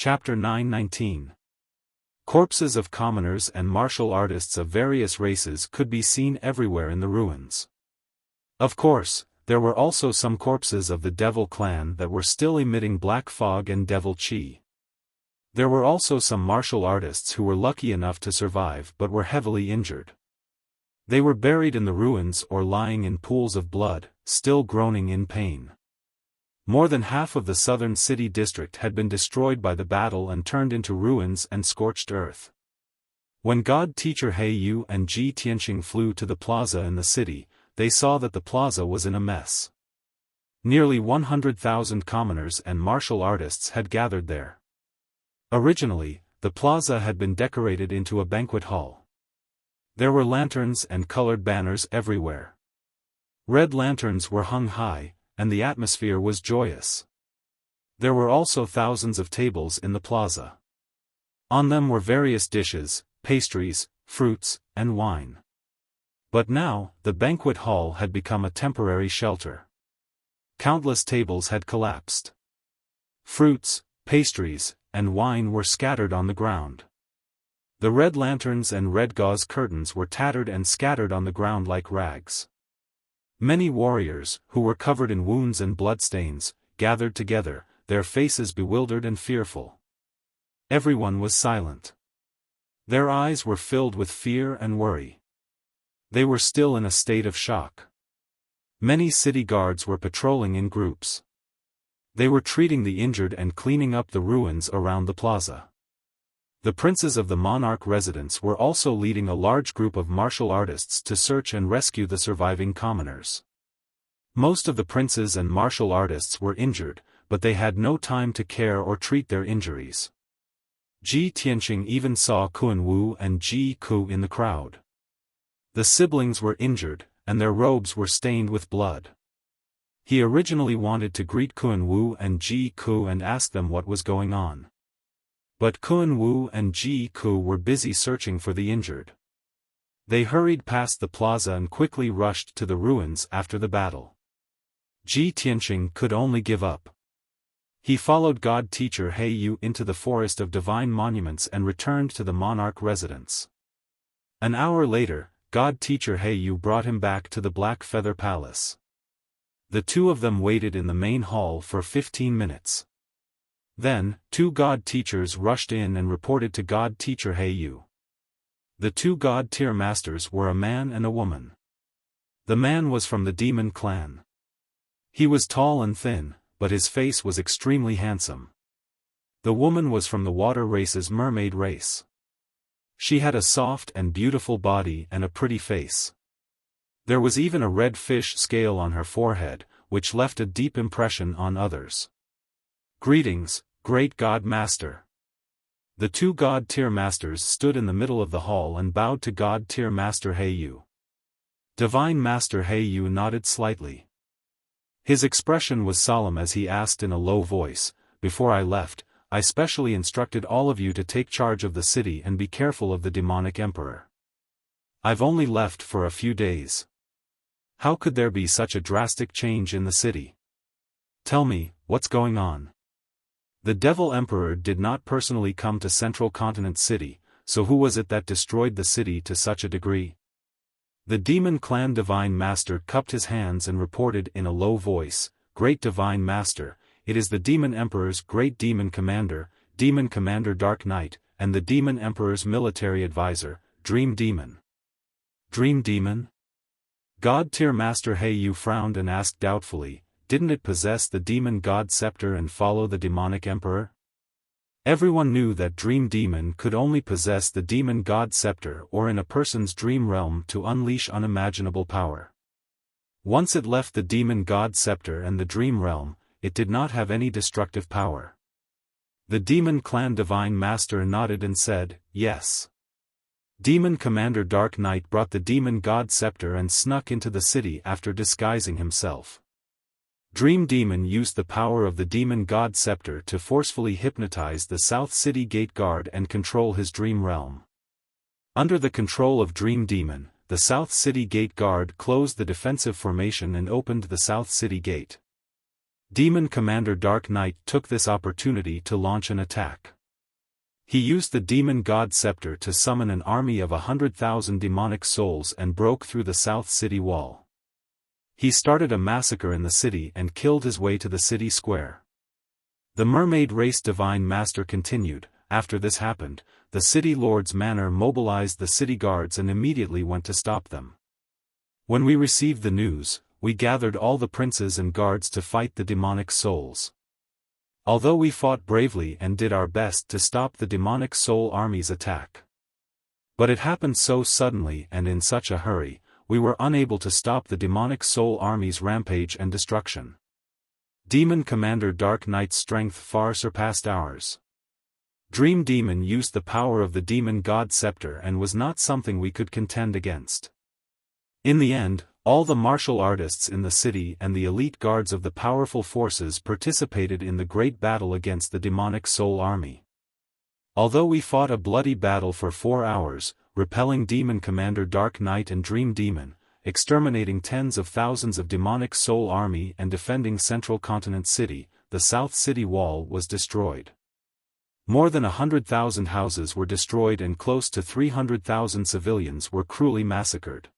Chapter 919. Corpses of commoners and martial artists of various races could be seen everywhere in the ruins. Of course, there were also some corpses of the Devil clan that were still emitting black fog and devil chi. There were also some martial artists who were lucky enough to survive but were heavily injured. They were buried in the ruins or lying in pools of blood, still groaning in pain. More than half of the southern city district had been destroyed by the battle and turned into ruins and scorched earth. When God Teacher He Yu and Ji Tianxing flew to the plaza in the city, they saw that the plaza was in a mess. Nearly 100,000 commoners and martial artists had gathered there. Originally, the plaza had been decorated into a banquet hall. There were lanterns and colored banners everywhere. Red lanterns were hung high, and the atmosphere was joyous. There were also thousands of tables in the plaza. On them were various dishes, pastries, fruits, and wine. But now, the banquet hall had become a temporary shelter. Countless tables had collapsed. Fruits, pastries, and wine were scattered on the ground. The red lanterns and red gauze curtains were tattered and scattered on the ground like rags. Many warriors, who were covered in wounds and bloodstains, gathered together, their faces bewildered and fearful. Everyone was silent. Their eyes were filled with fear and worry. They were still in a state of shock. Many city guards were patrolling in groups. They were treating the injured and cleaning up the ruins around the plaza. The princes of the monarch residence were also leading a large group of martial artists to search and rescue the surviving commoners. Most of the princes and martial artists were injured, but they had no time to care or treat their injuries. Ji Tianxing even saw Kun Wu and Ji Ku in the crowd. The siblings were injured, and their robes were stained with blood. He originally wanted to greet Kun Wu and Ji Ku and ask them what was going on. But Kun Wu and Ji Ku were busy searching for the injured. They hurried past the plaza and quickly rushed to the ruins after the battle. Ji Tianxing could only give up. He followed God Teacher He Yu into the forest of divine monuments and returned to the monarch residence. An hour later, God Teacher He Yu brought him back to the Black Feather Palace. The two of them waited in the main hall for 15 minutes. Then, two God teachers rushed in and reported to God Teacher He Yu. The two God tier masters were a man and a woman. The man was from the demon clan. He was tall and thin, but his face was extremely handsome. The woman was from the water race's mermaid race. She had a soft and beautiful body and a pretty face. There was even a red fish scale on her forehead, which left a deep impression on others. Greetings, great God Master. The two God tier masters stood in the middle of the hall and bowed to God tier Master He Yu. Divine Master He Yu nodded slightly. His expression was solemn as he asked in a low voice, "Before I left, I specially instructed all of you to take charge of the city and be careful of the demonic emperor. I've only left for a few days. How could there be such a drastic change in the city? Tell me, what's going on?" The Devil Emperor did not personally come to Central Continent City, so who was it that destroyed the city to such a degree? The Demon Clan Divine Master cupped his hands and reported in a low voice, "Great Divine Master, it is the Demon Emperor's Great Demon Commander Dark Knight, and the Demon Emperor's military advisor, Dream Demon." Dream Demon? God Tier Master He Yu frowned and asked doubtfully, "Didn't it possess the demon god scepter and follow the demonic emperor?" Everyone knew that Dream Demon could only possess the demon god scepter or in a person's dream realm to unleash unimaginable power. Once it left the demon god scepter and the dream realm, it did not have any destructive power. The Demon Clan Divine Master nodded and said, "Yes." Demon Commander Dark Knight brought the demon god scepter and snuck into the city after disguising himself. Dream Demon used the power of the demon god scepter to forcefully hypnotize the South City Gate Guard and control his dream realm. Under the control of Dream Demon, the South City Gate Guard closed the defensive formation and opened the South City Gate. Demon Commander Dark Knight took this opportunity to launch an attack. He used the demon god scepter to summon an army of 100,000 demonic souls and broke through the south city wall. He started a massacre in the city and killed his way to the city square. The mermaid race divine master continued. After this happened, the city lord's manor mobilized the city guards and immediately went to stop them. When we received the news, we gathered all the princes and guards to fight the demonic souls. Although we fought bravely and did our best to stop the demonic soul army's attack. But it happened so suddenly and in such a hurry, we were unable to stop the demonic soul army's rampage and destruction. Demon Commander Dark Knight's strength far surpassed ours. Dream Demon used the power of the demon god scepter and was not something we could contend against. In the end, all the martial artists in the city and the elite guards of the powerful forces participated in the great battle against the demonic soul army. Although we fought a bloody battle for 4 hours, repelling Demon Commander Dark Knight and Dream Demon, exterminating tens of thousands of demonic soul army and defending Central Continent City, the South City Wall was destroyed. More than 100,000 houses were destroyed and close to 300,000 civilians were cruelly massacred.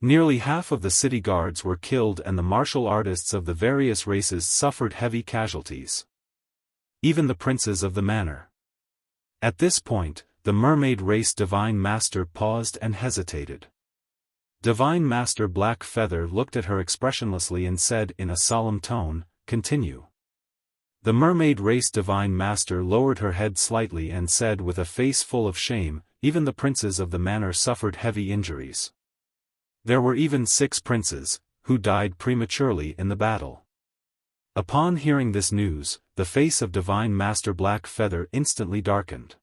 Nearly half of the city guards were killed and the martial artists of the various races suffered heavy casualties. Even the princes of the manor. At this point, the mermaid race divine master paused and hesitated. Divine Master Black Feather looked at her expressionlessly and said in a solemn tone, "Continue." The mermaid race divine master lowered her head slightly and said with a face full of shame, "Even the princes of the manor suffered heavy injuries. There were even 6 princes, who died prematurely in the battle." Upon hearing this news, the face of Divine Master Black Feather instantly darkened.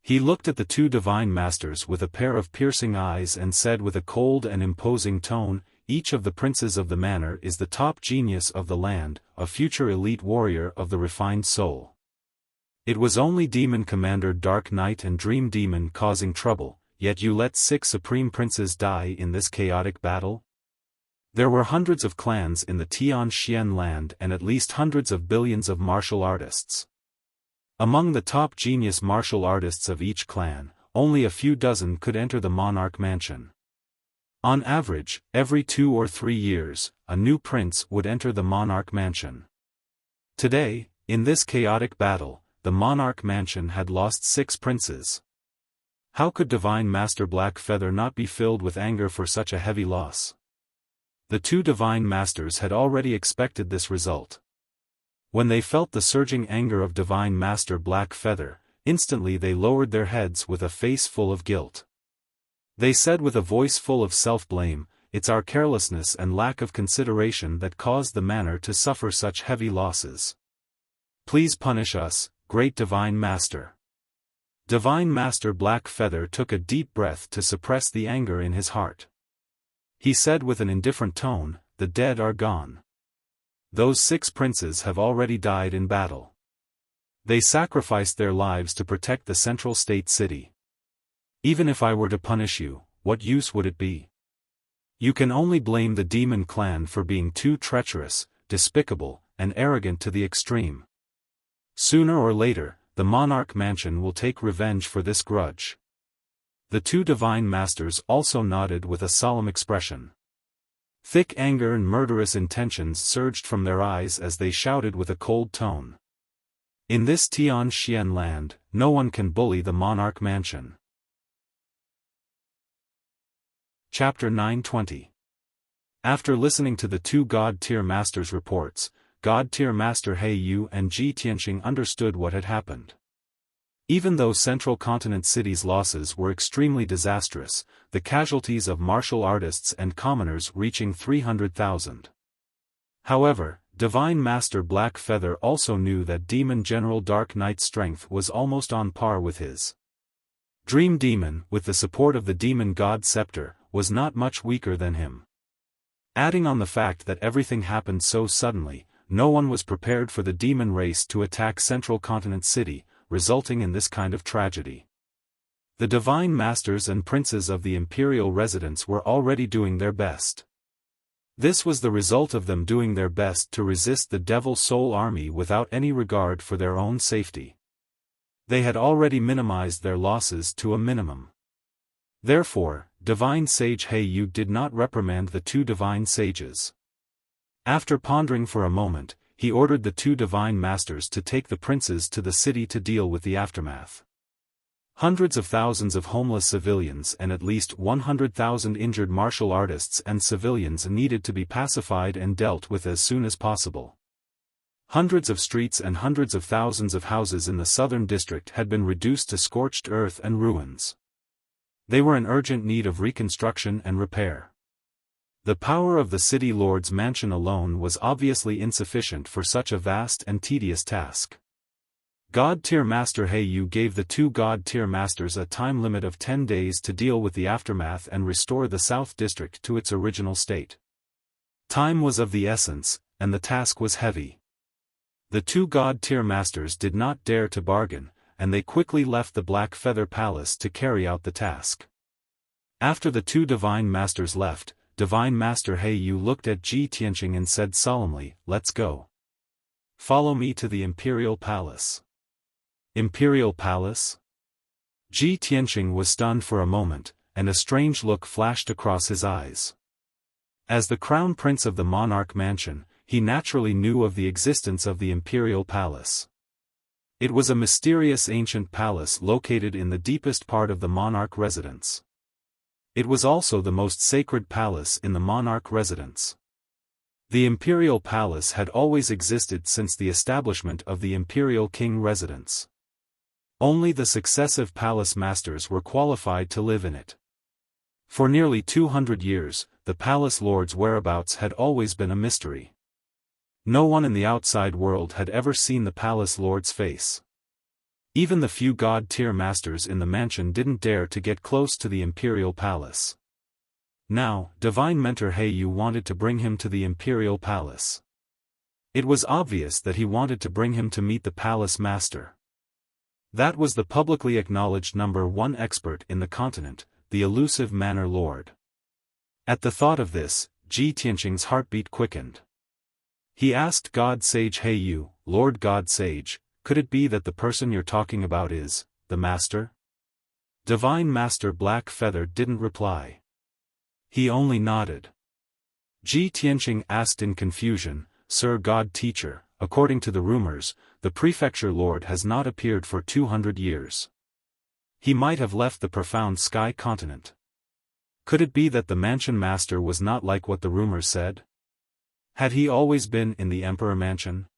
He looked at the 2 divine masters with a pair of piercing eyes and said with a cold and imposing tone, "Each of the princes of the manor is the top genius of the land, a future elite warrior of the refined soul. It was only Demon Commander Dark Knight and Dream Demon causing trouble, yet you let 6 supreme princes die in this chaotic battle? There were hundreds of clans in the Tianxian land and at least hundreds of billions of martial artists. Among the top genius martial artists of each clan, only a few dozen could enter the monarch mansion. On average, every 2 or 3 years, a new prince would enter the monarch mansion. Today, in this chaotic battle, the monarch mansion had lost 6 princes. How could Divine Master Black Feather not be filled with anger for such a heavy loss? The 2 divine masters had already expected this result. When they felt the surging anger of Divine Master Black Feather, instantly they lowered their heads with a face full of guilt. They said with a voice full of self-blame, "It's our carelessness and lack of consideration that caused the manor to suffer such heavy losses. Please punish us, great Divine Master." Divine Master Black Feather took a deep breath to suppress the anger in his heart. He said with an indifferent tone, "The dead are gone. Those 6 princes have already died in battle. They sacrificed their lives to protect the central state city. Even if I were to punish you, what use would it be? You can only blame the demon clan for being too treacherous, despicable, and arrogant to the extreme. Sooner or later, the monarch mansion will take revenge for this grudge." The 2 divine masters also nodded with a solemn expression. Thick anger and murderous intentions surged from their eyes as they shouted with a cold tone. "In this Tianxian land, no one can bully the monarch mansion." Chapter 920. After listening to the 2 God-tier masters' reports, God-tier Master He Yu and Ji Tianxing understood what had happened. Even though Central Continent City's losses were extremely disastrous, the casualties of martial artists and commoners reaching 300,000. However, Divine Master Black Feather also knew that Demon General Dark Knight's strength was almost on par with his. Dream Demon, with the support of the Demon God Scepter, was not much weaker than him. Adding on the fact that everything happened so suddenly, no one was prepared for the demon race to attack Central Continent City, resulting in this kind of tragedy. The divine masters and princes of the imperial residence were already doing their best. This was the result of them doing their best to resist the Devil Soul Army without any regard for their own safety. They had already minimized their losses to a minimum. Therefore, Divine Sage Yu did not reprimand the two divine sages. After pondering for a moment, he ordered the two divine masters to take the princes to the city to deal with the aftermath. Hundreds of thousands of homeless civilians and at least 100,000 injured martial artists and civilians needed to be pacified and dealt with as soon as possible. Hundreds of streets and hundreds of thousands of houses in the southern district had been reduced to scorched earth and ruins. They were in urgent need of reconstruction and repair. The power of the city lord's mansion alone was obviously insufficient for such a vast and tedious task. God-tier Master Yu gave the two God-tier masters a time limit of 10 days to deal with the aftermath and restore the South District to its original state. Time was of the essence, and the task was heavy. The two God-tier masters did not dare to bargain, and they quickly left the Black Feather Palace to carry out the task. After the two divine masters left, Divine Master Yu looked at Ji Tianqing and said solemnly, "Let's go. Follow me to the Imperial Palace." Imperial Palace? Ji Tianqing was stunned for a moment, and a strange look flashed across his eyes. As the crown prince of the monarch mansion, he naturally knew of the existence of the Imperial Palace. It was a mysterious ancient palace located in the deepest part of the monarch residence. It was also the most sacred palace in the monarch residence. The Imperial Palace had always existed since the establishment of the Imperial King residence. Only the successive palace masters were qualified to live in it. For nearly 200 years, the palace lord's whereabouts had always been a mystery. No one in the outside world had ever seen the palace lord's face. Even the few god-tier masters in the mansion didn't dare to get close to the Imperial Palace. Now, Divine Mentor Yu wanted to bring him to the Imperial Palace. It was obvious that he wanted to bring him to meet the palace master. That was the publicly acknowledged #1 expert in the continent, the elusive Manor Lord. At the thought of this, Ji Tianqing's heartbeat quickened. He asked God Sage Yu, "Lord God Sage, could it be that the person you're talking about is the Master?" Divine Master Black Feather didn't reply. He only nodded. Ji Tianqing asked in confusion, "Sir God Teacher, according to the rumors, the prefecture lord has not appeared for 200 years. He might have left the profound sky continent. Could it be that the mansion master was not like what the rumors said? Had he always been in the Emperor Mansion?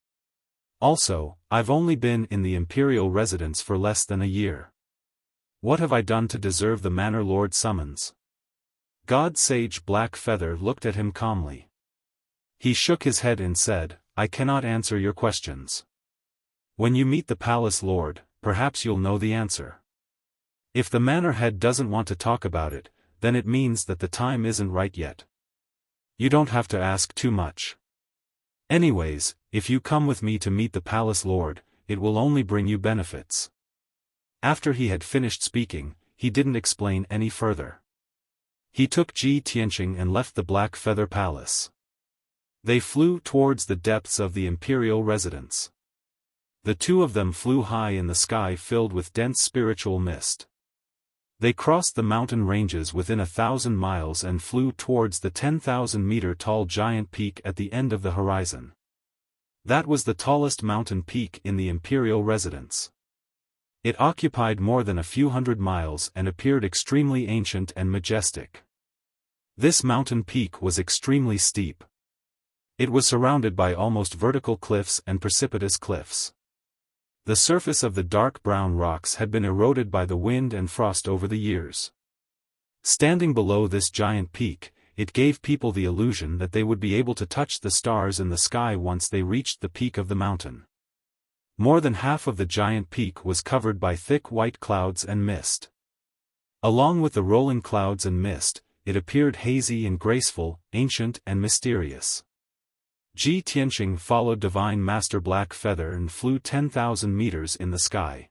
Also, I've only been in the Imperial residence for less than a year. What have I done to deserve the Manor Lord summons?" God Sage Black Feather looked at him calmly. He shook his head and said, "I cannot answer your questions. When you meet the Palace Lord, perhaps you'll know the answer. If the Manor Head doesn't want to talk about it, then it means that the time isn't right yet. You don't have to ask too much. Anyways, if you come with me to meet the Palace Lord, it will only bring you benefits." After he had finished speaking, he didn't explain any further. He took Ji Tianqing and left the Black Feather Palace. They flew towards the depths of the Imperial residence. The two of them flew high in the sky filled with dense spiritual mist. They crossed the mountain ranges within 1,000 miles and flew towards the 10,000-meter-tall giant peak at the end of the horizon. That was the tallest mountain peak in the Imperial residence. It occupied more than a few hundred miles and appeared extremely ancient and majestic. This mountain peak was extremely steep. It was surrounded by almost vertical cliffs and precipitous cliffs. The surface of the dark brown rocks had been eroded by the wind and frost over the years. Standing below this giant peak, it gave people the illusion that they would be able to touch the stars in the sky once they reached the peak of the mountain. More than half of the giant peak was covered by thick white clouds and mist. Along with the rolling clouds and mist, it appeared hazy and graceful, ancient and mysterious. Ji Tianqing followed Divine Master Black Feather and flew 10,000 meters in the sky.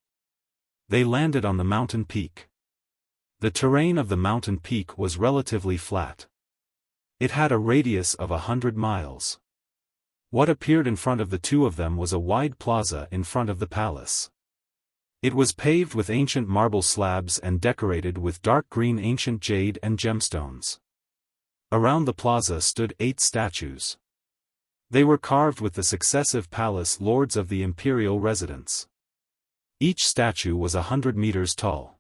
They landed on the mountain peak. The terrain of the mountain peak was relatively flat. It had a radius of 100 miles. What appeared in front of the two of them was a wide plaza in front of the palace. It was paved with ancient marble slabs and decorated with dark green ancient jade and gemstones. Around the plaza stood 8 statues. They were carved with the successive palace lords of the imperial residence. Each statue was 100 meters tall.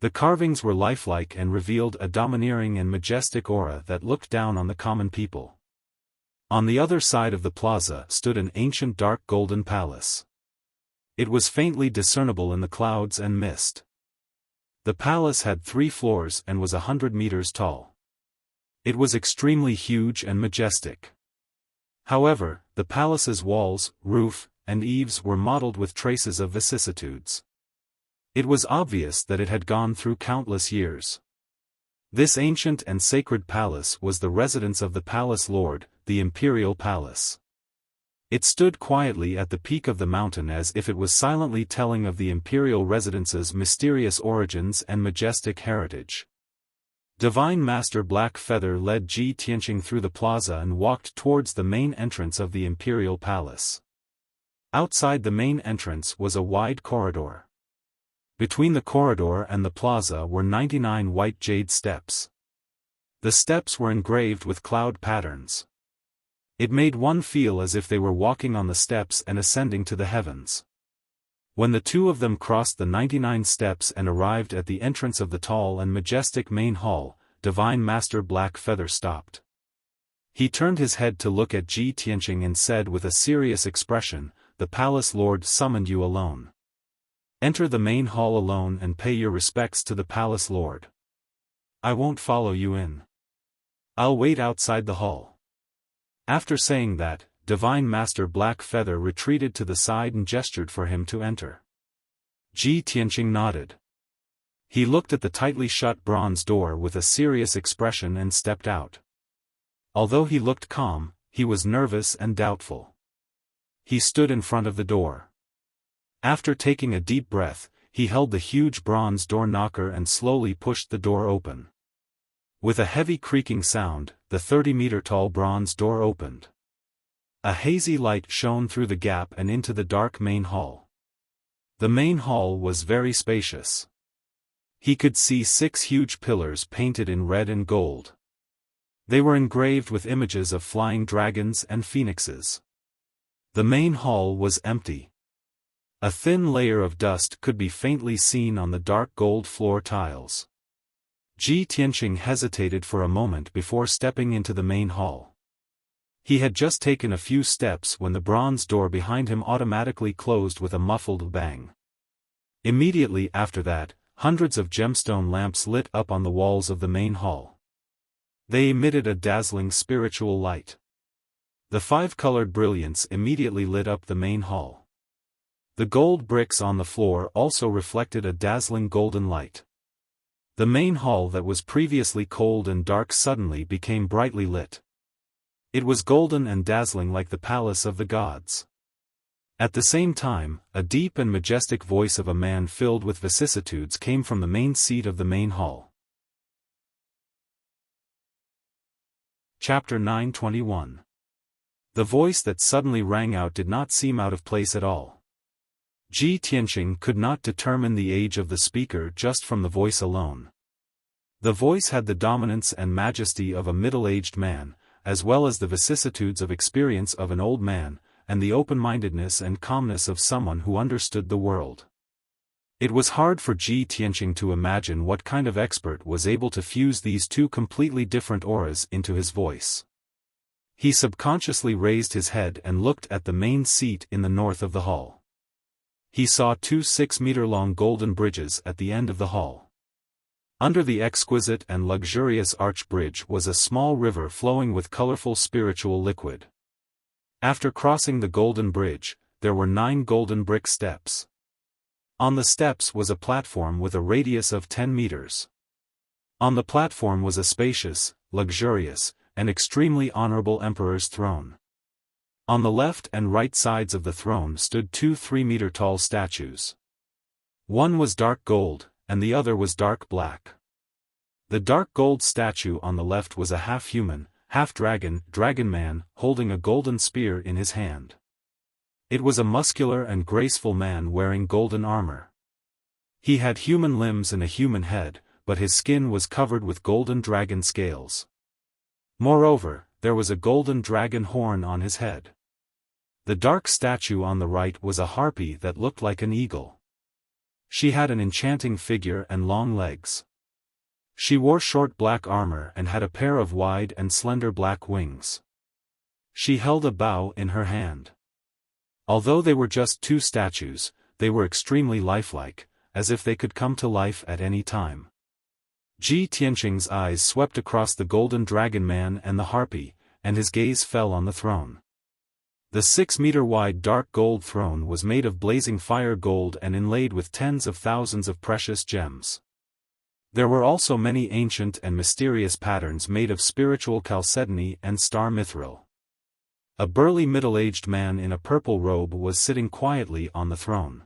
The carvings were lifelike and revealed a domineering and majestic aura that looked down on the common people. On the other side of the plaza stood an ancient dark golden palace. It was faintly discernible in the clouds and mist. The palace had 3 floors and was 100 meters tall. It was extremely huge and majestic. However, the palace's walls, roof, and eaves were mottled with traces of vicissitudes. It was obvious that it had gone through countless years. This ancient and sacred palace was the residence of the palace lord, the imperial palace. It stood quietly at the peak of the mountain as if it was silently telling of the imperial residence's mysterious origins and majestic heritage. Divine Master Black Feather led Ji Tianqing through the plaza and walked towards the main entrance of the imperial palace. Outside the main entrance was a wide corridor. Between the corridor and the plaza were 99 white jade steps. The steps were engraved with cloud patterns. It made one feel as if they were walking on the steps and ascending to the heavens. When the two of them crossed the 99 steps and arrived at the entrance of the tall and majestic main hall, Divine Master Black Feather stopped. He turned his head to look at Ji Tianqing and said with a serious expression, "The palace lord summoned you alone. Enter the main hall alone and pay your respects to the palace lord. I won't follow you in. I'll wait outside the hall." After saying that, Divine Master Black Feather retreated to the side and gestured for him to enter. Ji Tianqing nodded. He looked at the tightly shut bronze door with a serious expression and stepped out. Although he looked calm, he was nervous and doubtful. He stood in front of the door. After taking a deep breath, he held the huge bronze door knocker and slowly pushed the door open. With a heavy creaking sound, the 30-meter-tall bronze door opened. A hazy light shone through the gap and into the dark main hall. The main hall was very spacious. He could see 6 huge pillars painted in red and gold. They were engraved with images of flying dragons and phoenixes. The main hall was empty. A thin layer of dust could be faintly seen on the dark gold floor tiles. Ji Tianqing hesitated for a moment before stepping into the main hall. He had just taken a few steps when the bronze door behind him automatically closed with a muffled bang. Immediately after that, hundreds of gemstone lamps lit up on the walls of the main hall. They emitted a dazzling spiritual light. The 5-colored brilliance immediately lit up the main hall. The gold bricks on the floor also reflected a dazzling golden light. The main hall that was previously cold and dark suddenly became brightly lit. It was golden and dazzling like the palace of the gods. At the same time, a deep and majestic voice of a man filled with vicissitudes came from the main seat of the main hall. Chapter 921. The voice that suddenly rang out did not seem out of place at all. Ji Tianqing could not determine the age of the speaker just from the voice alone. The voice had the dominance and majesty of a middle-aged man, as well as the vicissitudes of experience of an old man, and the open-mindedness and calmness of someone who understood the world. It was hard for Ji Tianqing to imagine what kind of expert was able to fuse these two completely different auras into his voice. He subconsciously raised his head and looked at the main seat in the north of the hall. He saw 2 6-meter-long golden bridges at the end of the hall. Under the exquisite and luxurious arch bridge was a small river flowing with colorful spiritual liquid. After crossing the golden bridge, there were 9 golden brick steps. On the steps was a platform with a radius of 10 meters. On the platform was a spacious, luxurious, and extremely honorable emperor's throne. On the left and right sides of the throne stood 2 3-meter-tall statues. One was dark gold, and the other was dark black. The dark gold statue on the left was a half-human, half-dragon, dragon man, holding a golden spear in his hand. It was a muscular and graceful man wearing golden armor. He had human limbs and a human head, but his skin was covered with golden dragon scales. Moreover, there was a golden dragon horn on his head. The dark statue on the right was a harpy that looked like an eagle. She had an enchanting figure and long legs. She wore short black armor and had a pair of wide and slender black wings. She held a bow in her hand. Although they were just two statues, they were extremely lifelike, as if they could come to life at any time. Ji Tianqing's eyes swept across the golden dragon man and the harpy, and his gaze fell on the throne. The 6-meter-wide dark gold throne was made of blazing fire gold and inlaid with tens of thousands of precious gems. There were also many ancient and mysterious patterns made of spiritual chalcedony and star mithril. A burly middle-aged man in a purple robe was sitting quietly on the throne.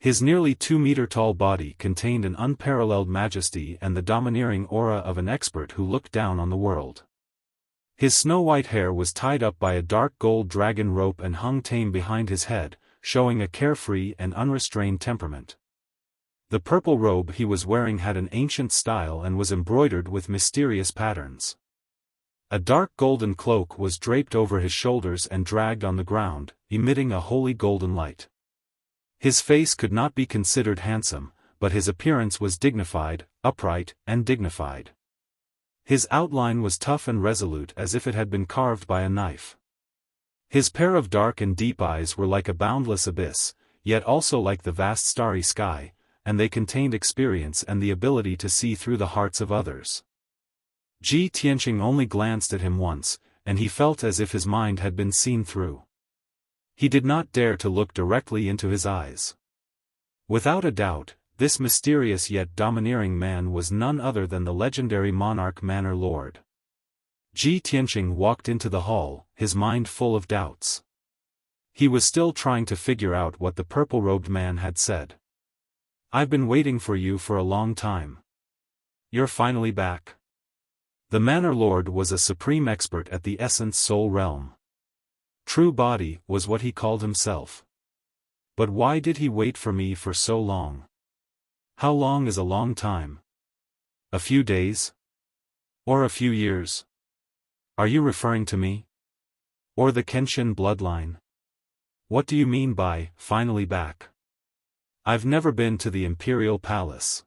His nearly 2-meter-tall body contained an unparalleled majesty and the domineering aura of an expert who looked down on the world. His snow-white hair was tied up by a dark gold dragon rope and hung tame behind his head, showing a carefree and unrestrained temperament. The purple robe he was wearing had an ancient style and was embroidered with mysterious patterns. A dark golden cloak was draped over his shoulders and dragged on the ground, emitting a holy golden light. His face could not be considered handsome, but his appearance was dignified, upright, and dignified. His outline was tough and resolute as if it had been carved by a knife. His pair of dark and deep eyes were like a boundless abyss, yet also like the vast starry sky, and they contained experience and the ability to see through the hearts of others. Ji Tianqing only glanced at him once, and he felt as if his mind had been seen through. He did not dare to look directly into his eyes. Without a doubt, this mysterious yet domineering man was none other than the legendary monarch Manor Lord. Ji Tianqing walked into the hall, his mind full of doubts. He was still trying to figure out what the purple-robed man had said. "I've been waiting for you for a long time. You're finally back." The Manor Lord was a supreme expert at the Essence Soul realm. True Body was what he called himself. But why did he wait for me for so long? How long is a long time? A few days? Or a few years? Are you referring to me? Or the Kenshin bloodline? What do you mean by, finally back? I've never been to the Imperial Palace.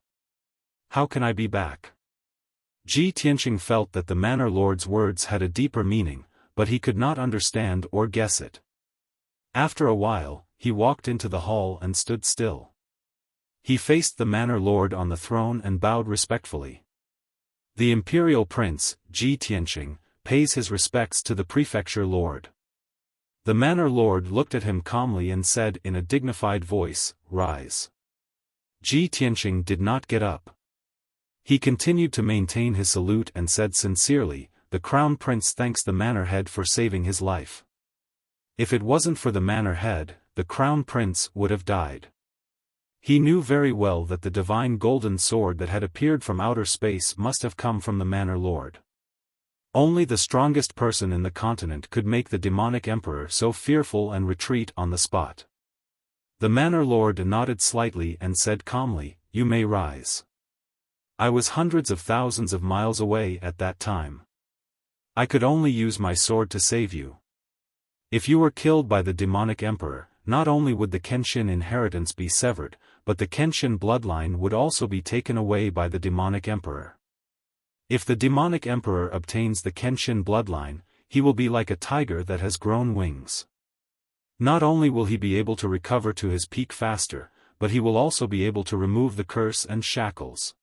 How can I be back? Ji Tianqing felt that the Manor Lord's words had a deeper meaning, but he could not understand or guess it. After a while, he walked into the hall and stood still. He faced the Manor Lord on the throne and bowed respectfully. The Imperial Prince, Ji Tianqing, pays his respects to the Prefecture Lord. The Manor Lord looked at him calmly and said in a dignified voice, "Rise." Ji Tianqing did not get up. He continued to maintain his salute and said sincerely, "The Crown Prince thanks the Manor Head for saving his life. If it wasn't for the Manor Head, the Crown Prince would have died." He knew very well that the divine golden sword that had appeared from outer space must have come from the Manor Lord. Only the strongest person in the continent could make the demonic emperor so fearful and retreat on the spot. The Manor Lord nodded slightly and said calmly, "You may rise. I was hundreds of thousands of miles away at that time. I could only use my sword to save you. If you were killed by the demonic emperor, not only would the Kenshin inheritance be severed, but the Kenshin bloodline would also be taken away by the demonic emperor. If the demonic emperor obtains the Kenshin bloodline, he will be like a tiger that has grown wings. Not only will he be able to recover to his peak faster, but he will also be able to remove the curse and shackles."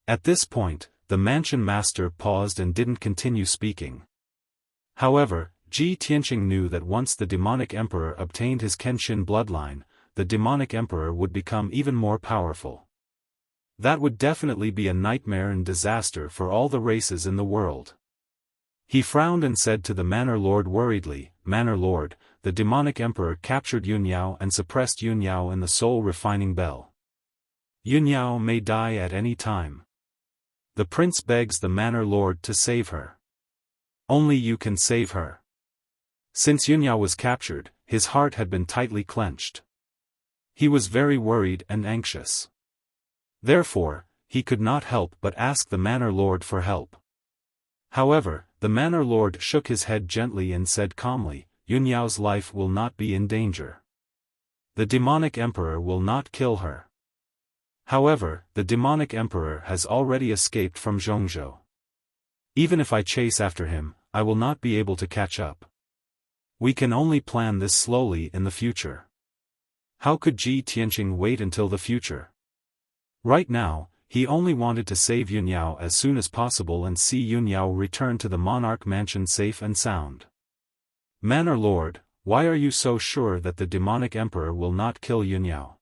At this point, the mansion master paused and didn't continue speaking. However, Ji Tianqing knew that once the demonic emperor obtained his Kenshin bloodline, the demonic emperor would become even more powerful. That would definitely be a nightmare and disaster for all the races in the world. He frowned and said to the Manor Lord worriedly, "Manor Lord, the demonic emperor captured Yunyao and suppressed Yunyao in the soul refining bell. Yunyao may die at any time. The prince begs the Manor Lord to save her. Only you can save her. Since Yunyao was captured, his heart had been tightly clenched. He was very worried and anxious. Therefore, he could not help but ask the Manor Lord for help. However, the Manor Lord shook his head gently and said calmly, Yunyao's life will not be in danger. The demonic emperor will not kill her. However, the demonic emperor has already escaped from Zhongzhou. Even if I chase after him, I will not be able to catch up. We can only plan this slowly in the future. How could Ji Tianqing wait until the future? Right now, he only wanted to save Yunyao as soon as possible and see Yunyao return to the monarch mansion safe and sound. Manor Lord, why are you so sure that the demonic emperor will not kill Yunyao?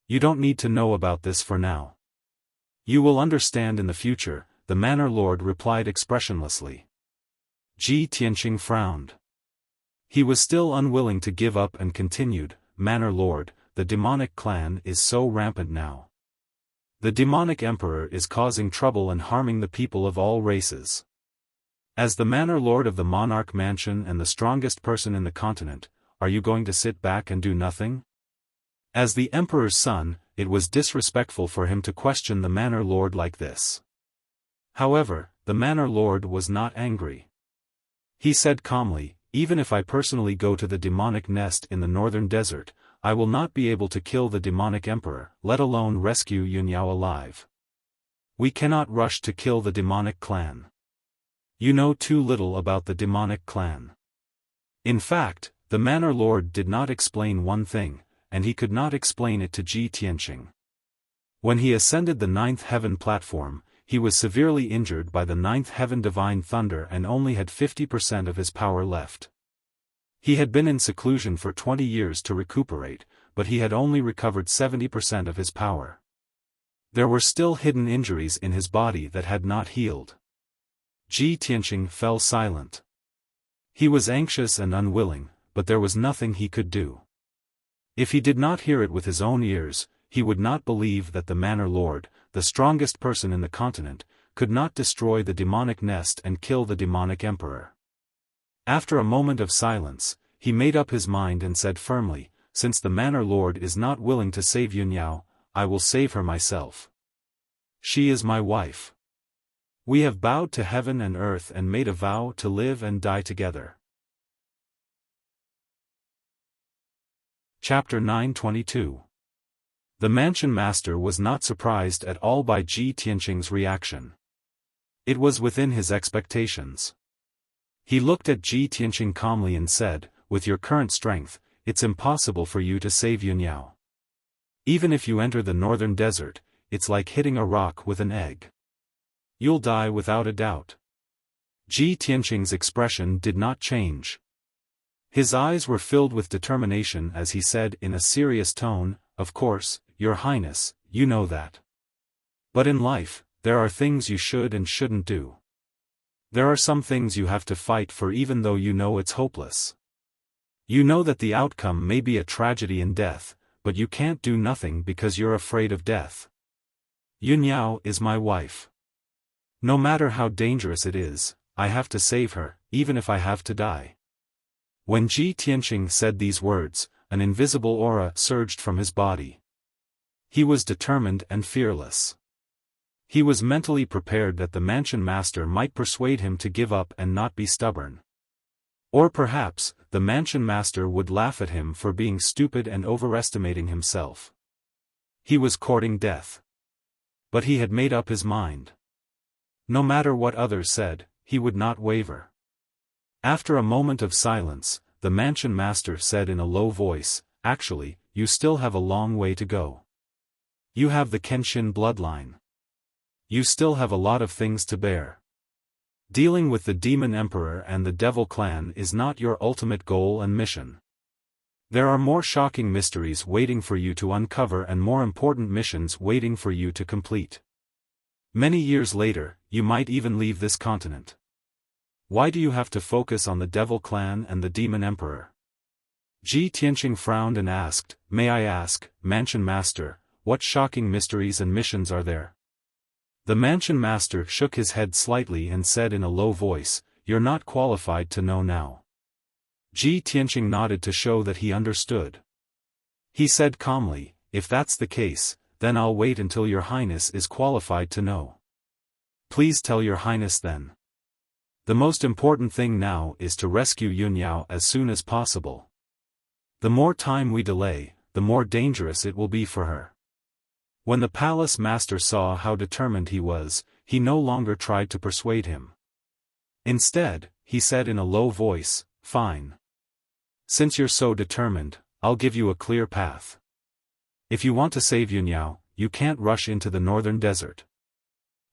You don't need to know about this for now. You will understand in the future, the Manor Lord replied expressionlessly. Ji Tianqing frowned. He was still unwilling to give up and continued, Manor Lord, the demonic clan is so rampant now. The demonic emperor is causing trouble and harming the people of all races. As the Manor Lord of the monarch mansion and the strongest person in the continent, are you going to sit back and do nothing? As the emperor's son, it was disrespectful for him to question the Manor Lord like this. However, the Manor Lord was not angry. He said calmly, even if I personally go to the demonic nest in the northern desert, I will not be able to kill the demonic emperor, let alone rescue Yunyao alive. We cannot rush to kill the demonic clan. You know too little about the demonic clan. In fact, the Manor Lord did not explain one thing, and he could not explain it to Ji Tianqing. When he ascended the ninth heaven platform, he was severely injured by the ninth heaven divine thunder and only had 50% of his power left. He had been in seclusion for 20 years to recuperate, but he had only recovered 70% of his power. There were still hidden injuries in his body that had not healed. Ji Tianqing fell silent. He was anxious and unwilling, but there was nothing he could do. If he did not hear it with his own ears, he would not believe that the Manor Lord, the strongest person in the continent, could not destroy the demonic nest and kill the demonic emperor. After a moment of silence, he made up his mind and said firmly, since the Manor Lord is not willing to save Yunyao, I will save her myself. She is my wife. We have bowed to heaven and earth and made a vow to live and die together. Chapter 922. The mansion master was not surprised at all by Ji Tianqing's reaction. It was within his expectations. He looked at Ji Tianqing calmly and said, with your current strength, it's impossible for you to save Yunyao. Even if you enter the northern desert, it's like hitting a rock with an egg. You'll die without a doubt. Ji Tianqing's expression did not change. His eyes were filled with determination as he said in a serious tone, of course, Your Highness, you know that. But in life, there are things you should and shouldn't do. There are some things you have to fight for even though you know it's hopeless. You know that the outcome may be a tragedy and death, but you can't do nothing because you're afraid of death. Yunyao is my wife. No matter how dangerous it is, I have to save her, even if I have to die. When Ji Tianqing said these words, an invisible aura surged from his body. He was determined and fearless. He was mentally prepared that the mansion master might persuade him to give up and not be stubborn. Or perhaps, the mansion master would laugh at him for being stupid and overestimating himself. He was courting death. But he had made up his mind. No matter what others said, he would not waver. After a moment of silence, the mansion master said in a low voice, actually, you still have a long way to go. You have the Kenshin bloodline. You still have a lot of things to bear. Dealing with the demon emperor and the devil clan is not your ultimate goal and mission. There are more shocking mysteries waiting for you to uncover and more important missions waiting for you to complete. Many years later, you might even leave this continent. Why do you have to focus on the devil clan and the demon emperor? Ji Tianqing frowned and asked, may I ask, mansion master, what shocking mysteries and missions are there? The mansion master shook his head slightly and said in a low voice, you're not qualified to know now. Ji Tianqing nodded to show that he understood. He said calmly, "If that's the case, then I'll wait until your highness is qualified to know." "Please tell your highness then. The most important thing now is to rescue Yunyao as soon as possible. The more time we delay, the more dangerous it will be for her." When the palace master saw how determined he was, he no longer tried to persuade him. Instead, he said in a low voice, "Fine. Since you're so determined, I'll give you a clear path. If you want to save Yunyao, you can't rush into the northern desert.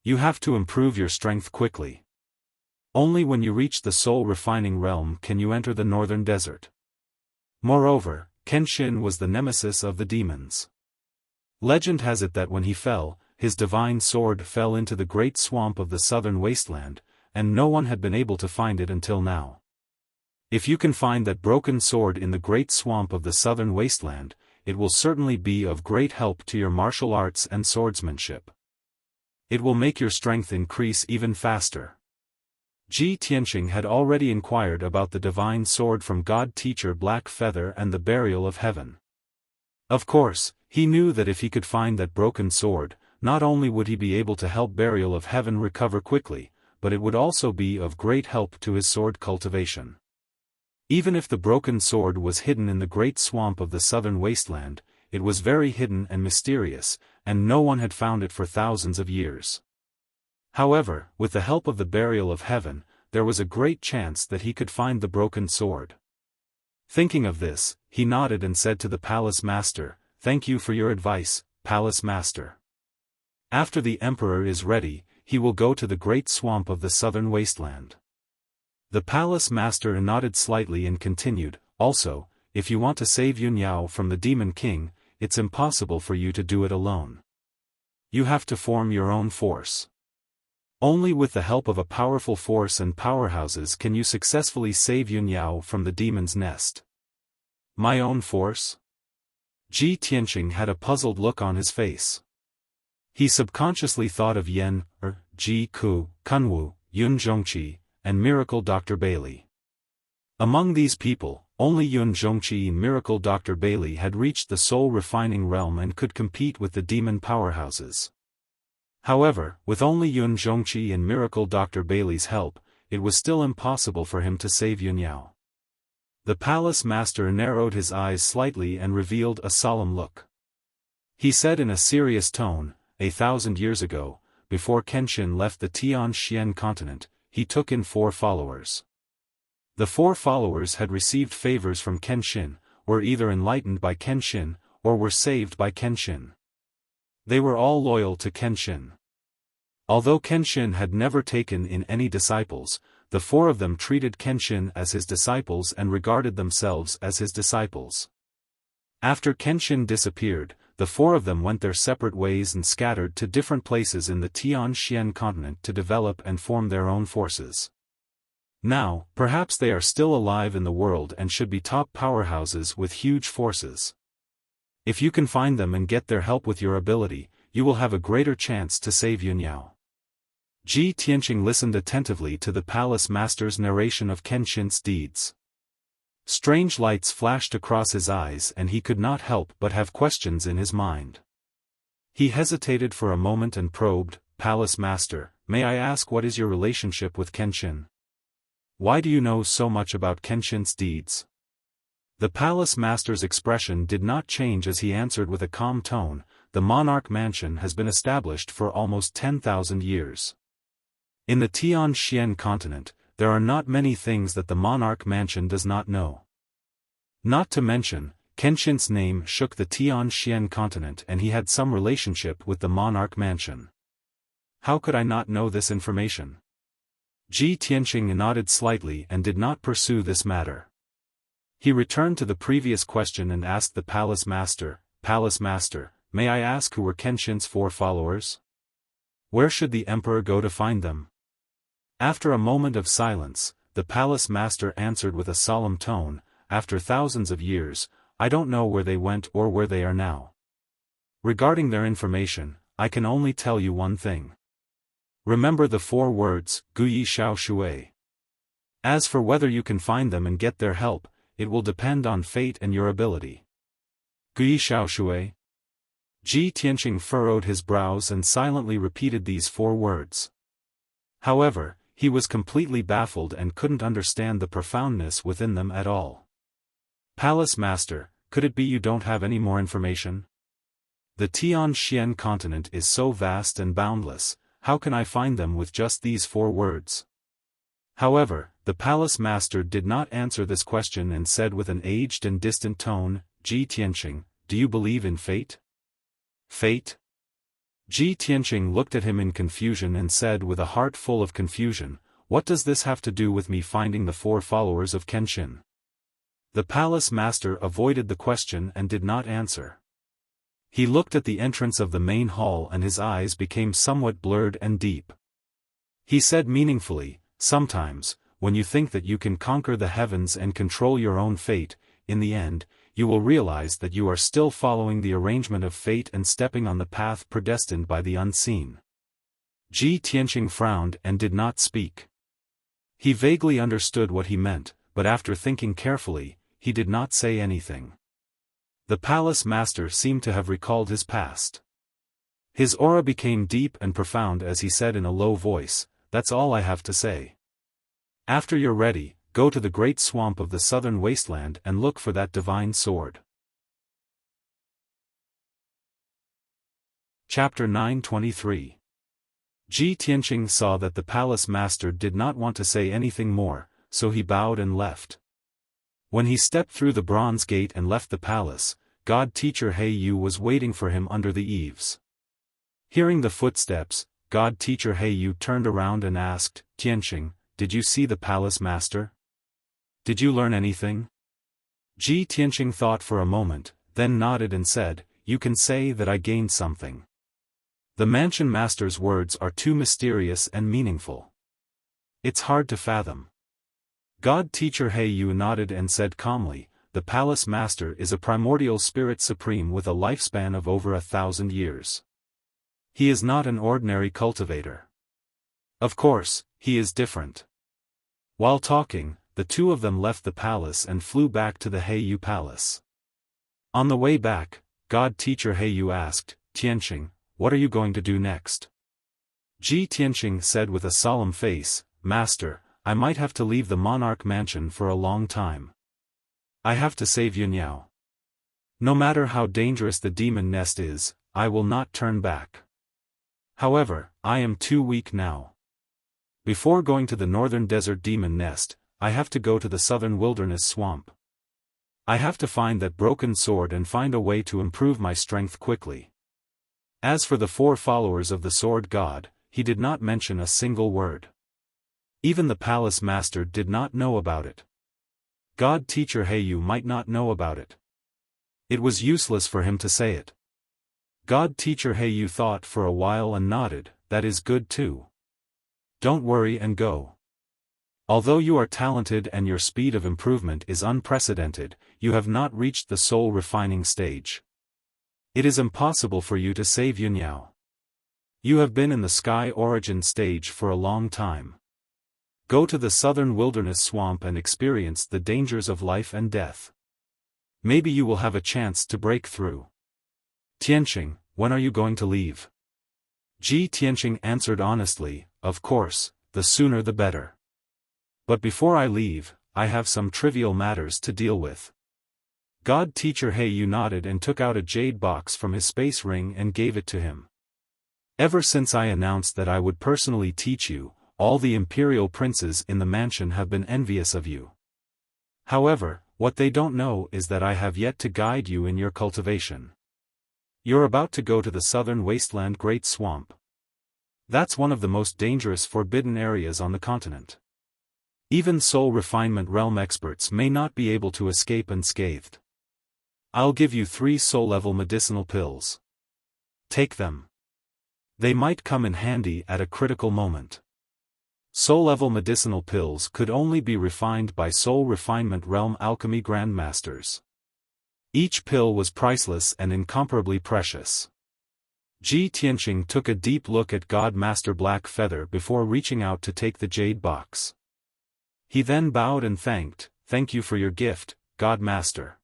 You have to improve your strength quickly. Only when you reach the soul refining realm can you enter the northern desert." Moreover, Kenshin was the nemesis of the demons. Legend has it that when he fell, his divine sword fell into the great swamp of the southern wasteland, and no one had been able to find it until now. If you can find that broken sword in the great swamp of the southern wasteland, it will certainly be of great help to your martial arts and swordsmanship. It will make your strength increase even faster. Ji Tianqing had already inquired about the divine sword from God-teacher Black Feather and the burial of heaven. Of course, he knew that if he could find that broken sword, not only would he be able to help burial of heaven recover quickly, but it would also be of great help to his sword cultivation. Even if the broken sword was hidden in the great swamp of the southern wasteland, it was very hidden and mysterious, and no one had found it for thousands of years. However, with the help of the burial of heaven, there was a great chance that he could find the broken sword. Thinking of this, he nodded and said to the palace master, "Thank you for your advice, palace master. After the emperor is ready, he will go to the great swamp of the southern wasteland." The palace master nodded slightly and continued, "Also, if you want to save Yunyao from the Demon King, it's impossible for you to do it alone. You have to form your own force. Only with the help of a powerful force and powerhouses can you successfully save Yunyao from the demon's nest." "My own force?" Ji Tianqing had a puzzled look on his face. He subconsciously thought of Yen, Ji Ku, Kunwu, Yun Zhongqi, and Miracle Dr. Bailey. Among these people, only Yun Zhongqi and Miracle Dr. Bailey had reached the soul refining realm and could compete with the demon powerhouses. However, with only Yun Zhongqi and Miracle Dr. Bailey's help, it was still impossible for him to save Yunyao. The palace master narrowed his eyes slightly and revealed a solemn look. He said in a serious tone, 1,000 years ago, before Kenshin left the Tianxian continent, he took in 4 followers. The 4 followers had received favors from Kenshin, were either enlightened by Kenshin, or were saved by Kenshin. They were all loyal to Kenshin. Although Kenshin had never taken in any disciples, the 4 of them treated Kenshin as his disciples and regarded themselves as his disciples. After Kenshin disappeared, the 4 of them went their separate ways and scattered to different places in the Tianxian continent to develop and form their own forces. Now, perhaps they are still alive in the world and should be top powerhouses with huge forces. If you can find them and get their help with your ability, you will have a greater chance to save Yunyao. Ji Tianqing listened attentively to the palace master's narration of Kenshin's deeds. Strange lights flashed across his eyes and he could not help but have questions in his mind. He hesitated for a moment and probed, "Palace master, may I ask what is your relationship with Kenshin? Why do you know so much about Kenshin's deeds?" The palace master's expression did not change as he answered with a calm tone, "The monarch mansion has been established for almost 10,000 years. In the Tianxian continent, there are not many things that the monarch mansion does not know. Not to mention, Kenshin's name shook the Tianxian continent and he had some relationship with the monarch mansion. How could I not know this information?" Ji Tianqing nodded slightly and did not pursue this matter. He returned to the previous question and asked the palace master, "Palace master, may I ask who were Kenshin's 4 followers? Where should the emperor go to find them?" After a moment of silence, the palace master answered with a solemn tone, "After thousands of years, I don't know where they went or where they are now. Regarding their information, I can only tell you one thing. Remember the 4 words, Guyi Shao Shui. As for whether you can find them and get their help, it will depend on fate and your ability. Gui Xiaoshui. Ji Tianqing furrowed his brows and silently repeated these 4 words. However, he was completely baffled and couldn't understand the profoundness within them at all. Palace Master, could it be you don't have any more information? The Tianxian continent is so vast and boundless, how can I find them with just these 4 words? However, the Palace Master did not answer this question and said with an aged and distant tone, Ji Tianqing, do you believe in fate? Fate? Ji Tianqing looked at him in confusion and said with a heart full of confusion, what does this have to do with me finding the 4 followers of Kenshin? The Palace Master avoided the question and did not answer. He looked at the entrance of the main hall and his eyes became somewhat blurred and deep. He said meaningfully, sometimes, when you think that you can conquer the heavens and control your own fate, in the end, you will realize that you are still following the arrangement of fate and stepping on the path predestined by the unseen. Ji Tianqing frowned and did not speak. He vaguely understood what he meant, but after thinking carefully, he did not say anything. The Palace Master seemed to have recalled his past. His aura became deep and profound as he said in a low voice, that's all I have to say. After you're ready, go to the great swamp of the southern wasteland and look for that divine sword. Chapter 923. Ji Tianqing saw that the Palace Master did not want to say anything more, so he bowed and left. When he stepped through the bronze gate and left the palace, God Teacher He Yu was waiting for him under the eaves. Hearing the footsteps, God Teacher He Yu turned around and asked, Tianqing, did you see the Palace Master? Did you learn anything? Ji Tianqing thought for a moment, then nodded and said, you can say that I gained something. The Mansion Master's words are too mysterious and meaningful. It's hard to fathom. God Teacher He Yu nodded and said calmly, the Palace Master is a primordial spirit supreme with a lifespan of over 1,000 years. He is not an ordinary cultivator. Of course, he is different. While talking, the 2 of them left the palace and flew back to the He Yu Palace. On the way back, God Teacher He Yu asked, Tianqing, what are you going to do next? Ji Tianqing said with a solemn face, Master, I might have to leave the monarch mansion for a long time. I have to save Yunyao. No matter how dangerous the demon nest is, I will not turn back. However, I am too weak now. Before going to the northern desert demon nest, I have to go to the southern wilderness swamp. I have to find that broken sword and find a way to improve my strength quickly. As for the 4 followers of the sword god, he did not mention a single word. Even the Palace Master did not know about it. God Teacher He Yu might not know about it. It was useless for him to say it. God Teacher He Yu thought for a while and nodded, that is good too. Don't worry and go. Although you are talented and your speed of improvement is unprecedented, you have not reached the soul refining stage. It is impossible for you to save Yunyao. You have been in the sky origin stage for a long time. Go to the southern wilderness swamp and experience the dangers of life and death. Maybe you will have a chance to break through. Tianqing, when are you going to leave? Ji Tianqing answered honestly, of course, the sooner the better. But before I leave, I have some trivial matters to deal with. God Teacher He Yu nodded and took out a jade box from his space ring and gave it to him. Ever since I announced that I would personally teach you, all the imperial princes in the mansion have been envious of you. However, what they don't know is that I have yet to guide you in your cultivation. You're about to go to the southern wasteland Great Swamp. That's one of the most dangerous forbidden areas on the continent. Even soul refinement realm experts may not be able to escape unscathed. I'll give you 3 soul-level medicinal pills. Take them. They might come in handy at a critical moment. Soul-level medicinal pills could only be refined by soul refinement realm alchemy grandmasters. Each pill was priceless and incomparably precious. Ji Tianqing took a deep look at God Master Black Feather before reaching out to take the jade box. He then bowed and thank you for your gift, God Master.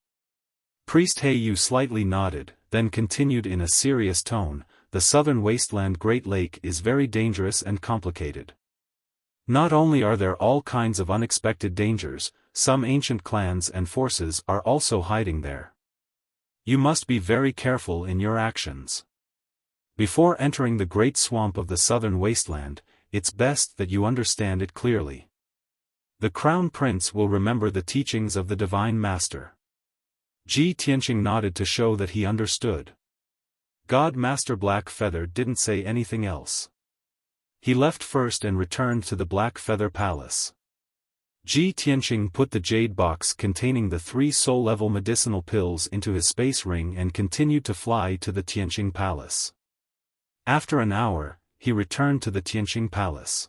Priest Yu slightly nodded, then continued in a serious tone, the southern wasteland Great Lake is very dangerous and complicated. Not only are there all kinds of unexpected dangers, some ancient clans and forces are also hiding there. You must be very careful in your actions. Before entering the great swamp of the southern wasteland, it's best that you understand it clearly. The Crown Prince will remember the teachings of the Divine Master. Ji Tianqing nodded to show that he understood. God Master Black Feather didn't say anything else. He left first and returned to the Black Feather Palace. Ji Tianqing put the jade box containing the 3 soul-level medicinal pills into his space ring and continued to fly to the Tianqing Palace. After an hour, he returned to the Tianqing Palace.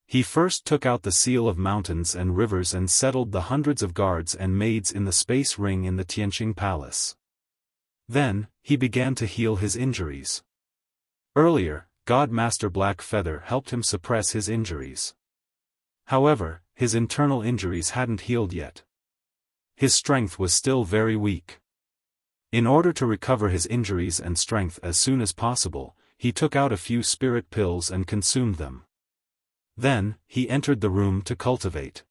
He first took out the seal of mountains and rivers and settled the hundreds of guards and maids in the space ring in the Tianqing Palace. Then, he began to heal his injuries. Earlier, God Master Black Feather helped him suppress his injuries. However, his internal injuries hadn't healed yet. His strength was still very weak. In order to recover his injuries and strength as soon as possible, he took out a few spirit pills and consumed them. Then, he entered the room to cultivate.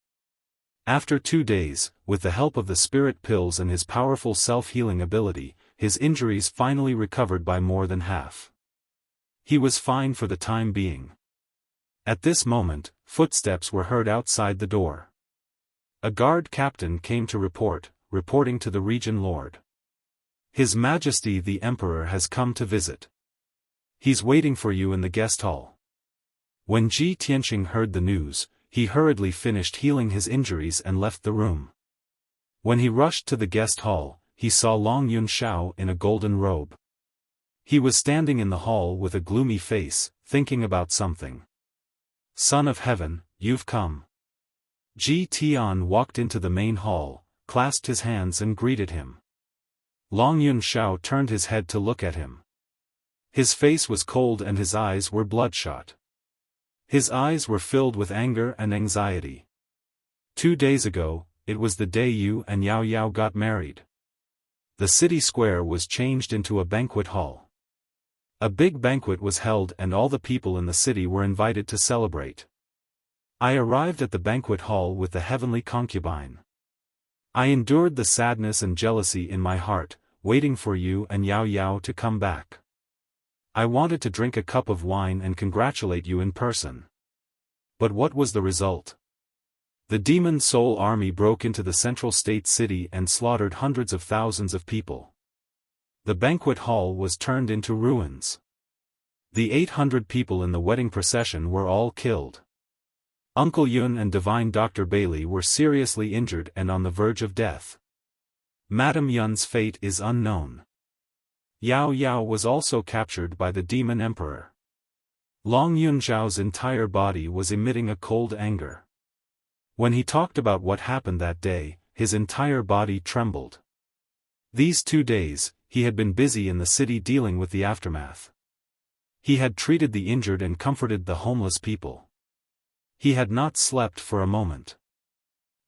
After 2 days, with the help of the spirit pills and his powerful self-healing ability, his injuries finally recovered by more than half. He was fine for the time being. At this moment, footsteps were heard outside the door. A guard captain came to reporting to the region lord. His Majesty the Emperor has come to visit. He's waiting for you in the guest hall. When Ji Tianqing heard the news, he hurriedly finished healing his injuries and left the room. When he rushed to the guest hall, he saw Long Yun Shao in a golden robe. He was standing in the hall with a gloomy face, thinking about something. Son of Heaven, you've come. Ji Tian walked into the main hall, clasped his hands and greeted him. Long Yun Shao turned his head to look at him. His face was cold and his eyes were bloodshot. His eyes were filled with anger and anxiety. 2 days ago, it was the day you and Yao Yao got married. The city square was changed into a banquet hall. A big banquet was held and all the people in the city were invited to celebrate. I arrived at the banquet hall with the heavenly concubine. I endured the sadness and jealousy in my heart, waiting for you and Yao Yao to come back. I wanted to drink a cup of wine and congratulate you in person. But what was the result? The demon soul army broke into the central state city and slaughtered hundreds of thousands of people. The banquet hall was turned into ruins. The 800 people in the wedding procession were all killed. Uncle Yun and Divine Dr. Bailey were seriously injured and on the verge of death. Madame Yun's fate is unknown. Yao Yao was also captured by the demon emperor. Long Yun Zhao's entire body was emitting a cold anger. When he talked about what happened that day, his entire body trembled. These 2 days, he had been busy in the city dealing with the aftermath. He had treated the injured and comforted the homeless people. He had not slept for a moment.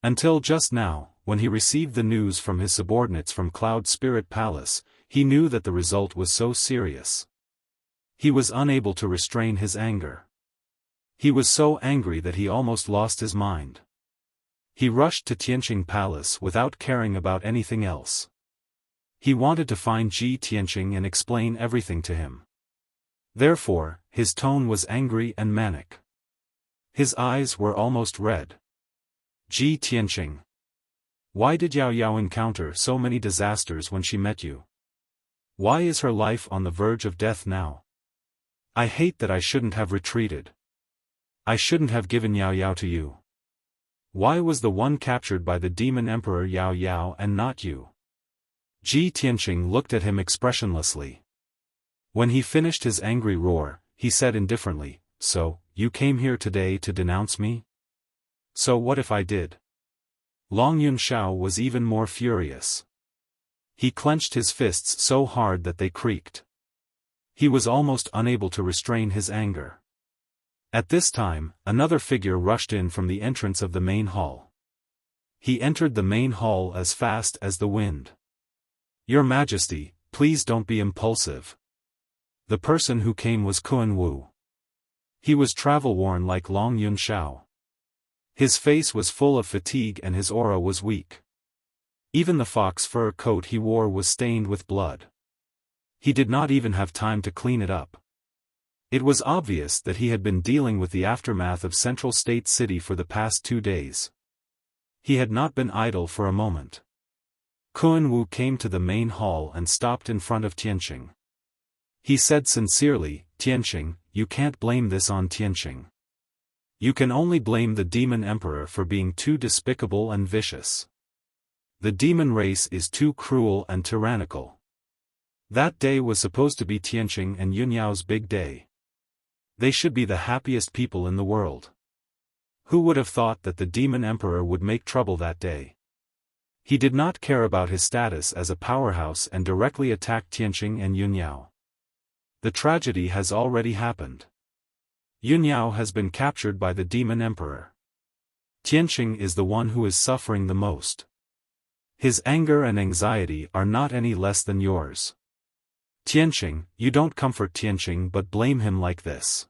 Until just now, when he received the news from his subordinates from Cloud Spirit Palace, he knew that the result was so serious. He was unable to restrain his anger. He was so angry that he almost lost his mind. He rushed to Tianqing Palace without caring about anything else. He wanted to find Ji Tianqing and explain everything to him. Therefore, his tone was angry and manic. His eyes were almost red. Ji Tianqing. Why did Yao Yao encounter so many disasters when she met you? Why is her life on the verge of death now? I hate that I shouldn't have retreated. I shouldn't have given Yao Yao to you. Why was the one captured by the demon emperor Yao Yao and not you? Ji Tianqing looked at him expressionlessly. When he finished his angry roar, he said indifferently, "So, you came here today to denounce me? So what if I did?" Long Yun Shao was even more furious. He clenched his fists so hard that they creaked. He was almost unable to restrain his anger. At this time, another figure rushed in from the entrance of the main hall. He entered the main hall as fast as the wind. "Your Majesty, please don't be impulsive." The person who came was Kun Wu. He was travel-worn like Long Yun Shao. His face was full of fatigue and his aura was weak. Even the fox fur coat he wore was stained with blood. He did not even have time to clean it up. It was obvious that he had been dealing with the aftermath of Central State City for the past 2 days. He had not been idle for a moment. Kun Wu came to the main hall and stopped in front of Tianqing. He said sincerely, "Tianqing, you can't blame this on Tianqing. You can only blame the Demon Emperor for being too despicable and vicious. The demon race is too cruel and tyrannical." That day was supposed to be Tianqing and Yunyao's big day. They should be the happiest people in the world. Who would have thought that the Demon Emperor would make trouble that day? He did not care about his status as a powerhouse and directly attacked Tianqing and Yunyao. The tragedy has already happened. Yunyao has been captured by the Demon Emperor. Tianqing is the one who is suffering the most. His anger and anxiety are not any less than yours. Tianqing, you don't comfort Tianqing but blame him like this.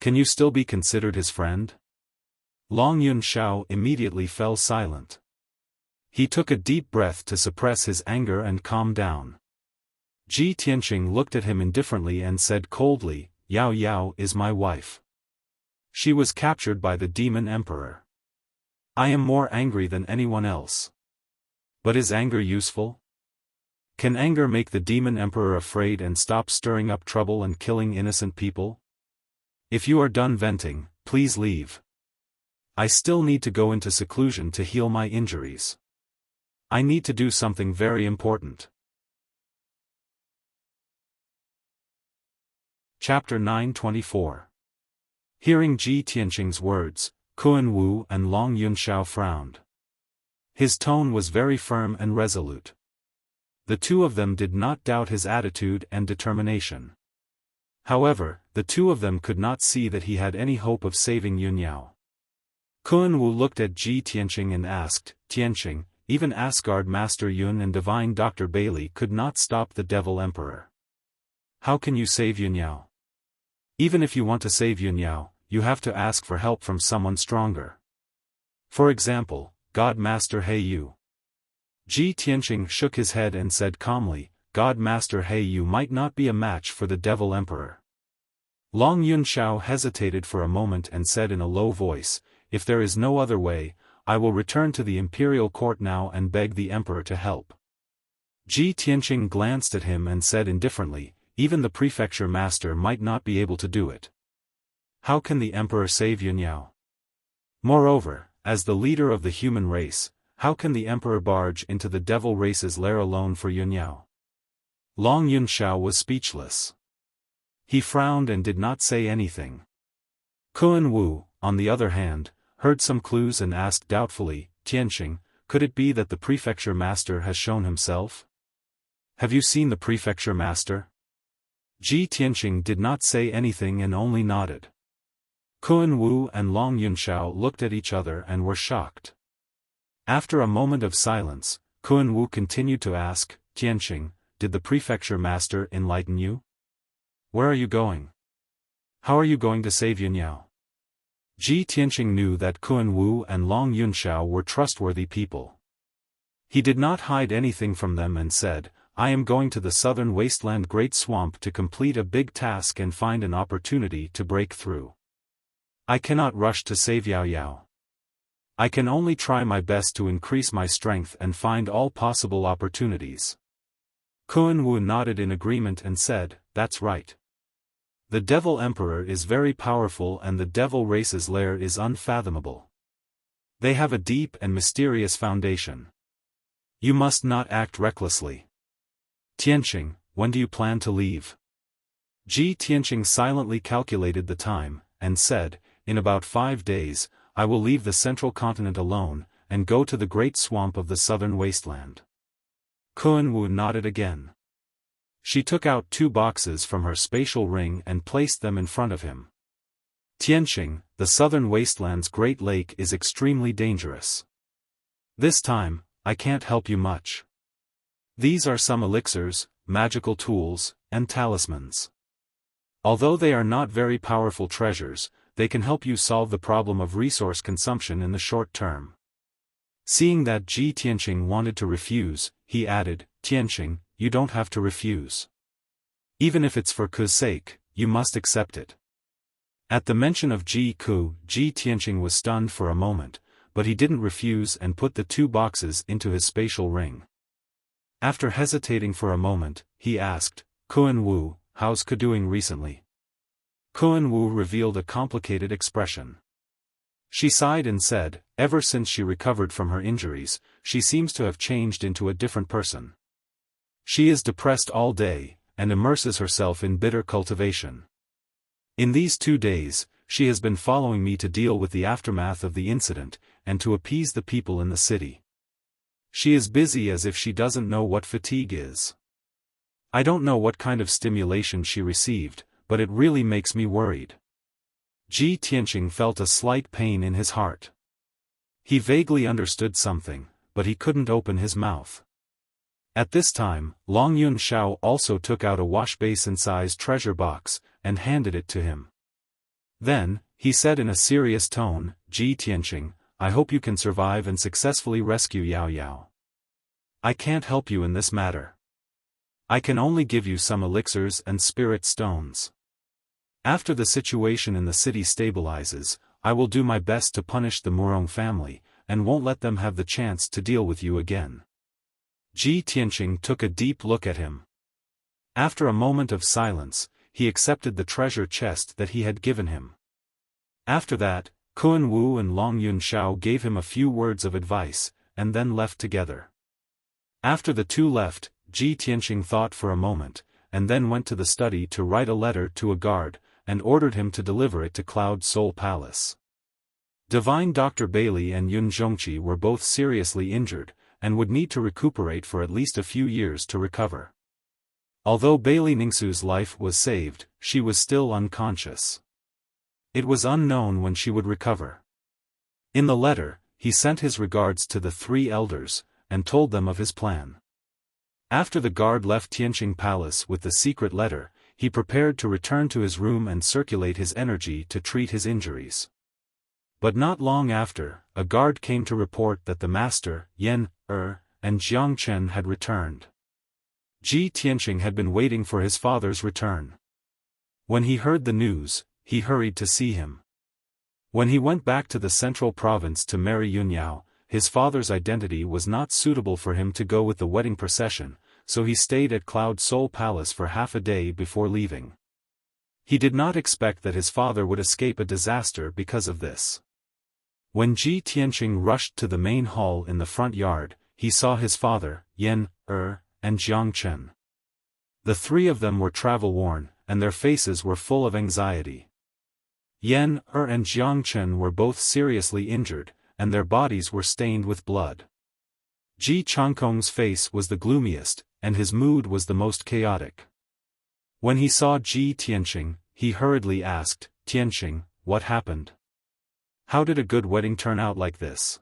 Can you still be considered his friend? Long Yun Shao immediately fell silent. He took a deep breath to suppress his anger and calm down. Tianqing looked at him indifferently and said coldly, "Yao Yao is my wife. She was captured by the Demon Emperor. I am more angry than anyone else." But is anger useful? Can anger make the Demon Emperor afraid and stop stirring up trouble and killing innocent people? If you are done venting, please leave. I still need to go into seclusion to heal my injuries. I need to do something very important. Chapter 924. Hearing Tianqing's words, Kun Wu and Long Yun Shao frowned. His tone was very firm and resolute. The two of them did not doubt his attitude and determination. However, the two of them could not see that he had any hope of saving Yunyao. Kun Wu looked at Tianqing and asked, "Tianqing, even Asgard Master Yun and Divine Dr. Bailey could not stop the Devil Emperor. How can you save Yunyao? Even if you want to save Yunyao, you have to ask for help from someone stronger. For example, God Master Heiyu." Tianqing shook his head and said calmly, "God Master Heiyu might not be a match for the Devil Emperor." Long Yun Shao hesitated for a moment and said in a low voice, "If there is no other way, I will return to the imperial court now and beg the emperor to help." Tianqing glanced at him and said indifferently, "Even the prefecture master might not be able to do it. How can the emperor save Yunyao? Moreover, as the leader of the human race, how can the emperor barge into the devil race's lair alone for Yunyao?" Long Yun Shao was speechless. He frowned and did not say anything. Kun Wu, on the other hand, heard some clues and asked doubtfully, "Tianqing, could it be that the prefecture master has shown himself? Have you seen the prefecture master?" Tianqing did not say anything and only nodded. Kun Wu and Long Yun Shao looked at each other and were shocked. After a moment of silence, Kun Wu continued to ask, "Tianqing, did the prefecture master enlighten you? Where are you going? How are you going to save Yunyao?" Tianqing knew that Kun Wu and Long Yun Shao were trustworthy people. He did not hide anything from them and said, "I am going to the southern wasteland Great Swamp to complete a big task and find an opportunity to break through. I cannot rush to save Yao Yao. I can only try my best to increase my strength and find all possible opportunities." Kun Wu nodded in agreement and said, "That's right. The Devil Emperor is very powerful and the Devil race's lair is unfathomable. They have a deep and mysterious foundation. You must not act recklessly. Tianqing, when do you plan to leave?" Tianqing silently calculated the time, and said, "In about 5 days, I will leave the central continent alone, and go to the great swamp of the southern wasteland." Kun Wu nodded again. She took out 2 boxes from her spatial ring and placed them in front of him. Tianqing, the southern wasteland's great lake is extremely dangerous. This time, I can't help you much. These are some elixirs, magical tools, and talismans. Although they are not very powerful treasures, they can help you solve the problem of resource consumption in the short term. Seeing that Ji Tianqing wanted to refuse, he added, Tianqing, you don't have to refuse. Even if it's for Ku's sake, you must accept it. At the mention of Ji Ku, Ji Tianqing was stunned for a moment, but he didn't refuse and put the 2 boxes into his spatial ring. After hesitating for a moment, he asked, Kuan Wu, how's Ku doing recently? Kuan Wu revealed a complicated expression. She sighed and said, ever since she recovered from her injuries, she seems to have changed into a different person. She is depressed all day, and immerses herself in bitter cultivation. In these 2 days, she has been following me to deal with the aftermath of the incident, and to appease the people in the city. She is busy as if she doesn't know what fatigue is. I don't know what kind of stimulation she received, but it really makes me worried. Ji Tianqing felt a slight pain in his heart. He vaguely understood something, but he couldn't open his mouth. At this time, Long Yun Shao also took out a wash-basin-sized treasure box, and handed it to him. Then, he said in a serious tone, Ji Tianqing, I hope you can survive and successfully rescue Yao Yao. I can't help you in this matter. I can only give you some elixirs and spirit stones. After the situation in the city stabilizes, I will do my best to punish the Murong family, and won't let them have the chance to deal with you again. Ji Tianqing took a deep look at him. After a moment of silence, he accepted the treasure chest that he had given him. After that, Kuan Wu and Long Yun Shao gave him a few words of advice, and then left together. After the 2 left, Ji Tianqing thought for a moment, and then went to the study to write a letter to a guard, and ordered him to deliver it to Cloud Soul Palace. Divine Dr. Bailey and Yun Zhongqi were both seriously injured, and would need to recuperate for at least a few years to recover. Although Bailey Ningsu's life was saved, she was still unconscious. It was unknown when she would recover. In the letter, he sent his regards to the 3 elders, and told them of his plan. After the guard left Tianqing Palace with the secret letter, he prepared to return to his room and circulate his energy to treat his injuries. But not long after, a guard came to report that the master, Yan, and Jiang Chen had returned. Ji Tianqing had been waiting for his father's return. When he heard the news, he hurried to see him. When he went back to the central province to marry Yunyao, his father's identity was not suitable for him to go with the wedding procession, so he stayed at Cloud Soul Palace for half a day before leaving. He did not expect that his father would escape a disaster because of this. When Ji Tianqing rushed to the main hall in the front yard, he saw his father, Yan, and Jiang Chen. The 3 of them were travel-worn, and their faces were full of anxiety. Yan, and Jiang Chen were both seriously injured, and their bodies were stained with blood. Ji Changkong's face was the gloomiest, and his mood was the most chaotic. When he saw Ji Tianqing, he hurriedly asked, Tianqing, what happened? How did a good wedding turn out like this?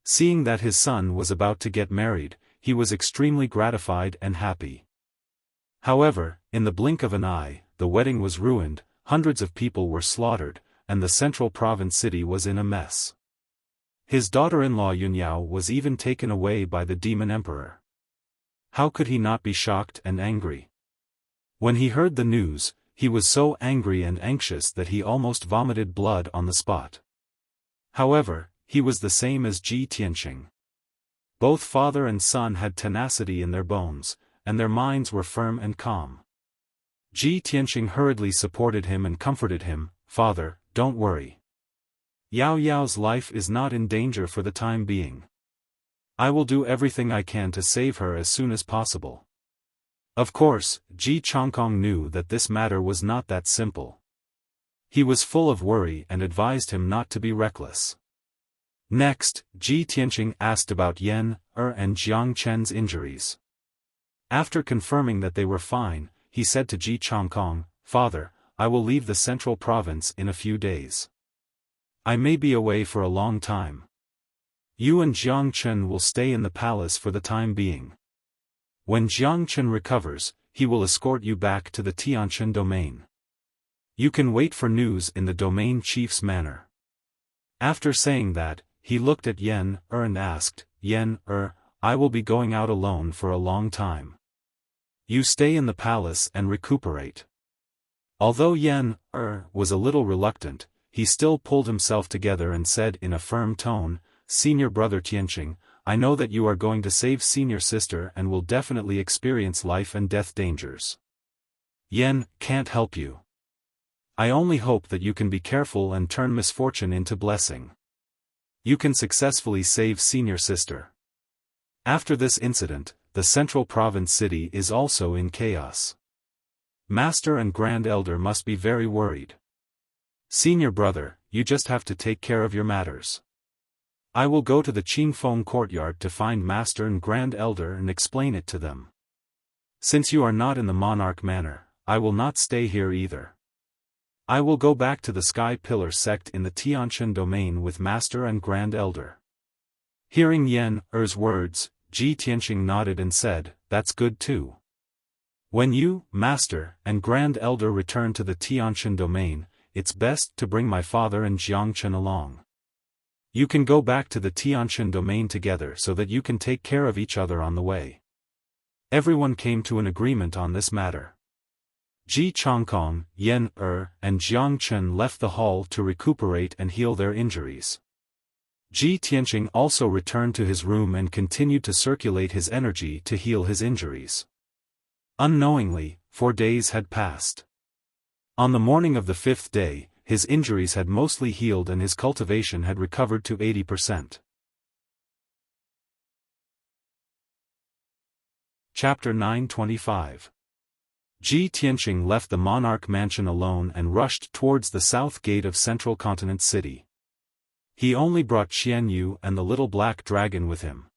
Seeing that his son was about to get married, he was extremely gratified and happy. However, in the blink of an eye, the wedding was ruined, hundreds of people were slaughtered, and the central province city was in a mess. His daughter-in-law Yunyao was even taken away by the demon emperor. How could he not be shocked and angry? When he heard the news, he was so angry and anxious that he almost vomited blood on the spot. However, he was the same as Ji Tianqing. Both father and son had tenacity in their bones, and their minds were firm and calm. Ji Tianqing hurriedly supported him and comforted him, Father, don't worry. Yao Yao's life is not in danger for the time being. I will do everything I can to save her as soon as possible. Of course, Ji Changkong knew that this matter was not that simple. He was full of worry and advised him not to be reckless. Next, Ji Tianqing asked about Yan, and Jiang Chen's injuries. After confirming that they were fine, he said to Ji Changkong, Father, I will leave the central province in a few days. I may be away for a long time. You and Jiang Chen will stay in the palace for the time being. When Jiang Chen recovers, he will escort you back to the Tianchen domain. You can wait for news in the domain chief's manor." After saying that, he looked at Yen and asked, "Yen, I will be going out alone for a long time. You stay in the palace and recuperate." Although Yen was a little reluctant, he still pulled himself together and said in a firm tone, "Senior brother Tianqing, I know that you are going to save senior sister and will definitely experience life and death dangers. Yen can't help you. I only hope that you can be careful and turn misfortune into blessing. You can successfully save senior sister." After this incident, the central province city is also in chaos. Master and Grand Elder must be very worried. "Senior brother, you just have to take care of your matters. I will go to the Qingfeng courtyard to find Master and Grand Elder and explain it to them. Since you are not in the Monarch Manor, I will not stay here either. I will go back to the Sky Pillar sect in the Tianchen domain with Master and Grand Elder." Hearing Yen's words, Ji Tianqing nodded and said, "That's good too. When you, Master, and Grand Elder return to the Tianchen domain, it's best to bring my father and Jiang Chen along. You can go back to the Tianchen domain together so that you can take care of each other on the way." Everyone came to an agreement on this matter. Ji Changkong, Yen and Jiang Chen left the hall to recuperate and heal their injuries. Ji Tianqing also returned to his room and continued to circulate his energy to heal his injuries. Unknowingly, 4 days had passed. On the morning of the 5th day, his injuries had mostly healed and his cultivation had recovered to 80%. Chapter 925. Ji Tianqing left the monarch mansion alone and rushed towards the south gate of Central Continent City. He only brought Qian Yu and the little black dragon with him.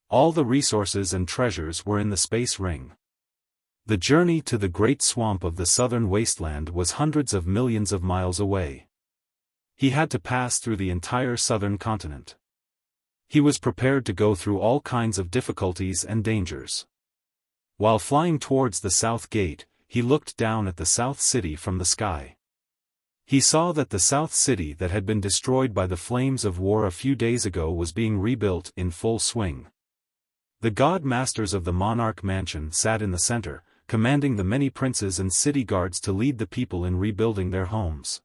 All the resources and treasures were in the space ring. The journey to the great swamp of the southern wasteland was hundreds of millions of miles away. He had to pass through the entire southern continent. He was prepared to go through all kinds of difficulties and dangers. While flying towards the south gate, he looked down at the south city from the sky. He saw that the south city that had been destroyed by the flames of war a few days ago was being rebuilt in full swing. The god masters of the monarch mansion sat in the center, commanding the many princes and city guards to lead the people in rebuilding their homes.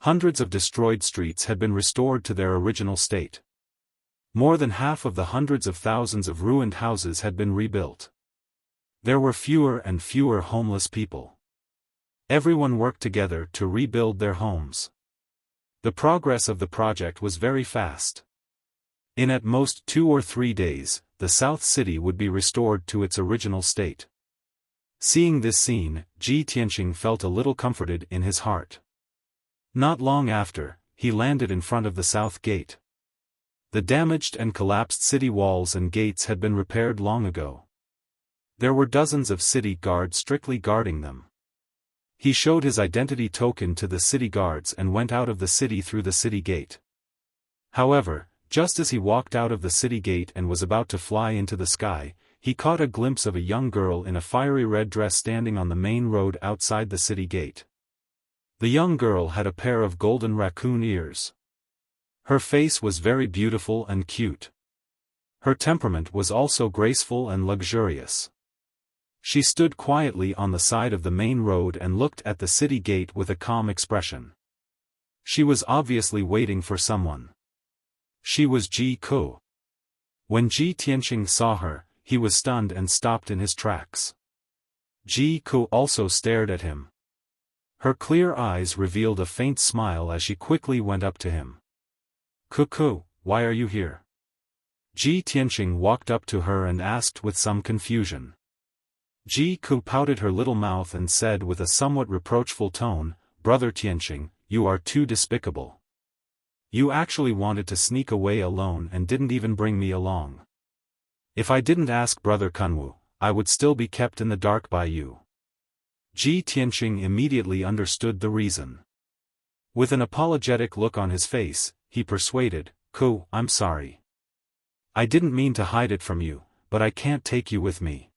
Hundreds of destroyed streets had been restored to their original state. More than half of the hundreds of thousands of ruined houses had been rebuilt. There were fewer and fewer homeless people. Everyone worked together to rebuild their homes. The progress of the project was very fast. In at most 2 or 3 days, the South City would be restored to its original state. Seeing this scene, Ji Tianqing felt a little comforted in his heart. Not long after, he landed in front of the South Gate. The damaged and collapsed city walls and gates had been repaired long ago. There were dozens of city guards strictly guarding them. He showed his identity token to the city guards and went out of the city through the city gate. However, just as he walked out of the city gate and was about to fly into the sky, he caught a glimpse of a young girl in a fiery red dress standing on the main road outside the city gate. The young girl had a pair of golden raccoon ears. Her face was very beautiful and cute. Her temperament was also graceful and luxurious. She stood quietly on the side of the main road and looked at the city gate with a calm expression. She was obviously waiting for someone. She was Ji Ko. When Ji Tianqing saw her, he was stunned and stopped in his tracks. Ji Ko also stared at him. Her clear eyes revealed a faint smile as she quickly went up to him. "Kuku, why are you here?" Ji Tianqing walked up to her and asked with some confusion. Ji Ku pouted her little mouth and said with a somewhat reproachful tone, "Brother Tianqing, you are too despicable. You actually wanted to sneak away alone and didn't even bring me along. If I didn't ask Brother Kunwu, I would still be kept in the dark by you." Ji Tianqing immediately understood the reason. With an apologetic look on his face, he persuaded, "Ku, I'm sorry. I didn't mean to hide it from you, but I can't take you with me.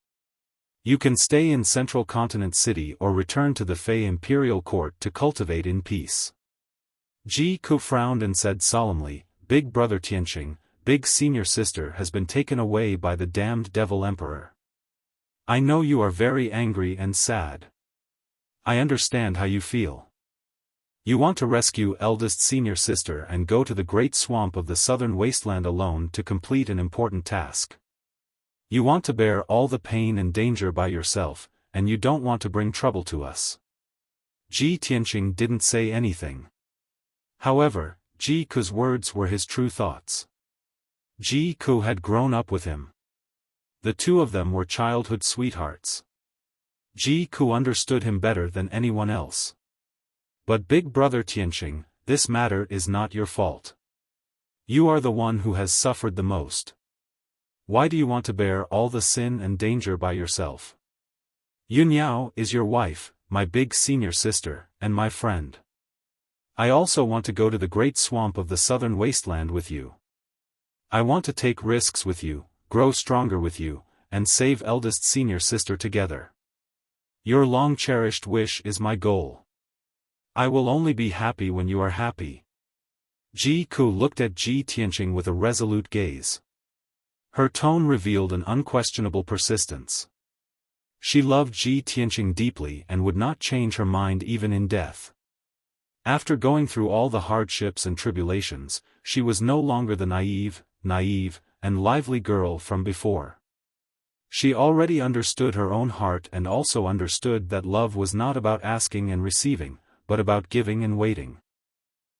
You can stay in Central Continent City or return to the Fei Imperial Court to cultivate in peace." Ji Ku frowned and said solemnly, "Big brother Tianqing, big senior sister has been taken away by the damned devil emperor. I know you are very angry and sad. I understand how you feel. You want to rescue eldest senior sister and go to the great swamp of the southern wasteland alone to complete an important task. You want to bear all the pain and danger by yourself, and you don't want to bring trouble to us." Ji Tianqing didn't say anything. However, Ji Ku's words were his true thoughts. Ji Ku had grown up with him. The two of them were childhood sweethearts. Ji Ku understood him better than anyone else. "But big brother Tianqing, this matter is not your fault. You are the one who has suffered the most. Why do you want to bear all the sin and danger by yourself? Yunyao is your wife, my big senior sister, and my friend. I also want to go to the great swamp of the southern wasteland with you. I want to take risks with you, grow stronger with you, and save eldest senior sister together. Your long-cherished wish is my goal. I will only be happy when you are happy." Ji Ku looked at Ji Tianqing with a resolute gaze. Her tone revealed an unquestionable persistence. She loved Ji Tianqing deeply and would not change her mind even in death. After going through all the hardships and tribulations, she was no longer the naive, and lively girl from before. She already understood her own heart and also understood that love was not about asking and receiving, but about giving and waiting.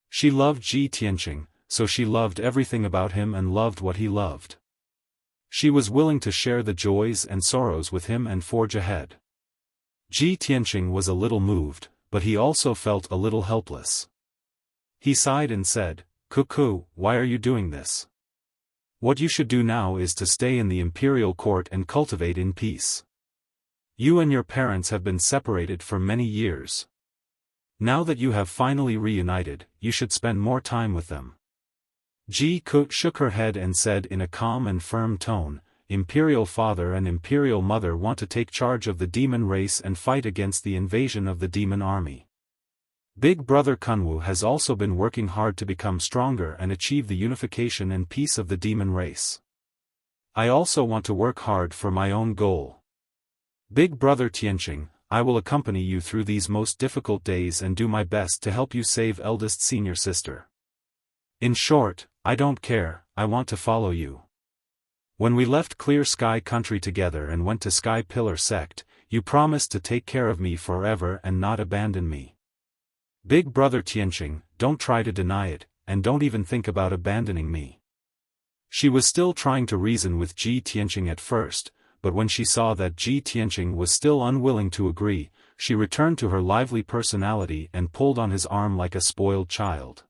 She loved Ji Tianqing, so she loved everything about him and loved what he loved. She was willing to share the joys and sorrows with him and forge ahead. Ji Tianqing was a little moved, but he also felt a little helpless. He sighed and said, "Ku, why are you doing this? What you should do now is to stay in the imperial court and cultivate in peace. You and your parents have been separated for many years. Now that you have finally reunited, you should spend more time with them." Ji Ku shook her head and said in a calm and firm tone, "Imperial father and imperial mother want to take charge of the demon race and fight against the invasion of the demon army. Big brother Kunwu has also been working hard to become stronger and achieve the unification and peace of the demon race. I also want to work hard for my own goal. Big brother Tianqing, I will accompany you through these most difficult days and do my best to help you save eldest senior sister. In short, I don't care, I want to follow you. When we left Clear Sky Country together and went to Sky Pillar Sect, you promised to take care of me forever and not abandon me. Big brother Tianqing, don't try to deny it, and don't even think about abandoning me." She was still trying to reason with Ji Tianqing at first, but when she saw that Ji Tianqing was still unwilling to agree, she returned to her lively personality and pulled on his arm like a spoiled child.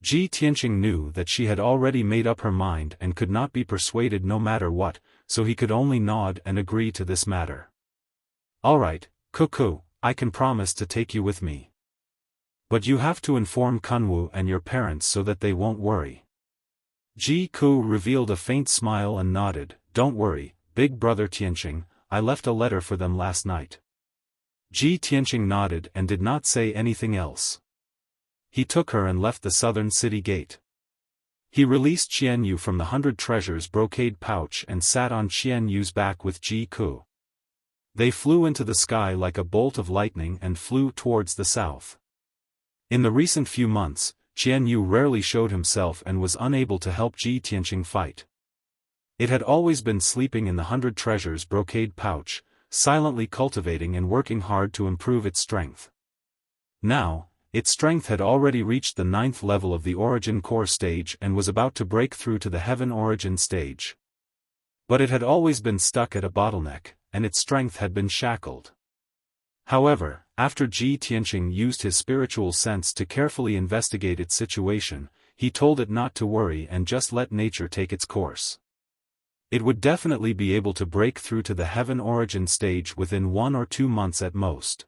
Ji Tianqing knew that she had already made up her mind and could not be persuaded no matter what, so he could only nod and agree to this matter. "All right, Ku, I can promise to take you with me. But you have to inform Kunwu and your parents so that they won't worry." Ji Ku revealed a faint smile and nodded, "Don't worry, big brother Tianqing, I left a letter for them last night." Ji Tianqing nodded and did not say anything else. He took her and left the southern city gate. He released Qian Yu from the 100 treasures brocade pouch and sat on Qian Yu's back with Ji Ku. They flew into the sky like a bolt of lightning and flew towards the south. In the recent few months, Qian Yu rarely showed himself and was unable to help Ji Tianqing fight. It had always been sleeping in the 100 treasures brocade pouch, silently cultivating and working hard to improve its strength. Now, its strength had already reached the 9th level of the Origin Core stage and was about to break through to the Heaven Origin stage. But it had always been stuck at a bottleneck, and its strength had been shackled. However, after Ji Tianqing used his spiritual sense to carefully investigate its situation, he told it not to worry and just let nature take its course. It would definitely be able to break through to the heaven origin stage within 1 or 2 months at most.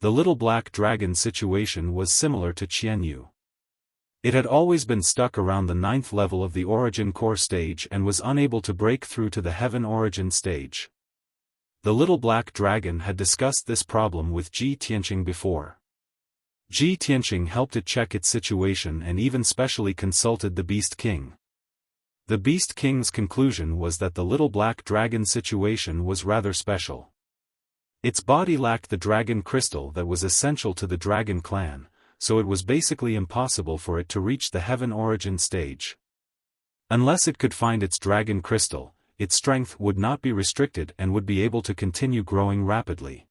The little black dragon situation was similar to Qianyu. It had always been stuck around the 9th level of the origin core stage and was unable to break through to the heaven origin stage. The little black dragon had discussed this problem with Ji Tianqing before. Ji Tianqing helped it check its situation and even specially consulted the Beast King. The Beast King's conclusion was that the little black dragon situation was rather special. Its body lacked the dragon crystal that was essential to the dragon clan, so it was basically impossible for it to reach the heaven origin stage. Unless it could find its dragon crystal, its strength would not be restricted and would be able to continue growing rapidly.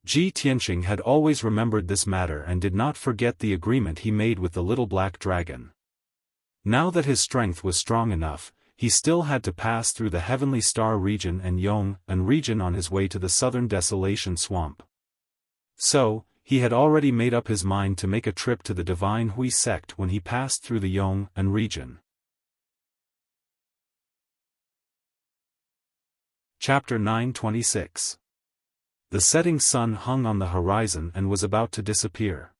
Ji Tianqing had always remembered this matter and did not forget the agreement he made with the little black dragon. Now that his strength was strong enough, he still had to pass through the Heavenly Star region and Yong'an region on his way to the Southern Desolation Swamp. So, he had already made up his mind to make a trip to the Divine Hui sect when he passed through the Yong'an region. Chapter 926. The setting sun hung on the horizon and was about to disappear.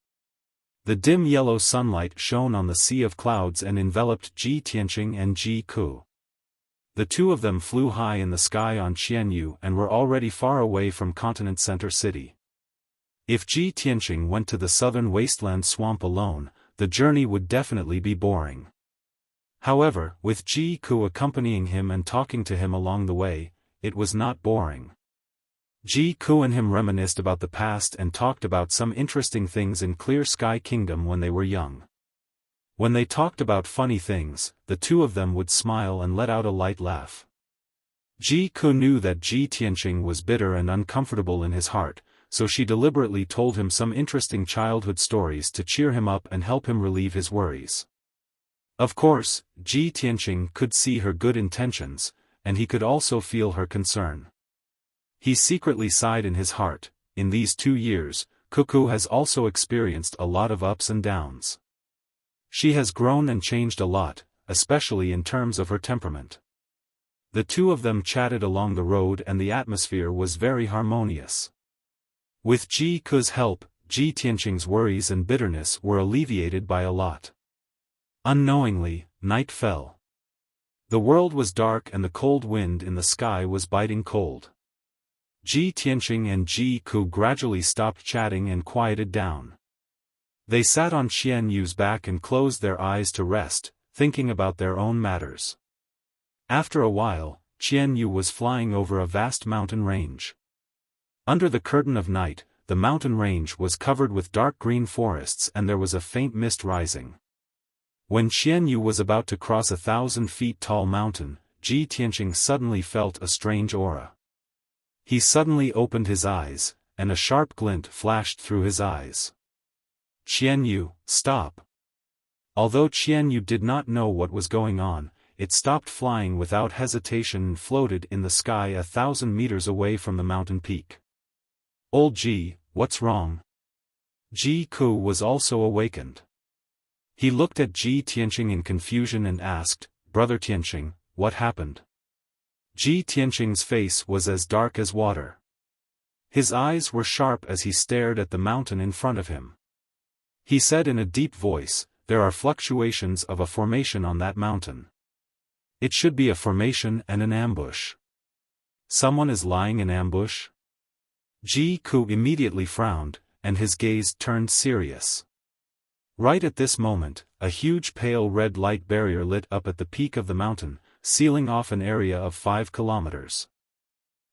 The dim yellow sunlight shone on the sea of clouds and enveloped Ji Tianqing and Ji Ku. The two of them flew high in the sky on Qianyu and were already far away from Continent Center City. If Ji Tianqing went to the southern wasteland swamp alone, the journey would definitely be boring. However, with Ji Ku accompanying him and talking to him along the way, it was not boring. Ji Ku and him reminisced about the past and talked about some interesting things in Clear Sky Kingdom when they were young. When they talked about funny things, the two of them would smile and let out a light laugh. Ji Ku knew that Ji Tianqing was bitter and uncomfortable in his heart, so she deliberately told him some interesting childhood stories to cheer him up and help him relieve his worries. Of course, Ji Tianqing could see her good intentions, and he could also feel her concern. He secretly sighed in his heart. In these 2 years, Cuckoo has also experienced a lot of ups and downs. She has grown and changed a lot, especially in terms of her temperament. The two of them chatted along the road and the atmosphere was very harmonious. With Ji Ku's help, Ji Tianqing's worries and bitterness were alleviated by a lot. Unknowingly, night fell. The world was dark and the cold wind in the sky was biting cold. Ji Tianqing and Ji Ku gradually stopped chatting and quieted down. They sat on Qianyu's back and closed their eyes to rest, thinking about their own matters. After a while, Qianyu was flying over a vast mountain range. Under the curtain of night, the mountain range was covered with dark green forests and there was a faint mist rising. When Qianyu was about to cross a 1,000 feet tall mountain, Ji Tianqing suddenly felt a strange aura. He suddenly opened his eyes, and a sharp glint flashed through his eyes. Qianyu, stop! Although Qianyu did not know what was going on, it stopped flying without hesitation and floated in the sky 1,000 meters away from the mountain peak. Old Ji, what's wrong? Ji Ku was also awakened. He looked at Ji Tianqing in confusion and asked, Brother Tianqing, what happened? Ji Tianqing's face was as dark as water. His eyes were sharp as he stared at the mountain in front of him. He said in a deep voice, there are fluctuations of a formation on that mountain. It should be a formation and an ambush. Someone is lying in ambush? Ji Ku immediately frowned, and his gaze turned serious. Right at this moment, a huge pale red light barrier lit up at the peak of the mountain, sealing off an area of 5 kilometers.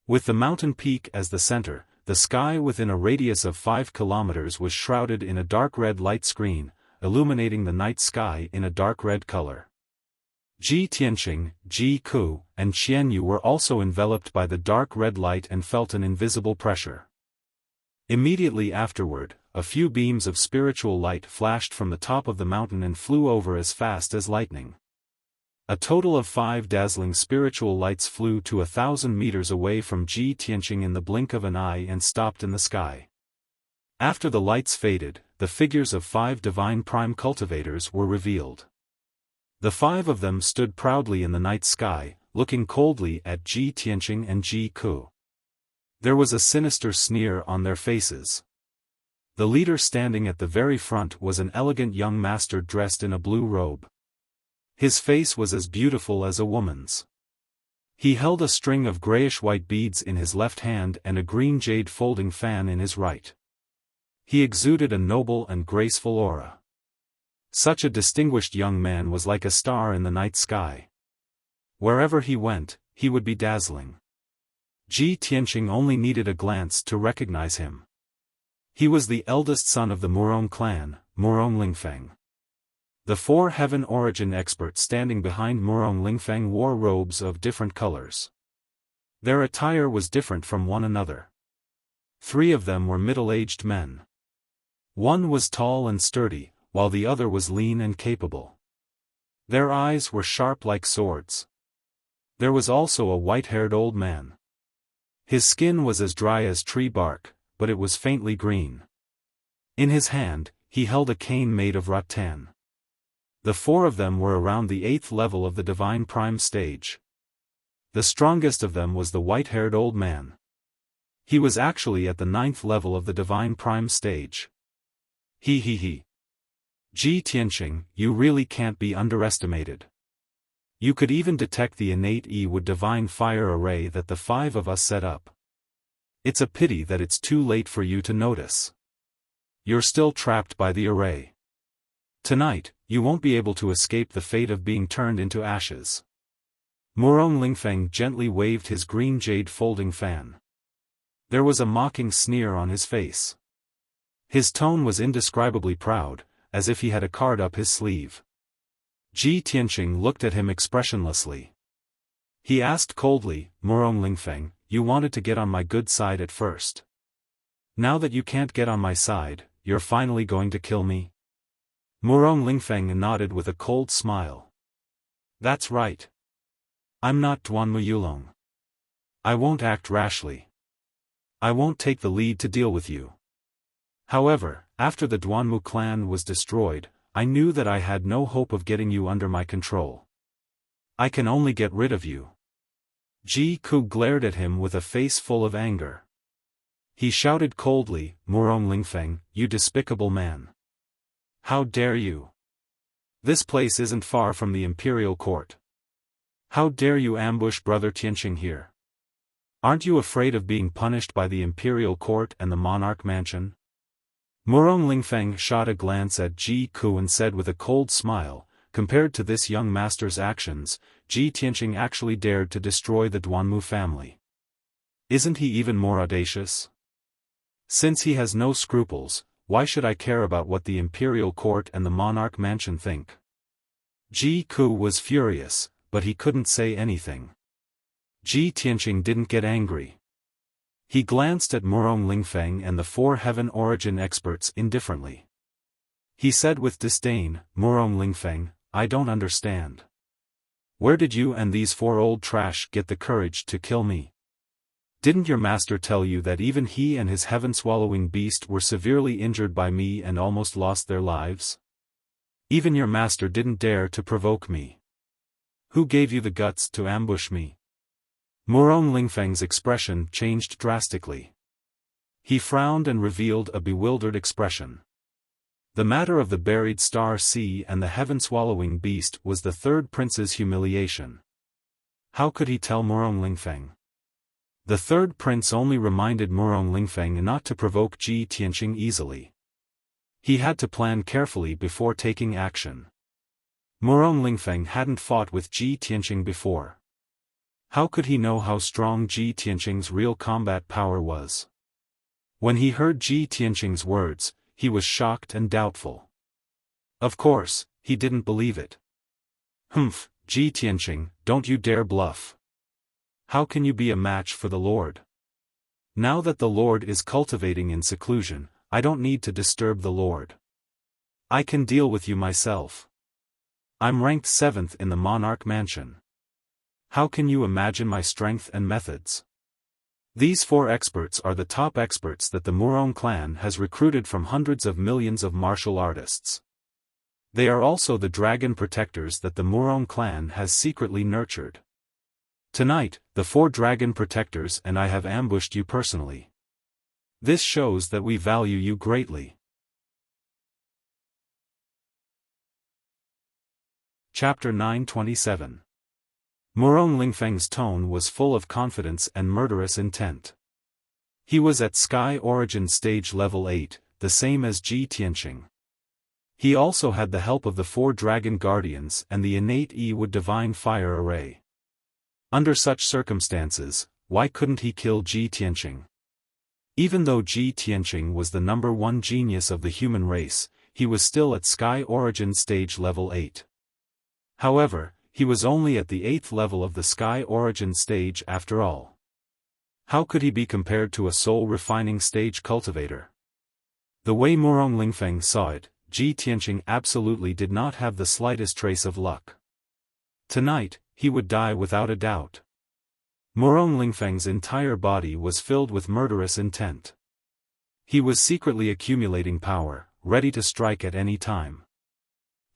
With the mountain peak as the center, the sky within a radius of 5 kilometers was shrouded in a dark red light screen, illuminating the night sky in a dark red color. Ji Tianqing, Ji Ku, and Qianyu were also enveloped by the dark red light and felt an invisible pressure. Immediately afterward, a few beams of spiritual light flashed from the top of the mountain and flew over as fast as lightning. A total of 5 dazzling spiritual lights flew to 1,000 meters away from Ji Tianqing in the blink of an eye and stopped in the sky. After the lights faded, the figures of 5 divine prime cultivators were revealed. The 5 of them stood proudly in the night sky, looking coldly at Ji Tianqing and Ji Ku. There was a sinister sneer on their faces. The leader standing at the very front was an elegant young master dressed in a blue robe. His face was as beautiful as a woman's. He held a string of grayish-white beads in his left hand and a green jade folding fan in his right. He exuded a noble and graceful aura. Such a distinguished young man was like a star in the night sky. Wherever he went, he would be dazzling. Ji Tianqing only needed a glance to recognize him. He was the eldest son of the Murong clan, Murong Lingfeng. The four heaven origin experts standing behind Murong Lingfeng wore robes of different colors. Their attire was different from one another. 3 of them were middle-aged men. One was tall and sturdy, while the other was lean and capable. Their eyes were sharp like swords. There was also a white-haired old man. His skin was as dry as tree bark, but it was faintly green. In his hand, he held a cane made of rattan. The 4 of them were around the 8th level of the Divine Prime stage. The strongest of them was the white-haired old man. He was actually at the 9th level of the Divine Prime stage. He. Ji Tianqing, you really can't be underestimated. You could even detect the innate wood divine fire array that the 5 of us set up. It's a pity that it's too late for you to notice. You're still trapped by the array. Tonight, you won't be able to escape the fate of being turned into ashes. Murong Lingfeng gently waved his green jade folding fan. There was a mocking sneer on his face. His tone was indescribably proud, as if he had a card up his sleeve. Ji Tianqing looked at him expressionlessly. He asked coldly, Murong Lingfeng, you wanted to get on my good side at first. Now that you can't get on my side, you're finally going to kill me? Murong Lingfeng nodded with a cold smile. That's right. I'm not Duanmu Yulong. I won't act rashly. I won't take the lead to deal with you. However, after the Duanmu clan was destroyed, I knew that I had no hope of getting you under my control. I can only get rid of you. Ji Ku glared at him with a face full of anger. He shouted coldly, Murong Lingfeng, you despicable man. How dare you? This place isn't far from the imperial court. How dare you ambush Brother Tianqing here? Aren't you afraid of being punished by the imperial court and the monarch mansion? Murong Lingfeng shot a glance at Ji Ku and said with a cold smile, compared to this young master's actions, Ji Tianqing actually dared to destroy the Duanmu family. Isn't he even more audacious? Since he has no scruples, why should I care about what the imperial court and the monarch mansion think? Ji Ku was furious, but he couldn't say anything. Ji Tianqing didn't get angry. He glanced at Murong Lingfeng and the 4 heaven origin experts indifferently. He said with disdain, Murong Lingfeng, I don't understand. Where did you and these 4 old trash get the courage to kill me? Didn't your master tell you that even he and his heaven-swallowing beast were severely injured by me and almost lost their lives? Even your master didn't dare to provoke me. Who gave you the guts to ambush me? Murong Lingfeng's expression changed drastically. He frowned and revealed a bewildered expression. The matter of the buried star sea and the heaven-swallowing beast was the 3rd prince's humiliation. How could he tell Murong Lingfeng? The 3rd prince only reminded Murong Lingfeng not to provoke Ji Tianqing easily. He had to plan carefully before taking action. Murong Lingfeng hadn't fought with Ji Tianqing before. How could he know how strong Ji Tianqing's real combat power was? When he heard Ji Tianqing's words, he was shocked and doubtful. Of course, he didn't believe it. Humph, Ji Tianqing, don't you dare bluff. How can you be a match for the Lord? Now that the Lord is cultivating in seclusion, I don't need to disturb the Lord. I can deal with you myself. I'm ranked 7th in the monarch mansion. How can you imagine my strength and methods? These 4 experts are the top experts that the Murong clan has recruited from hundreds of millions of martial artists. They are also the dragon protectors that the Murong clan has secretly nurtured. Tonight, the 4 dragon protectors and I have ambushed you personally. This shows that we value you greatly. Chapter 927. Murong Lingfeng's tone was full of confidence and murderous intent. He was at Sky Origin Stage Level 8, the same as Ji Tianqing. He also had the help of the 4 Dragon Guardians and the innate Yi-Wood Divine Fire Array. Under such circumstances, why couldn't he kill Ji Tianqing? Even though Ji Tianqing was the #1 genius of the human race, he was still at Sky Origin Stage Level 8. However, he was only at the 8th level of the Sky Origin stage after all. How could he be compared to a soul-refining stage cultivator? The way Murong Lingfeng saw it, Ji Tianqing absolutely did not have the slightest trace of luck. Tonight, he would die without a doubt. Murong Lingfeng's entire body was filled with murderous intent. He was secretly accumulating power, ready to strike at any time.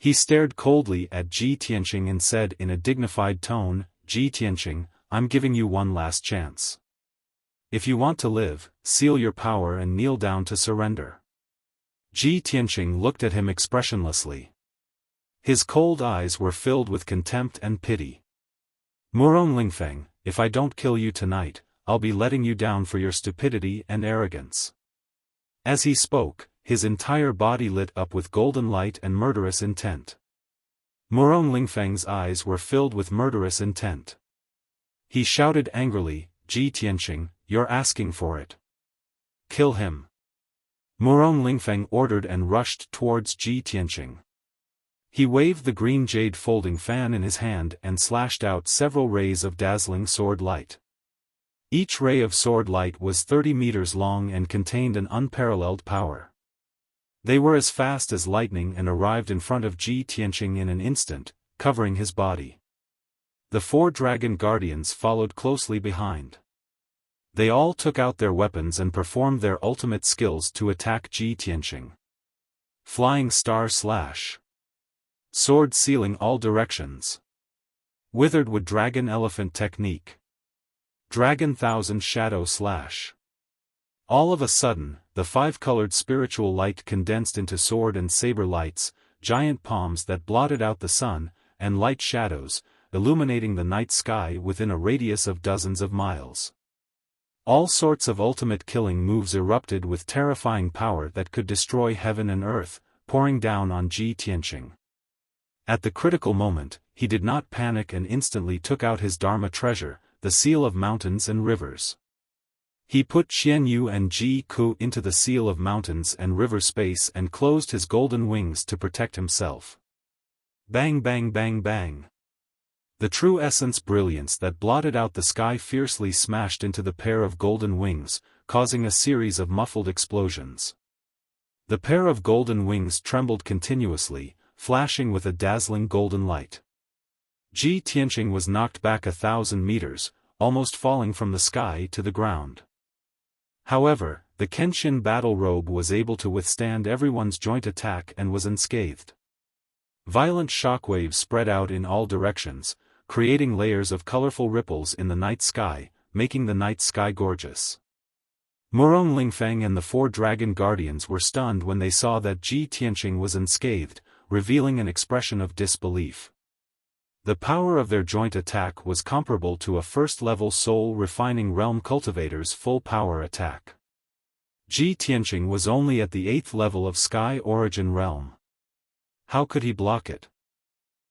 He stared coldly at Ji Tianqing and said in a dignified tone, "Ji Tianqing, I'm giving you one last chance. If you want to live, seal your power and kneel down to surrender." Ji Tianqing looked at him expressionlessly. His cold eyes were filled with contempt and pity. "Murong Lingfeng, if I don't kill you tonight, I'll be letting you down for your stupidity and arrogance." As he spoke, his entire body lit up with golden light and murderous intent. Murong Lingfeng's eyes were filled with murderous intent. He shouted angrily, "Ji Tianqing, you're asking for it. Kill him." Murong Lingfeng ordered and rushed towards Ji Tianqing. He waved the green jade folding fan in his hand and slashed out several rays of dazzling sword light. Each ray of sword light was 30 meters long and contained an unparalleled power. They were as fast as lightning and arrived in front of Ji Tianqing in an instant, covering his body. The 4 dragon guardians followed closely behind. They all took out their weapons and performed their ultimate skills to attack Ji Tianqing. Flying Star Slash. Sword sealing all directions. Withered Wood Dragon Elephant Technique. Dragon Thousand Shadow Slash. All of a sudden, the 5-colored spiritual light condensed into sword and saber lights, giant palms that blotted out the sun, and light shadows, illuminating the night sky within a radius of dozens of miles. All sorts of ultimate killing moves erupted with terrifying power that could destroy heaven and earth, pouring down on Ji Tianqing. At the critical moment, he did not panic and instantly took out his Dharma treasure, the seal of mountains and rivers. He put Qian Yu and Ji Ku into the seal of mountains and river space and closed his golden wings to protect himself. Bang bang bang bang. The true essence brilliance that blotted out the sky fiercely smashed into the pair of golden wings, causing a series of muffled explosions. The pair of golden wings trembled continuously, flashing with a dazzling golden light. Ji Tianqing was knocked back 1,000 meters, almost falling from the sky to the ground. However, the Kenshin battle robe was able to withstand everyone's joint attack and was unscathed. Violent shockwaves spread out in all directions, creating layers of colorful ripples in the night sky, making the night sky gorgeous. Murong Lingfeng and the 4 dragon guardians were stunned when they saw that Ji Tianqing was unscathed, revealing an expression of disbelief. The power of their joint attack was comparable to a first-level soul-refining realm cultivator's full-power attack. Ji Tianqing was only at the 8th level of Sky Origin Realm. How could he block it?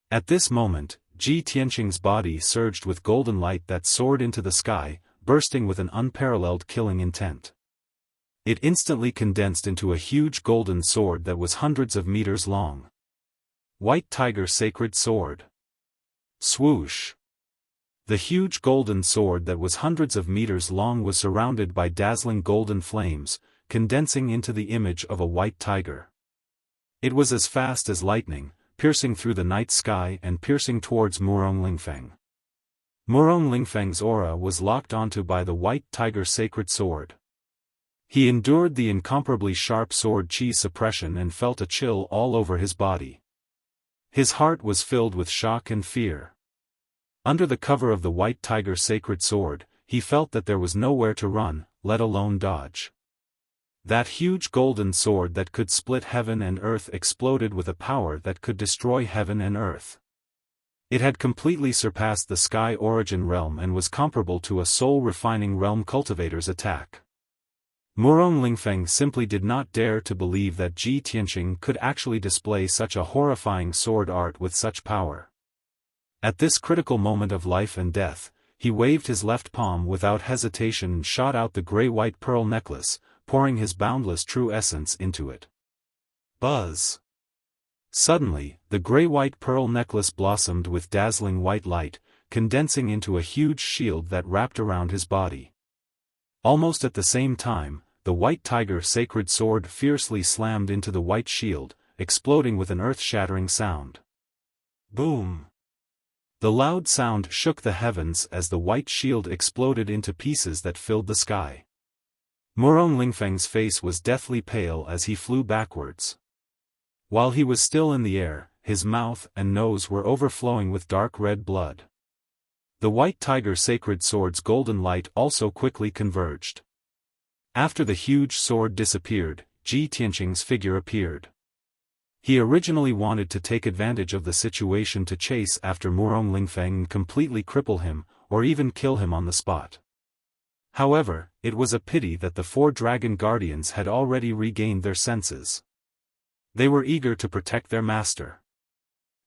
At this moment, Ji Tianqing's body surged with golden light that soared into the sky, bursting with an unparalleled killing intent. It instantly condensed into a huge golden sword that was hundreds of meters long. White Tiger Sacred Sword. Swoosh. The huge golden sword that was hundreds of meters long was surrounded by dazzling golden flames, condensing into the image of a white tiger. It was as fast as lightning, piercing through the night sky and piercing towards Murong Lingfeng. Murong Lingfeng's aura was locked onto by the white tiger sacred sword. He endured the incomparably sharp sword chi suppression and felt a chill all over his body. His heart was filled with shock and fear. Under the cover of the white tiger sacred sword, he felt that there was nowhere to run, let alone dodge. That huge golden sword that could split heaven and earth exploded with a power that could destroy heaven and earth. It had completely surpassed the sky origin realm and was comparable to a soul-refining realm cultivator's attack. Murong Lingfeng simply did not dare to believe that Ji Tianqing could actually display such a horrifying sword art with such power. At this critical moment of life and death, he waved his left palm without hesitation and shot out the gray-white pearl necklace, pouring his boundless true essence into it. Buzz! Suddenly, the gray-white pearl necklace blossomed with dazzling white light, condensing into a huge shield that wrapped around his body. Almost at the same time, the white tiger sacred sword fiercely slammed into the white shield, exploding with an earth-shattering sound. Boom! The loud sound shook the heavens as the white shield exploded into pieces that filled the sky. Murong Lingfeng's face was deathly pale as he flew backwards. While he was still in the air, his mouth and nose were overflowing with dark red blood. The white tiger sacred sword's golden light also quickly converged. After the huge sword disappeared, Ji Tianqing's figure appeared. He originally wanted to take advantage of the situation to chase after Murong Lingfeng and completely cripple him, or even kill him on the spot. However, it was a pity that the 4 dragon guardians had already regained their senses. They were eager to protect their master.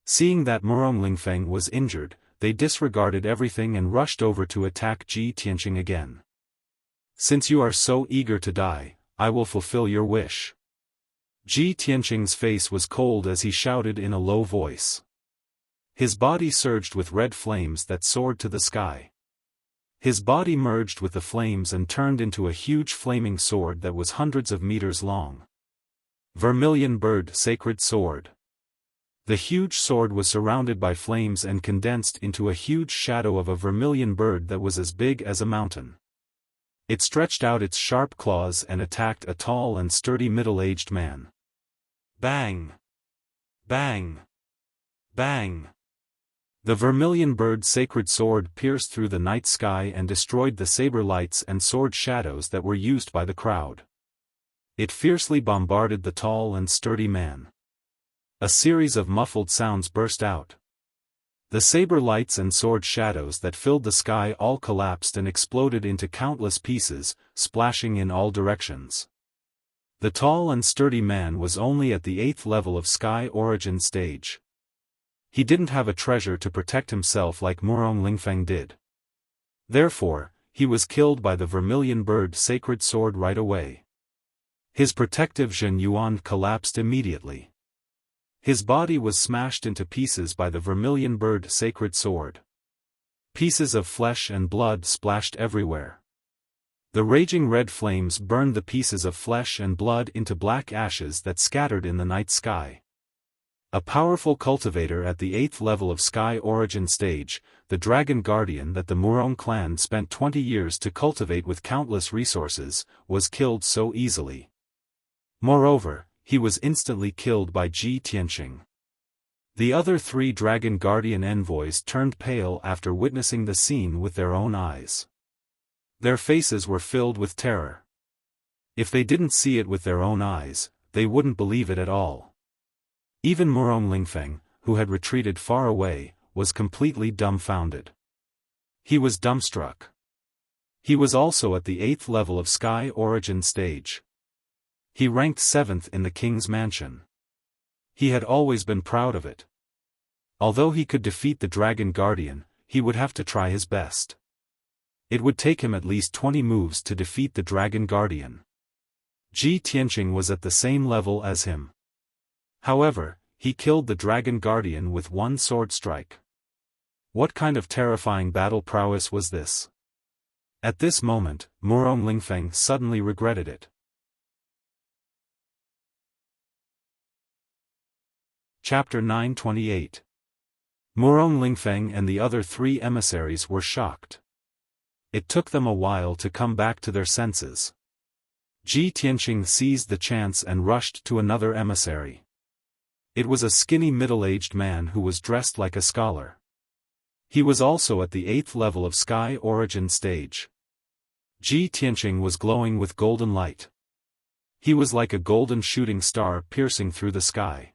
Seeing that Murong Lingfeng was injured, they disregarded everything and rushed over to attack Ji Tianqing again. Since you are so eager to die, I will fulfill your wish. Ji Tianqing's face was cold as he shouted in a low voice. His body surged with red flames that soared to the sky. His body merged with the flames and turned into a huge flaming sword that was hundreds of meters long. Vermilion Bird Sacred Sword. The huge sword was surrounded by flames and condensed into a huge shadow of a vermilion bird that was as big as a mountain. It stretched out its sharp claws and attacked a tall and sturdy middle-aged man. Bang! Bang! Bang! The vermilion bird sacred sword pierced through the night sky and destroyed the saber lights and sword shadows that were used by the crowd. It fiercely bombarded the tall and sturdy man. A series of muffled sounds burst out. The saber lights and sword shadows that filled the sky all collapsed and exploded into countless pieces, splashing in all directions. The tall and sturdy man was only at the 8th level of Sky Origin stage. He didn't have a treasure to protect himself like Murong Lingfeng did. Therefore, he was killed by the vermilion bird sacred sword right away. His protective Zhen Yuan collapsed immediately. His body was smashed into pieces by the vermilion bird sacred sword. Pieces of flesh and blood splashed everywhere. The raging red flames burned the pieces of flesh and blood into black ashes that scattered in the night sky. A powerful cultivator at the 8th level of Sky Origin stage, the Dragon Guardian that the Murong clan spent 20 years to cultivate with countless resources, was killed so easily. Moreover, he was instantly killed by Ji Tianqing. The other 3 Dragon Guardian envoys turned pale after witnessing the scene with their own eyes. Their faces were filled with terror. If they didn't see it with their own eyes, they wouldn't believe it at all. Even Murong Lingfeng, who had retreated far away, was completely dumbfounded. He was dumbstruck. He was also at the 8th level of Sky Origin stage. He ranked 7th in the king's mansion. He had always been proud of it. Although he could defeat the Dragon Guardian, he would have to try his best. It would take him at least 20 moves to defeat the Dragon Guardian. Ji Tianqing was at the same level as him. However, he killed the Dragon Guardian with one sword strike. What kind of terrifying battle prowess was this? At this moment, Murong Lingfeng suddenly regretted it. Chapter 928. Murong Lingfeng and the other 3 emissaries were shocked. It took them a while to come back to their senses. Ji Tianqing seized the chance and rushed to another emissary. It was a skinny middle-aged man who was dressed like a scholar. He was also at the 8th level of Sky Origin stage. Ji Tianqing was glowing with golden light. He was like a golden shooting star piercing through the sky.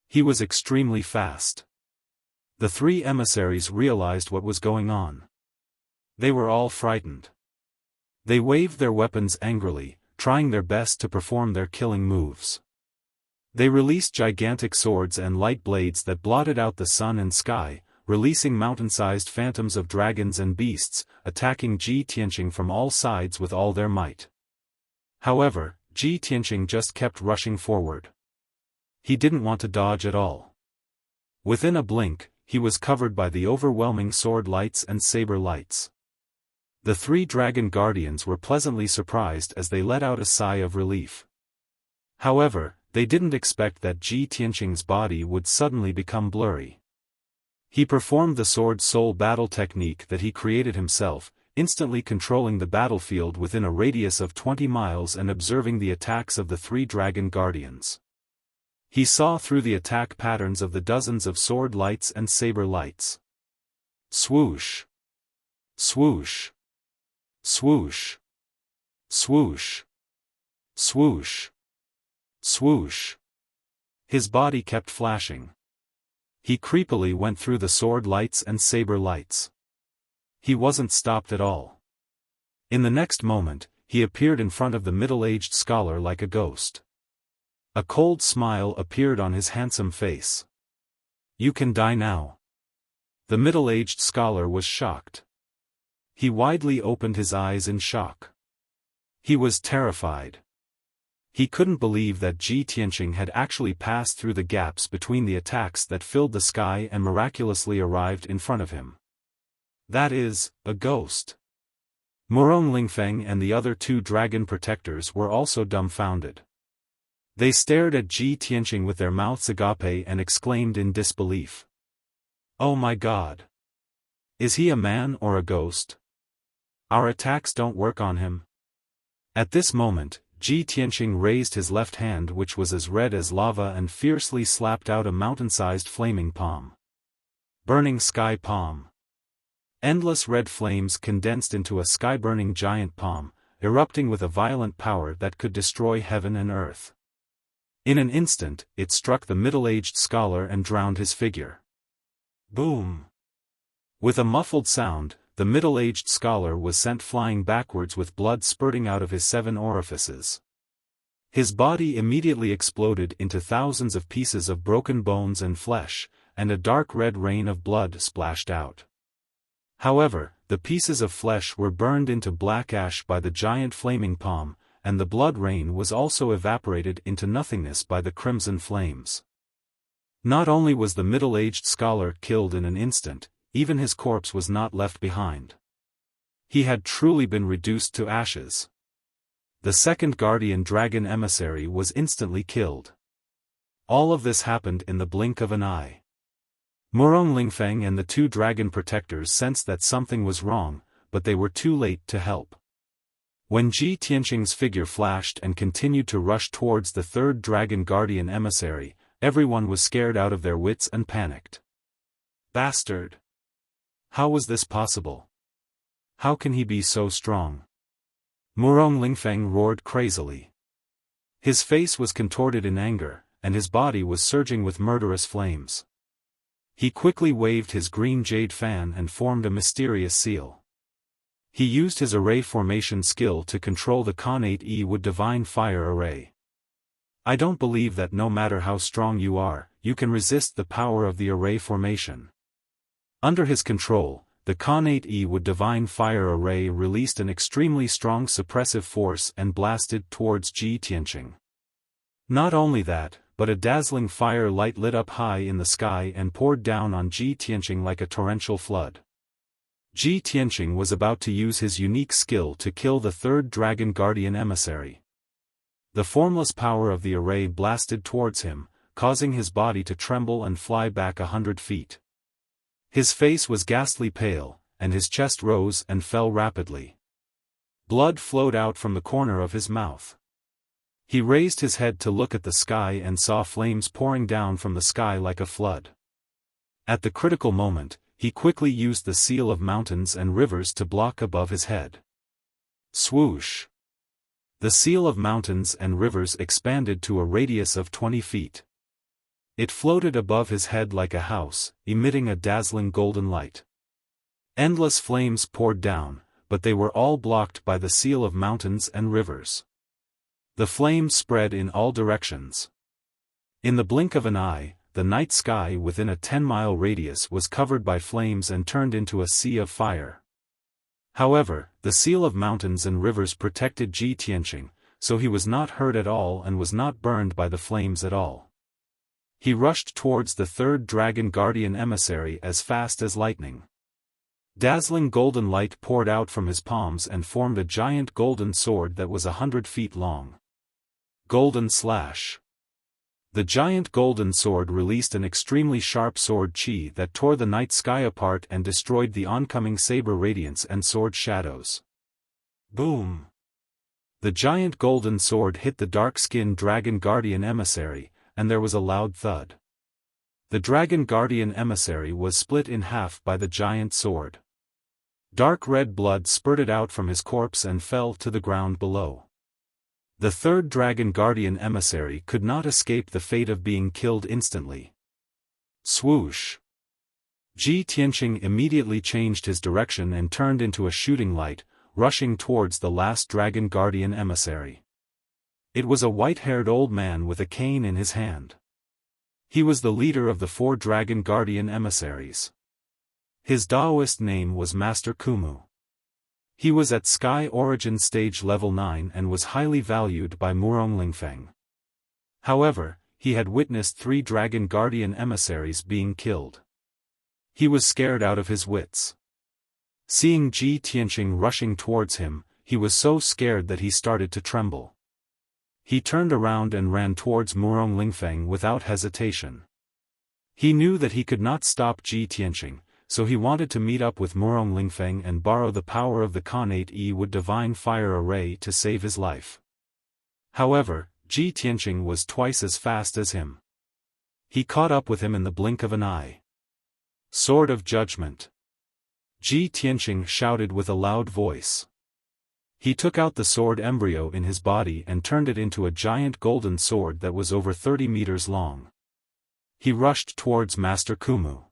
He was extremely fast. The three emissaries realized what was going on. They were all frightened. They waved their weapons angrily, trying their best to perform their killing moves. They released gigantic swords and light blades that blotted out the sun and sky, releasing mountain-sized phantoms of dragons and beasts, attacking Ji Tianqing from all sides with all their might. However, Ji Tianqing just kept rushing forward. He didn't want to dodge at all. Within a blink, he was covered by the overwhelming sword lights and saber lights. The three dragon guardians were pleasantly surprised as they let out a sigh of relief. However, they didn't expect that Ji Tianqing's body would suddenly become blurry. He performed the sword soul battle technique that he created himself, instantly controlling the battlefield within a radius of 20 miles and observing the attacks of the three dragon guardians. He saw through the attack patterns of the dozens of sword lights and saber lights. Swoosh! Swoosh! Swoosh! Swoosh! Swoosh! Swoosh! His body kept flashing. He creepily went through the sword lights and saber lights. He wasn't stopped at all. In the next moment, he appeared in front of the middle-aged scholar like a ghost. A cold smile appeared on his handsome face. "You can die now." The middle-aged scholar was shocked. He widely opened his eyes in shock. He was terrified. He couldn't believe that Ji Tianqing had actually passed through the gaps between the attacks that filled the sky and miraculously arrived in front of him. That is, a ghost. Murong Lingfeng and the other two dragon protectors were also dumbfounded. They stared at Ji Tianqing with their mouths agape and exclaimed in disbelief. "Oh my God! Is he a man or a ghost? Our attacks don't work on him." At this moment, Ji Tianqing raised his left hand, which was as red as lava, and fiercely slapped out a mountain-sized flaming palm. Burning sky palm. Endless red flames condensed into a sky-burning giant palm, erupting with a violent power that could destroy heaven and earth. In an instant, it struck the middle-aged scholar and drowned his figure. Boom! With a muffled sound, the middle-aged scholar was sent flying backwards with blood spurting out of his 7 orifices. His body immediately exploded into thousands of pieces of broken bones and flesh, and a dark red rain of blood splashed out. However, the pieces of flesh were burned into black ash by the giant flaming palm, and the blood rain was also evaporated into nothingness by the crimson flames. Not only was the middle-aged scholar killed in an instant, even his corpse was not left behind. He had truly been reduced to ashes. The second guardian dragon emissary was instantly killed. All of this happened in the blink of an eye. Murong Lingfeng and the two dragon protectors sensed that something was wrong, but they were too late to help. When Ji Tianqing's figure flashed and continued to rush towards the third dragon guardian emissary, everyone was scared out of their wits and panicked. Bastard! How was this possible? How can he be so strong? Murong Lingfeng roared crazily. His face was contorted in anger, and his body was surging with murderous flames. He quickly waved his green jade fan and formed a mysterious seal. He used his array formation skill to control the Khanate E with divine fire array. I don't believe that no matter how strong you are, you can resist the power of the array formation. Under his control, the Khanate E with divine fire array released an extremely strong suppressive force and blasted towards Ji Tianqing. Not only that, but a dazzling fire light lit up high in the sky and poured down on Ji Tianqing like a torrential flood. Ji Tianqing was about to use his unique skill to kill the third dragon guardian emissary. The formless power of the array blasted towards him, causing his body to tremble and fly back 100 feet. His face was ghastly pale, and his chest rose and fell rapidly. Blood flowed out from the corner of his mouth. He raised his head to look at the sky and saw flames pouring down from the sky like a flood. At the critical moment, he quickly used the seal of mountains and rivers to block above his head. Swoosh! The seal of mountains and rivers expanded to a radius of 20 feet. It floated above his head like a house, emitting a dazzling golden light. Endless flames poured down, but they were all blocked by the seal of mountains and rivers. The flames spread in all directions. In the blink of an eye, the night sky within a 10-mile radius was covered by flames and turned into a sea of fire. However, the seal of mountains and rivers protected Ji Tianqing, so he was not hurt at all and was not burned by the flames at all. He rushed towards the third dragon guardian emissary as fast as lightning. Dazzling golden light poured out from his palms and formed a giant golden sword that was 100 feet long. Golden Slash. The giant golden sword released an extremely sharp sword chi that tore the night sky apart and destroyed the oncoming saber radiance and sword shadows. Boom! The giant golden sword hit the dark-skinned dragon guardian emissary, and there was a loud thud. The dragon guardian emissary was split in half by the giant sword. Dark red blood spurted out from his corpse and fell to the ground below. The third dragon guardian emissary could not escape the fate of being killed instantly. Swoosh! Ji Tianqing immediately changed his direction and turned into a shooting light, rushing towards the last dragon guardian emissary. It was a white-haired old man with a cane in his hand. He was the leader of the 4 dragon guardian emissaries. His Daoist name was Master Kumu. He was at Sky Origin Stage Level 9 and was highly valued by Murong Lingfeng. However, he had witnessed 3 dragon guardian emissaries being killed. He was scared out of his wits. Seeing Ji Tianqing rushing towards him, he was so scared that he started to tremble. He turned around and ran towards Murong Lingfeng without hesitation. He knew that he could not stop Ji Tianqing, so he wanted to meet up with Murong Lingfeng and borrow the power of the Khanate Wood Divine Fire Array to save his life. However, Ji Tianqing was twice as fast as him. He caught up with him in the blink of an eye. Sword of Judgment! Ji Tianqing shouted with a loud voice. He took out the sword embryo in his body and turned it into a giant golden sword that was over 30 meters long. He rushed towards Master Kumu.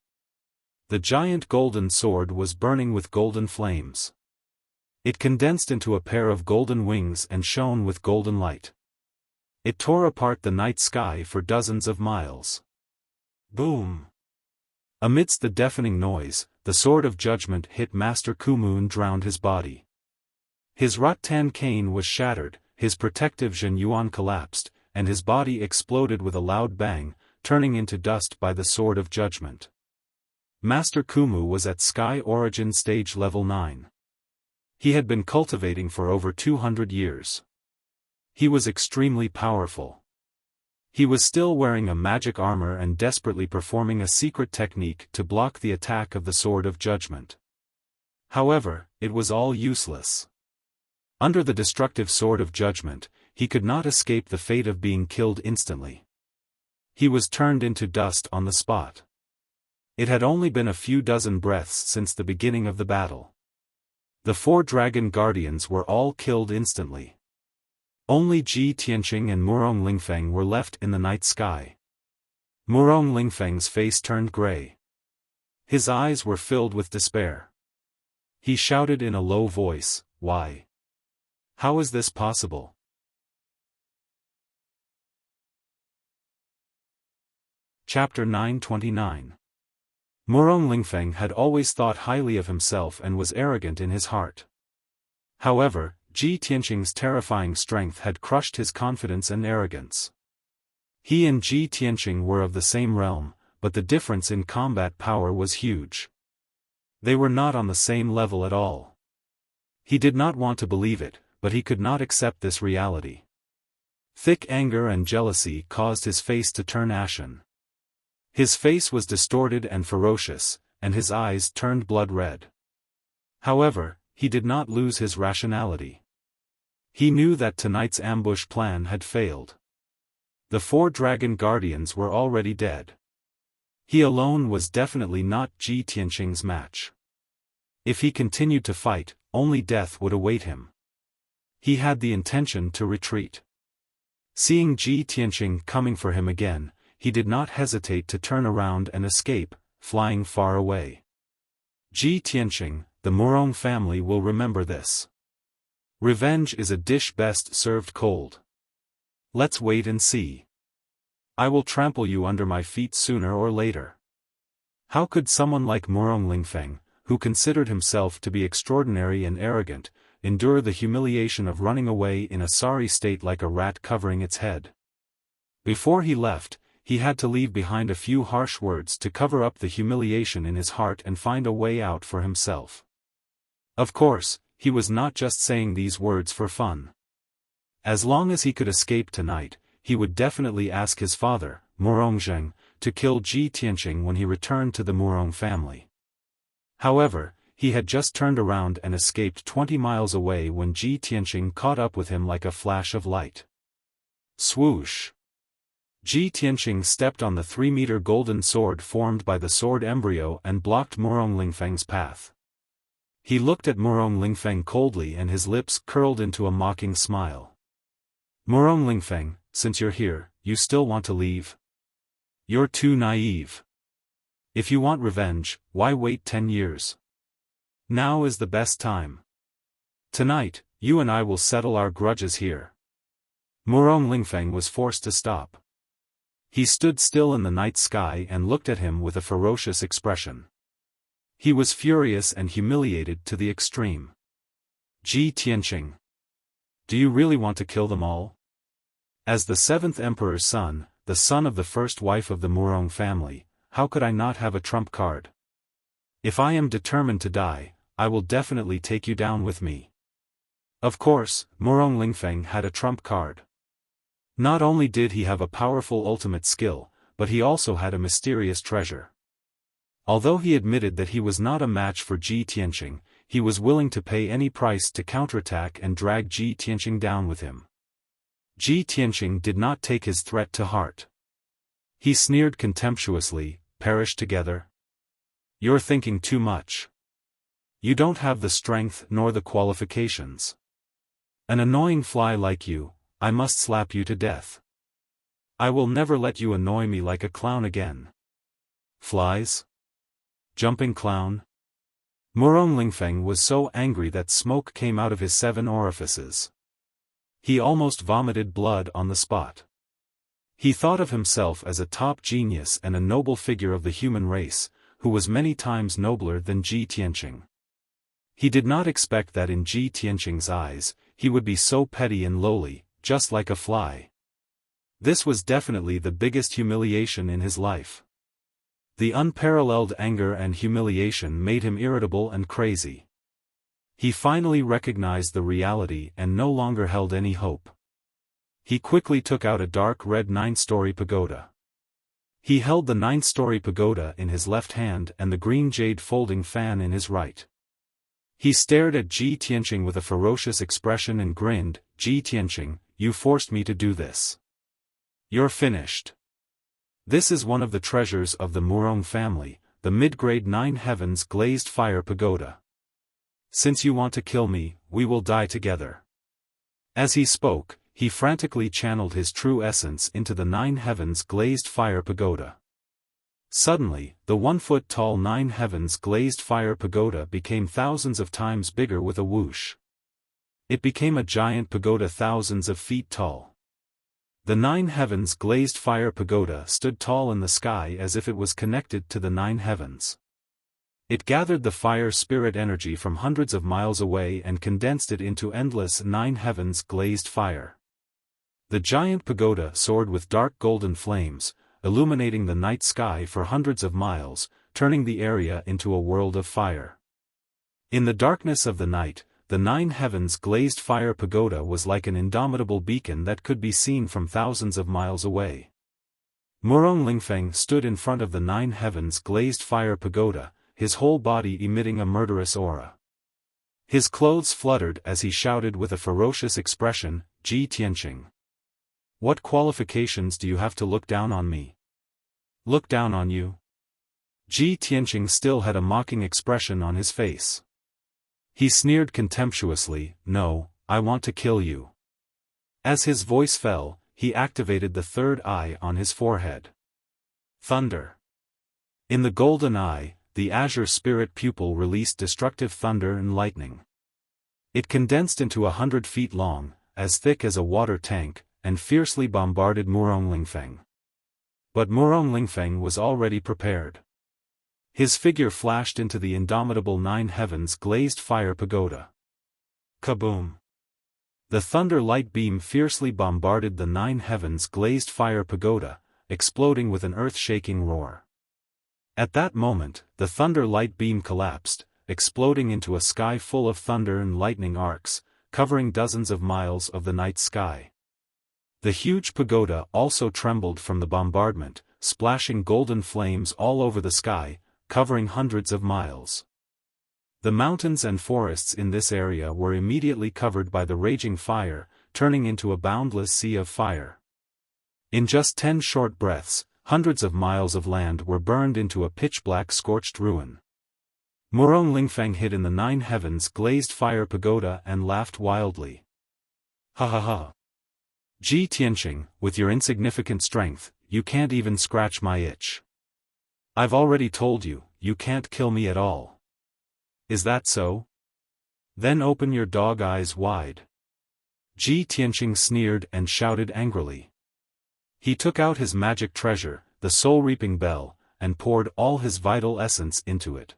The giant golden sword was burning with golden flames. It condensed into a pair of golden wings and shone with golden light. It tore apart the night sky for dozens of miles. Boom! Amidst the deafening noise, the sword of judgment hit Master Kumu and drowned his body. His rattan cane was shattered, his protective Zhenyuan collapsed, and his body exploded with a loud bang, turning into dust by the sword of judgment. Master Kumu was at Sky Origin Stage Level 9. He had been cultivating for over 200 years. He was extremely powerful. He was still wearing a magic armor and desperately performing a secret technique to block the attack of the Sword of Judgment. However, it was all useless. Under the destructive Sword of Judgment, he could not escape the fate of being killed instantly. He was turned into dust on the spot. It had only been a few dozen breaths since the beginning of the battle. The 4 dragon guardians were all killed instantly. Only Ji Tianqing and Murong Lingfeng were left in the night sky. Murong Lingfeng's face turned gray. His eyes were filled with despair. He shouted in a low voice, "Why? How is this possible?" Chapter 929. Murong Lingfeng had always thought highly of himself and was arrogant in his heart. However, Ji Tianqing's terrifying strength had crushed his confidence and arrogance. He and Ji Tianqing were of the same realm, but the difference in combat power was huge. They were not on the same level at all. He did not want to believe it, but he could not accept this reality. Thick anger and jealousy caused his face to turn ashen. His face was distorted and ferocious, and his eyes turned blood red. However, he did not lose his rationality. He knew that tonight's ambush plan had failed. The 4 dragon guardians were already dead. He alone was definitely not Ji Tianqing's match. If he continued to fight, only death would await him. He had the intention to retreat. Seeing Ji Tianqing coming for him again, he did not hesitate to turn around and escape, flying far away. Ji Tianqing, the Murong family will remember this. Revenge is a dish best served cold. Let's wait and see. I will trample you under my feet sooner or later. How could someone like Murong Lingfeng, who considered himself to be extraordinary and arrogant, endure the humiliation of running away in a sorry state like a rat covering its head? Before he left, he had to leave behind a few harsh words to cover up the humiliation in his heart and find a way out for himself. Of course, he was not just saying these words for fun. As long as he could escape tonight, he would definitely ask his father, Murong Zheng, to kill Ji Tianqing when he returned to the Murong family. However, he had just turned around and escaped 20 miles away when Ji Tianqing caught up with him like a flash of light. Swoosh! Ji Tianqing stepped on the 3-meter golden sword formed by the sword embryo and blocked Murong Lingfeng's path. He looked at Murong Lingfeng coldly and his lips curled into a mocking smile. Murong Lingfeng, since you're here, you still want to leave? You're too naive. If you want revenge, why wait 10 years? Now is the best time. Tonight, you and I will settle our grudges here. Murong Lingfeng was forced to stop. He stood still in the night sky and looked at him with a ferocious expression. He was furious and humiliated to the extreme. Ji Tianqing. Do you really want to kill them all? As the 7th emperor's son, the son of the first wife of the Murong family, how could I not have a trump card? If I am determined to die, I will definitely take you down with me. Of course, Murong Lingfeng had a trump card. Not only did he have a powerful ultimate skill, but he also had a mysterious treasure. Although he admitted that he was not a match for Ji Tianqing, he was willing to pay any price to counterattack and drag Ji Tianqing down with him. Ji Tianqing did not take his threat to heart. He sneered contemptuously, perish together. You're thinking too much. You don't have the strength nor the qualifications. An annoying fly like you, I must slap you to death. I will never let you annoy me like a clown again. Flies? Jumping clown? Murong Lingfeng was so angry that smoke came out of his 7 orifices. He almost vomited blood on the spot. He thought of himself as a top genius and a noble figure of the human race, who was many times nobler than Ji Tianqing. He did not expect that in Ji Tianqing's eyes, he would be so petty and lowly, just like a fly. This was definitely the biggest humiliation in his life. The unparalleled anger and humiliation made him irritable and crazy. He finally recognized the reality and no longer held any hope. He quickly took out a dark red 9-story pagoda. He held the 9-story pagoda in his left hand and the green jade folding fan in his right. He stared at Ji Tianqing with a ferocious expression and grinned, Ji Tianqing, you forced me to do this. You're finished. This is one of the treasures of the Murong family, the mid-grade 9 heavens glazed fire pagoda. Since you want to kill me, we will die together. As he spoke, he frantically channeled his true essence into the 9 heavens glazed fire pagoda. Suddenly, the 1-foot-tall 9 heavens glazed fire pagoda became thousands of times bigger with a whoosh. It became a giant pagoda thousands of feet tall. The 9 heavens glazed fire pagoda stood tall in the sky as if it was connected to the 9 heavens. It gathered the fire spirit energy from hundreds of miles away and condensed it into endless 9 heavens glazed fire. The giant pagoda soared with dark golden flames, illuminating the night sky for hundreds of miles, turning the area into a world of fire. In the darkness of the night, the 9 heavens glazed fire pagoda was like an indomitable beacon that could be seen from thousands of miles away. Murong Lingfeng stood in front of the 9 heavens glazed fire pagoda, his whole body emitting a murderous aura. His clothes fluttered as he shouted with a ferocious expression, Ji Tianqing. What qualifications do you have to look down on me? Look down on you? Ji Tianqing still had a mocking expression on his face. He sneered contemptuously, "No, I want to kill you." As his voice fell, he activated the third eye on his forehead. Thunder. In the golden eye, the azure spirit pupil released destructive thunder and lightning. It condensed into 100 feet long, as thick as a water tank, and fiercely bombarded Murong Lingfeng. But Murong Lingfeng was already prepared. His figure flashed into the indomitable nine heavens glazed fire pagoda. Kaboom! The thunder light beam fiercely bombarded the nine heavens glazed fire pagoda, exploding with an earth-shaking roar. At that moment, the thunder light beam collapsed, exploding into a sky full of thunder and lightning arcs, covering dozens of miles of the night sky. The huge pagoda also trembled from the bombardment, splashing golden flames all over the sky, covering hundreds of miles. The mountains and forests in this area were immediately covered by the raging fire, turning into a boundless sea of fire. In just 10 short breaths, hundreds of miles of land were burned into a pitch-black scorched ruin. Murong Lingfeng hid in the nine heavens glazed fire pagoda and laughed wildly. "Ha ha ha! Ji Tianqing, with your insignificant strength, you can't even scratch my itch. I've already told you, you can't kill me at all. Is that so? Then open your dog eyes wide." Ji Tianqing sneered and shouted angrily. He took out his magic treasure, the soul-reaping bell, and poured all his vital essence into it.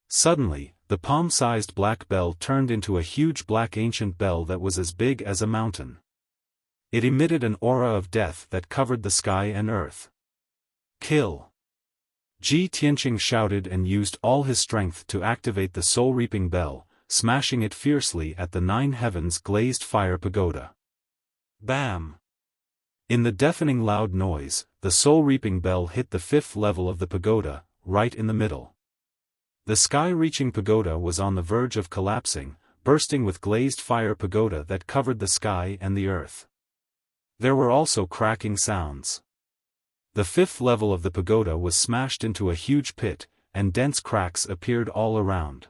Suddenly, the palm-sized black bell turned into a huge black ancient bell that was as big as a mountain. It emitted an aura of death that covered the sky and earth. "Kill!" Ji Tianqing shouted and used all his strength to activate the soul-reaping bell, smashing it fiercely at the nine heavens glazed fire pagoda. Bam! In the deafening loud noise, the soul-reaping bell hit the 5th level of the pagoda, right in the middle. The sky-reaching pagoda was on the verge of collapsing, bursting with glazed fire pagoda that covered the sky and the earth. There were also cracking sounds. The 5th level of the pagoda was smashed into a huge pit, and dense cracks appeared all around.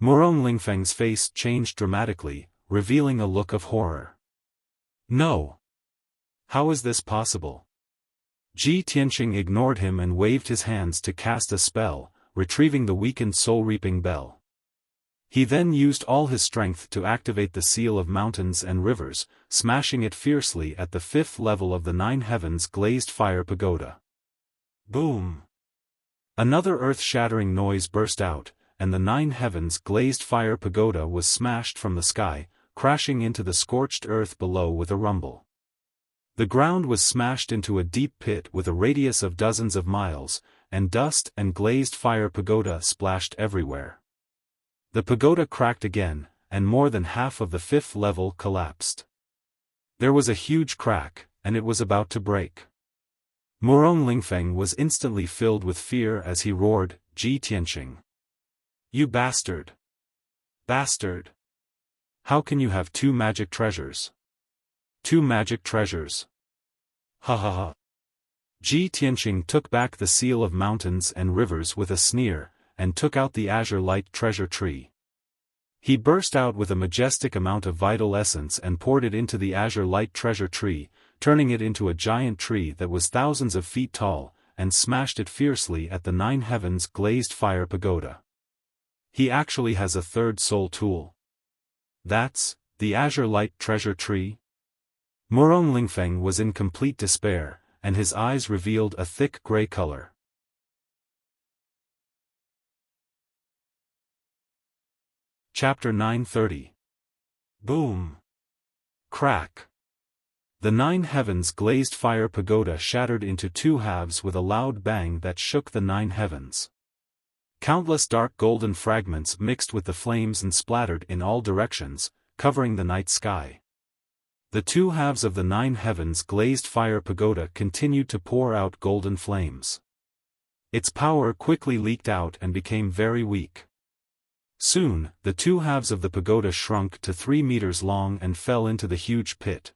Murong Lingfeng's face changed dramatically, revealing a look of horror. "No! How is this possible?" Ji Tianqing ignored him and waved his hands to cast a spell, retrieving the weakened soul-reaping bell. He then used all his strength to activate the seal of mountains and rivers, smashing it fiercely at the 5th level of the nine heavens glazed fire pagoda. Boom! Another earth-shattering noise burst out, and the nine heavens glazed fire pagoda was smashed from the sky, crashing into the scorched earth below with a rumble. The ground was smashed into a deep pit with a radius of dozens of miles, and dust and glazed fire pagoda splashed everywhere. The pagoda cracked again, and more than half of the 5th level collapsed. There was a huge crack, and it was about to break. Murong Lingfeng was instantly filled with fear as he roared, "Ji Tianqing! You bastard! Bastard! How can you have 2 magic treasures? 2 magic treasures! Ha ha ha!" Ji Tianqing took back the seal of mountains and rivers with a sneer, and took out the azure light treasure tree. He burst out with a majestic amount of vital essence and poured it into the azure light treasure tree, turning it into a giant tree that was thousands of feet tall, and smashed it fiercely at the nine heavens glazed fire pagoda. He actually has a third soul tool. That's the azure light treasure tree? Murong Lingfeng was in complete despair, and his eyes revealed a thick gray color. Chapter 930. Boom! Crack! The nine heavens glazed fire pagoda shattered into 2 halves with a loud bang that shook the 9 heavens. Countless dark golden fragments mixed with the flames and splattered in all directions, covering the night sky. The 2 halves of the 9 heavens glazed fire pagoda continued to pour out golden flames. Its power quickly leaked out and became very weak. Soon, the 2 halves of the pagoda shrunk to 3 meters long and fell into the huge pit.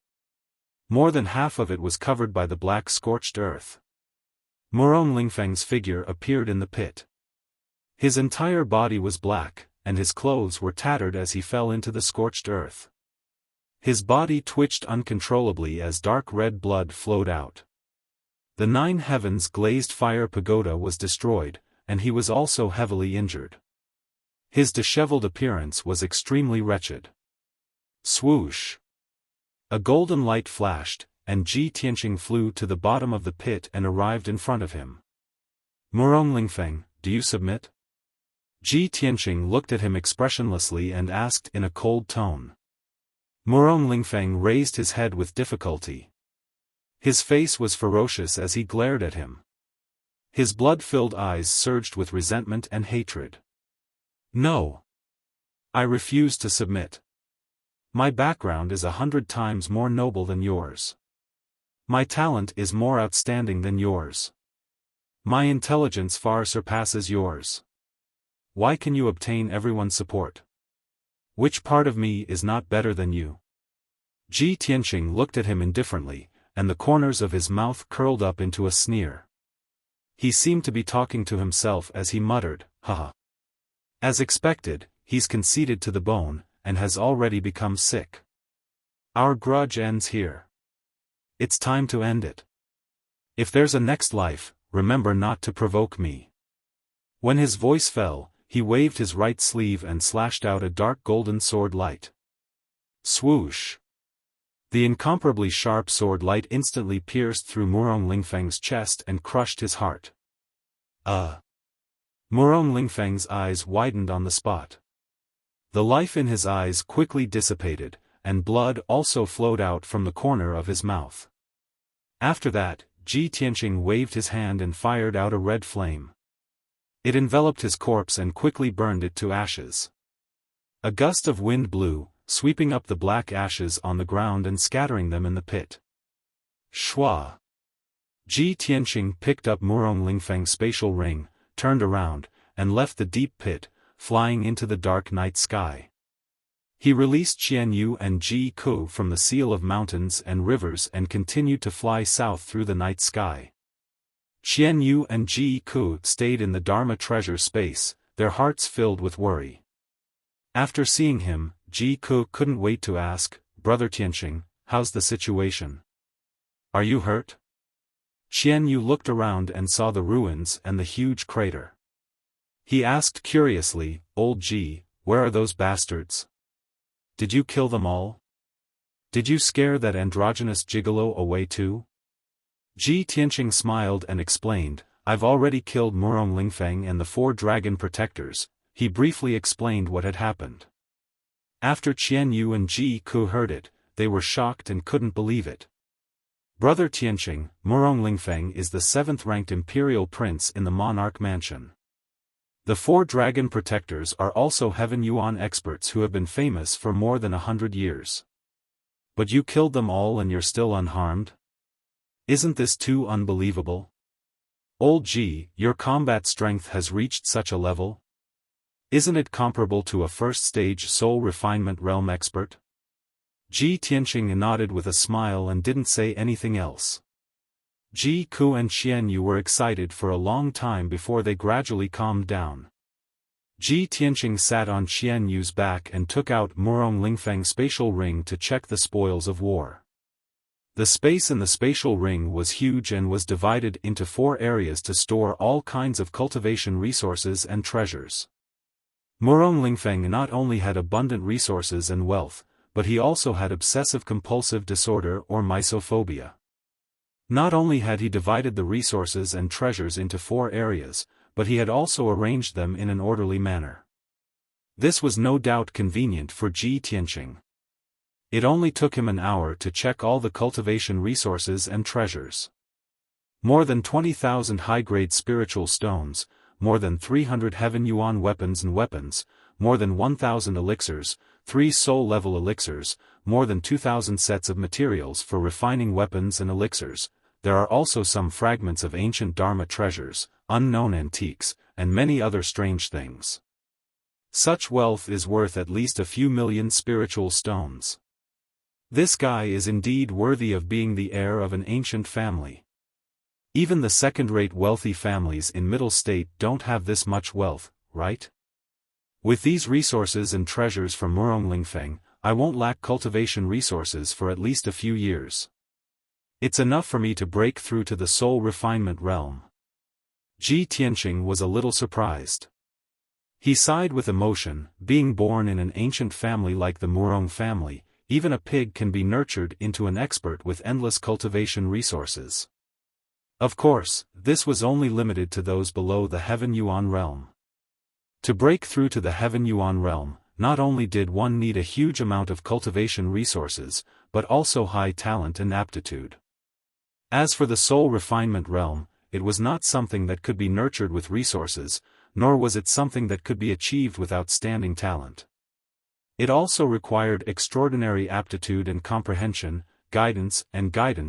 More than half of it was covered by the black scorched earth. Murong Lingfeng's figure appeared in the pit. His entire body was black, and his clothes were tattered as he fell into the scorched earth. His body twitched uncontrollably as dark red blood flowed out. The 9 heavens glazed fire pagoda was destroyed, and he was also heavily injured. His disheveled appearance was extremely wretched. Swoosh! A golden light flashed, and Ji Tianqing flew to the bottom of the pit and arrived in front of him. Murong Lingfeng, do you submit? Ji Tianqing looked at him expressionlessly and asked in a cold tone. Murong Lingfeng raised his head with difficulty. His face was ferocious as he glared at him. His blood-filled eyes surged with resentment and hatred. No. I refuse to submit. My background is 100 times more noble than yours. My talent is more outstanding than yours. My intelligence far surpasses yours. Why can you obtain everyone's support? Which part of me is not better than you? Ji Tianqing looked at him indifferently, and the corners of his mouth curled up into a sneer. He seemed to be talking to himself as he muttered, haha. As expected, he's conceited to the bone, and has already become sick. Our grudge ends here. It's time to end it. If there's a next life, remember not to provoke me. When his voice fell, he waved his right sleeve and slashed out a dark golden sword light. Swoosh! The incomparably sharp sword light instantly pierced through Murong Lingfeng's chest and crushed his heart. Murong Lingfeng's eyes widened on the spot. The life in his eyes quickly dissipated, and blood also flowed out from the corner of his mouth. After that, Ji Tianqing waved his hand and fired out a red flame. It enveloped his corpse and quickly burned it to ashes. A gust of wind blew, sweeping up the black ashes on the ground and scattering them in the pit. Shwa! Ji Tianqing picked up Murong Lingfeng's spatial ring, turned around, and left the deep pit, flying into the dark night sky. He released Qian Yu and Ji Ku from the seal of mountains and rivers and continued to fly south through the night sky. Qian Yu and Ji Ku stayed in the Dharma treasure space, their hearts filled with worry. After seeing him, Ji Ku couldn't wait to ask, Brother Tianqing, how's the situation? Are you hurt? Qian Yu looked around and saw the ruins and the huge crater. He asked curiously, Old Ji, where are those bastards? Did you kill them all? Did you scare that androgynous gigolo away too? Ji Tianqing smiled and explained, I've already killed Murong Lingfeng and the 4 dragon protectors. He briefly explained what had happened. After Qian Yu and Ji Ku heard it, they were shocked and couldn't believe it. Brother Tianqing, Murong Lingfeng is the 7th-ranked imperial prince in the monarch mansion. The 4 dragon protectors are also Heaven Yuan experts who have been famous for more than 100 years. But you killed them all and you're still unharmed? Isn't this too unbelievable? Old Ji, your combat strength has reached such a level? Isn't it comparable to a first-stage soul refinement realm expert? Ji Tianqing nodded with a smile and didn't say anything else. Ji Ku and Qian Yu were excited for a long time before they gradually calmed down. Ji Tianqing sat on Qian Yu's back and took out Murong Lingfeng's spatial ring to check the spoils of war. The space in the spatial ring was huge and was divided into 4 areas to store all kinds of cultivation resources and treasures. Murong Lingfeng not only had abundant resources and wealth, but he also had obsessive-compulsive disorder or misophobia. Not only had he divided the resources and treasures into 4 areas, but he had also arranged them in an orderly manner. This was no doubt convenient for Ji Tianqing. It only took him an hour to check all the cultivation resources and treasures. More than 20,000 high-grade spiritual stones, more than 300 Heaven Yuan weapons and weapons, more than 1,000 elixirs, 3 soul-level elixirs, more than 2,000 sets of materials for refining weapons and elixirs. There are also some fragments of ancient Dharma treasures, unknown antiques, and many other strange things. Such wealth is worth at least a few million spiritual stones. This guy is indeed worthy of being the heir of an ancient family. Even the second-rate wealthy families in Middle State don't have this much wealth, right? With these resources and treasures from Murong I won't lack cultivation resources for at least a few years. It's enough for me to break through to the soul refinement realm. Ji Tianqing was a little surprised. He sighed with emotion. Being born in an ancient family like the Murong family, even a pig can be nurtured into an expert with endless cultivation resources. Of course, this was only limited to those below the Heaven Yuan realm. To break through to the Heaven Yuan realm, not only did one need a huge amount of cultivation resources, but also high talent and aptitude. As for the soul refinement realm, it was not something that could be nurtured with resources, nor was it something that could be achieved with outstanding talent. It also required extraordinary aptitude and comprehension, guidance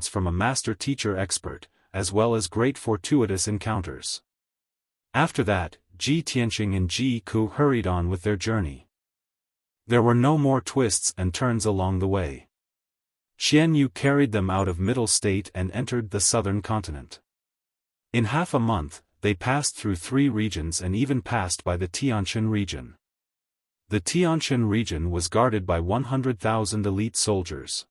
from a master teacher expert, as well as great fortuitous encounters. After that, Ji Tianqing and Ji Ku hurried on with their journey. There were no more twists and turns along the way. Xian Yu carried them out of Middle State and entered the southern continent. In half a month, they passed through 3 regions and even passed by the Tianshan region. The Tianshan region was guarded by 100,000 elite soldiers.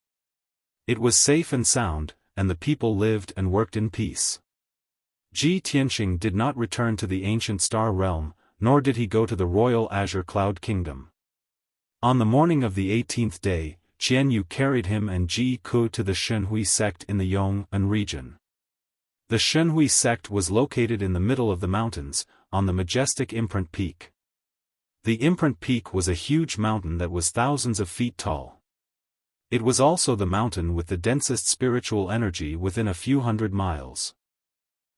It was safe and sound, and the people lived and worked in peace. Ji Tianqing did not return to the ancient star realm, nor did he go to the royal azure cloud kingdom. On the morning of the 18th day, Qian Yu carried him and Ji Ku to the Shenhui sect in the Yong'an region. The Shenhui sect was located in the middle of the mountains, on the majestic Imprint Peak. The Imprint Peak was a huge mountain that was thousands of feet tall. It was also the mountain with the densest spiritual energy within a few hundred miles.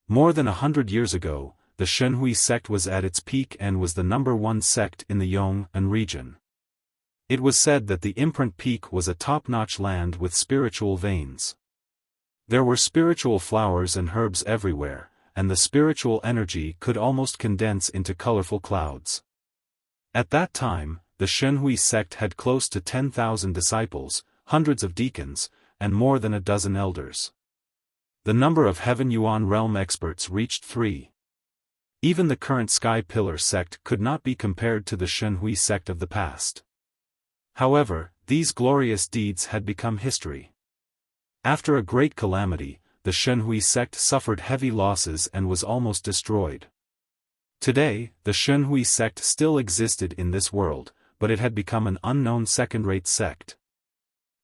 More than 100 years ago, the Shenhui sect was at its peak and was the #1 sect in the Yong'an region. It was said that the Imprint Peak was a top-notch land with spiritual veins. There were spiritual flowers and herbs everywhere, and the spiritual energy could almost condense into colorful clouds. At that time, the Shenhui sect had close to 10,000 disciples, hundreds of deacons, and more than a dozen elders. The number of Heaven Yuan realm experts reached 3. Even the current Sky Pillar sect could not be compared to the Shenhui sect of the past. However, these glorious deeds had become history. After a great calamity, the Shenhui sect suffered heavy losses and was almost destroyed. Today, the Shenhui sect still existed in this world, but it had become an unknown second-rate sect.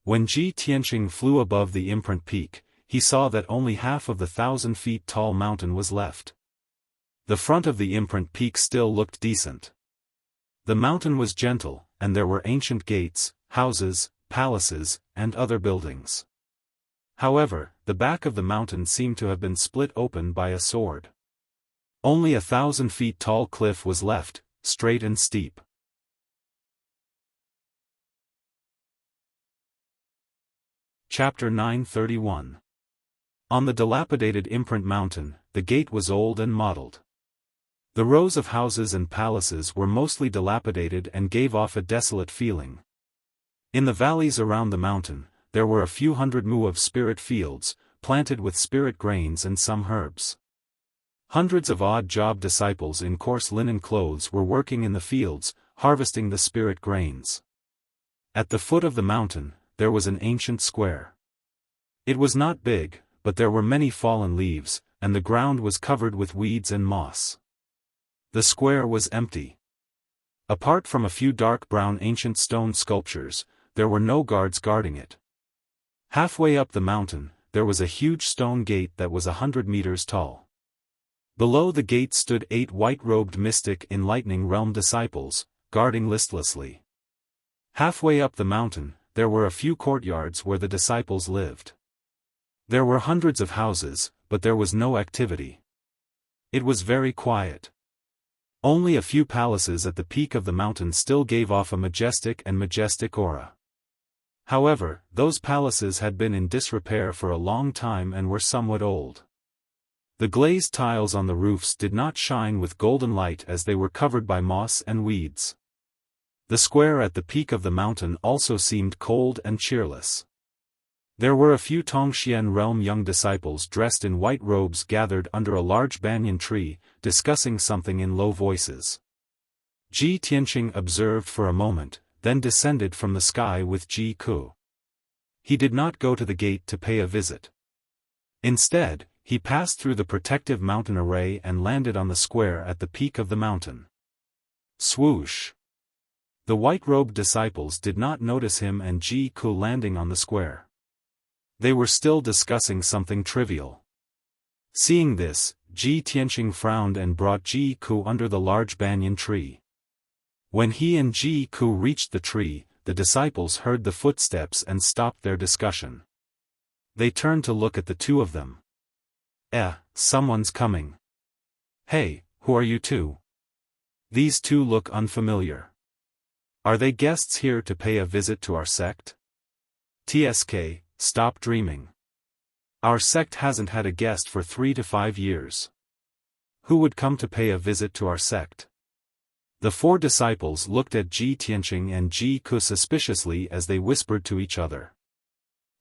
When Ji Tianqing flew above the Imprint Peak, he saw that only half of the 1,000-feet-tall mountain was left. The front of the Imprint Peak still looked decent. The mountain was gentle, and there were ancient gates, houses, palaces, and other buildings. However, the back of the mountain seemed to have been split open by a sword. Only a 1,000-feet-tall cliff was left, straight and steep. Chapter 931. On the dilapidated Imprint Mountain, the gate was old and mottled. The rows of houses and palaces were mostly dilapidated and gave off a desolate feeling. In the valleys around the mountain, there were a few hundred mu of spirit fields, planted with spirit grains and some herbs. Hundreds of odd-job disciples in coarse linen clothes were working in the fields, harvesting the spirit grains. At the foot of the mountain, there was an ancient square. It was not big, but there were many fallen leaves, and the ground was covered with weeds and moss. The square was empty. Apart from a few dark brown ancient stone sculptures, there were no guards guarding it. Halfway up the mountain, there was a huge stone gate that was 100 meters tall. Below the gate stood 8 white-robed mystic enlightening realm disciples, guarding listlessly. Halfway up the mountain, there were a few courtyards where the disciples lived. There were hundreds of houses, but there was no activity. It was very quiet. Only a few palaces at the peak of the mountain still gave off a majestic aura. However, those palaces had been in disrepair for a long time and were somewhat old. The glazed tiles on the roofs did not shine with golden light as they were covered by moss and weeds. The square at the peak of the mountain also seemed cold and cheerless. There were a few Tongxian realm young disciples dressed in white robes gathered under a large banyan tree, discussing something in low voices. Ji Tianqing observed for a moment, then descended from the sky with Ji Ku. He did not go to the gate to pay a visit. Instead, he passed through the protective mountain array and landed on the square at the peak of the mountain. Swoosh! The white-robed disciples did not notice him and Ji Ku landing on the square. They were still discussing something trivial. Seeing this, Ji Tianqing frowned and brought Ji Ku under the large banyan tree. When he and Ji Ku reached the tree, the disciples heard the footsteps and stopped their discussion. They turned to look at the two of them. Someone's coming. Hey, who are you two? These two look unfamiliar. Are they guests here to pay a visit to our sect? TSK, stop dreaming. Our sect hasn't had a guest for 3 to 5 years. Who would come to pay a visit to our sect? The four disciples looked at Ji Tianqing and Ji Ku suspiciously as they whispered to each other.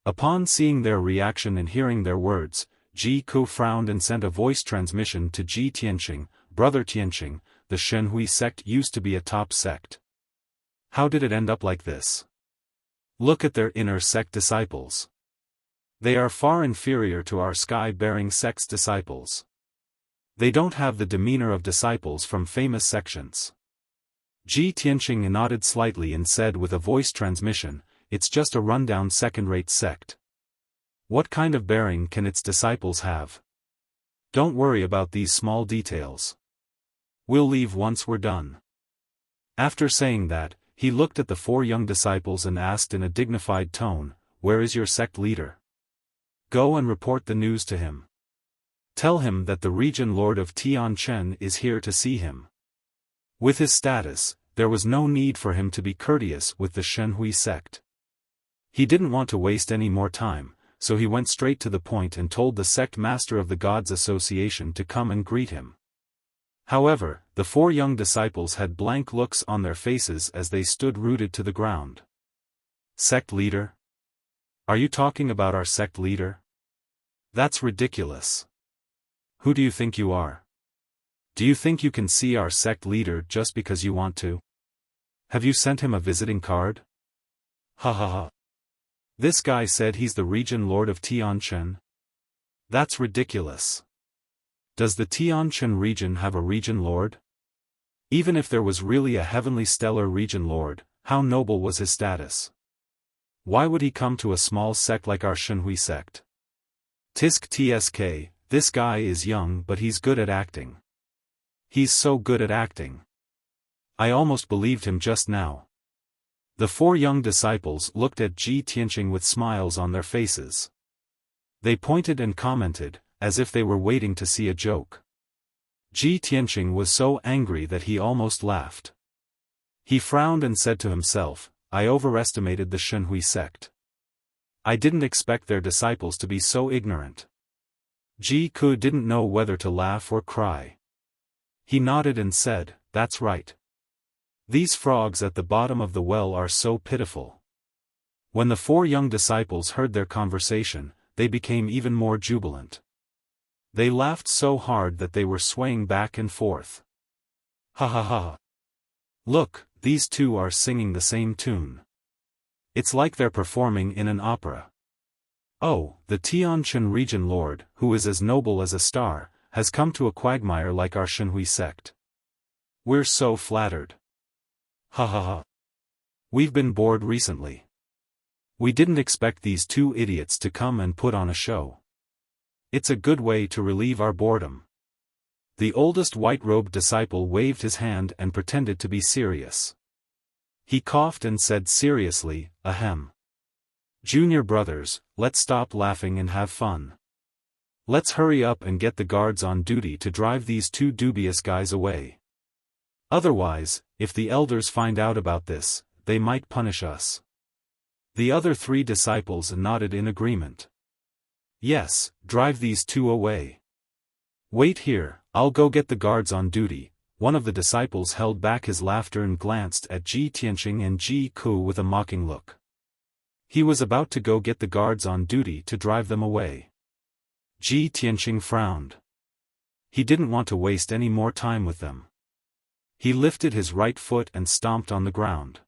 Upon seeing their reaction and hearing their words, Ji Ku frowned and sent a voice transmission to Ji Tianqing, Brother Tianqing, the Shenhui sect used to be a top sect. How did it end up like this? Look at their inner sect disciples. They are far inferior to our sky-bearing sect's disciples. They don't have the demeanor of disciples from famous sections. Ji Tianqing nodded slightly and said with a voice transmission, it's just a rundown second-rate sect. What kind of bearing can its disciples have? Don't worry about these small details. We'll leave once we're done. After saying that, he looked at the four young disciples and asked in a dignified tone, where is your sect leader? Go and report the news to him. Tell him that the region lord of Tianchen is here to see him. With his status, there was no need for him to be courteous with the Shenhui sect. He didn't want to waste any more time, so he went straight to the point and told the sect master of the Gods Association to come and greet him. However, the four young disciples had blank looks on their faces as they stood rooted to the ground. Sect leader? Are you talking about our sect leader? That's ridiculous. Who do you think you are? Do you think you can see our sect leader just because you want to? Have you sent him a visiting card? Ha ha ha. This guy said he's the region lord of Tianchen. That's ridiculous. Does the Tianchen region have a region lord? Even if there was really a heavenly stellar region lord, how noble was his status? Why would he come to a small sect like our Shenhui sect? Tisk TSK, this guy is young but he's good at acting. He's so good at acting. I almost believed him just now. The four young disciples looked at Ji Tianqing with smiles on their faces. They pointed and commented, as if they were waiting to see a joke. Ji Tianqing was so angry that he almost laughed. He frowned and said to himself, I overestimated the Shenhui sect. I didn't expect their disciples to be so ignorant. Ji Ku didn't know whether to laugh or cry. He nodded and said, that's right. These frogs at the bottom of the well are so pitiful. When the four young disciples heard their conversation, they became even more jubilant. They laughed so hard that they were swaying back and forth. Ha ha ha. Look, these two are singing the same tune. It's like they're performing in an opera. Oh, the Tianchen region lord, who is as noble as a star, has come to a quagmire like our Shenhui sect. We're so flattered. Ha ha ha. We've been bored recently. We didn't expect these two idiots to come and put on a show. It's a good way to relieve our boredom. The oldest white-robed disciple waved his hand and pretended to be serious. He coughed and said seriously, ahem. Junior brothers, let's stop laughing and have fun. Let's hurry up and get the guards on duty to drive these two dubious guys away. Otherwise, if the elders find out about this, they might punish us. The other three disciples nodded in agreement. Yes, drive these two away. Wait here, I'll go get the guards on duty. One of the disciples held back his laughter and glanced at Ji Tianqing and Ji Ku with a mocking look. He was about to go get the guards on duty to drive them away. Ji Tianqing frowned. He didn't want to waste any more time with them. He lifted his right foot and stomped on the ground.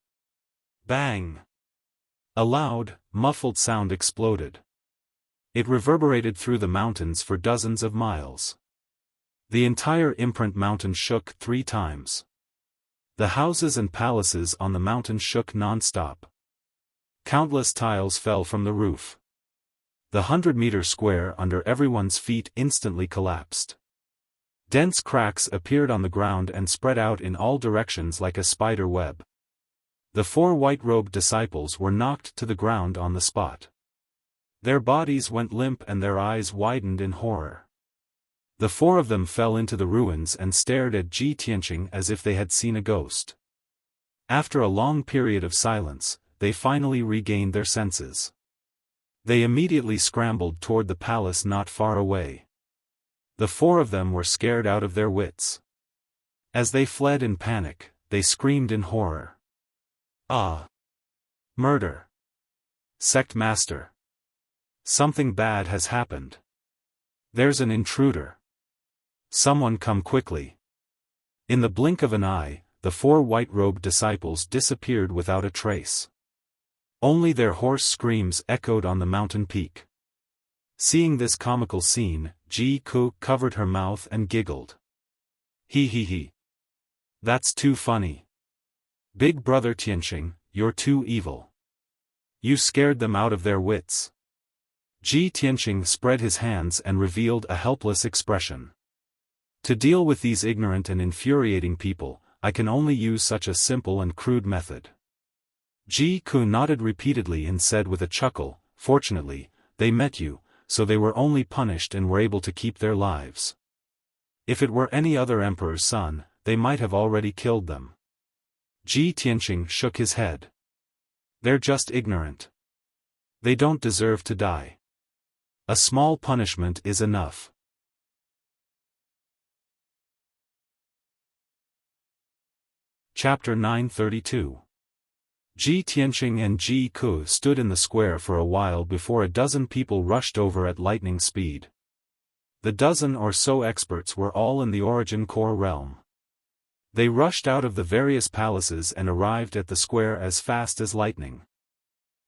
Bang! A loud, muffled sound exploded. It reverberated through the mountains for dozens of miles. The entire imprint mountain shook 3 times. The houses and palaces on the mountain shook non-stop. Countless tiles fell from the roof. The 100-meter square under everyone's feet instantly collapsed. Dense cracks appeared on the ground and spread out in all directions like a spider web. The 4 white-robed disciples were knocked to the ground on the spot. Their bodies went limp and their eyes widened in horror. The 4 of them fell into the ruins and stared at Ji Tianqing as if they had seen a ghost. After a long period of silence, they finally regained their senses. They immediately scrambled toward the palace not far away. The 4 of them were scared out of their wits. As they fled in panic, they screamed in horror. Ah! Murder! Sect Master! Something bad has happened. There's an intruder. Someone come quickly. In the blink of an eye, the 4 white-robed disciples disappeared without a trace. Only their hoarse screams echoed on the mountain peak. Seeing this comical scene, Ji Ku covered her mouth and giggled. He. That's too funny. Big brother Tianqing, you're too evil. You scared them out of their wits. Ji Tianqing spread his hands and revealed a helpless expression. To deal with these ignorant and infuriating people, I can only use such a simple and crude method. Ji Ku nodded repeatedly and said with a chuckle, fortunately, they met you, so they were only punished and were able to keep their lives. If it were any other emperor's son, they might have already killed them. Ji Tianqing shook his head. They're just ignorant. They don't deserve to die. A small punishment is enough. Chapter 932. Ji Tianqing and Ji Ku stood in the square for a while before a dozen people rushed over at lightning speed. The dozen or so experts were all in the Origin Core realm. They rushed out of the various palaces and arrived at the square as fast as lightning.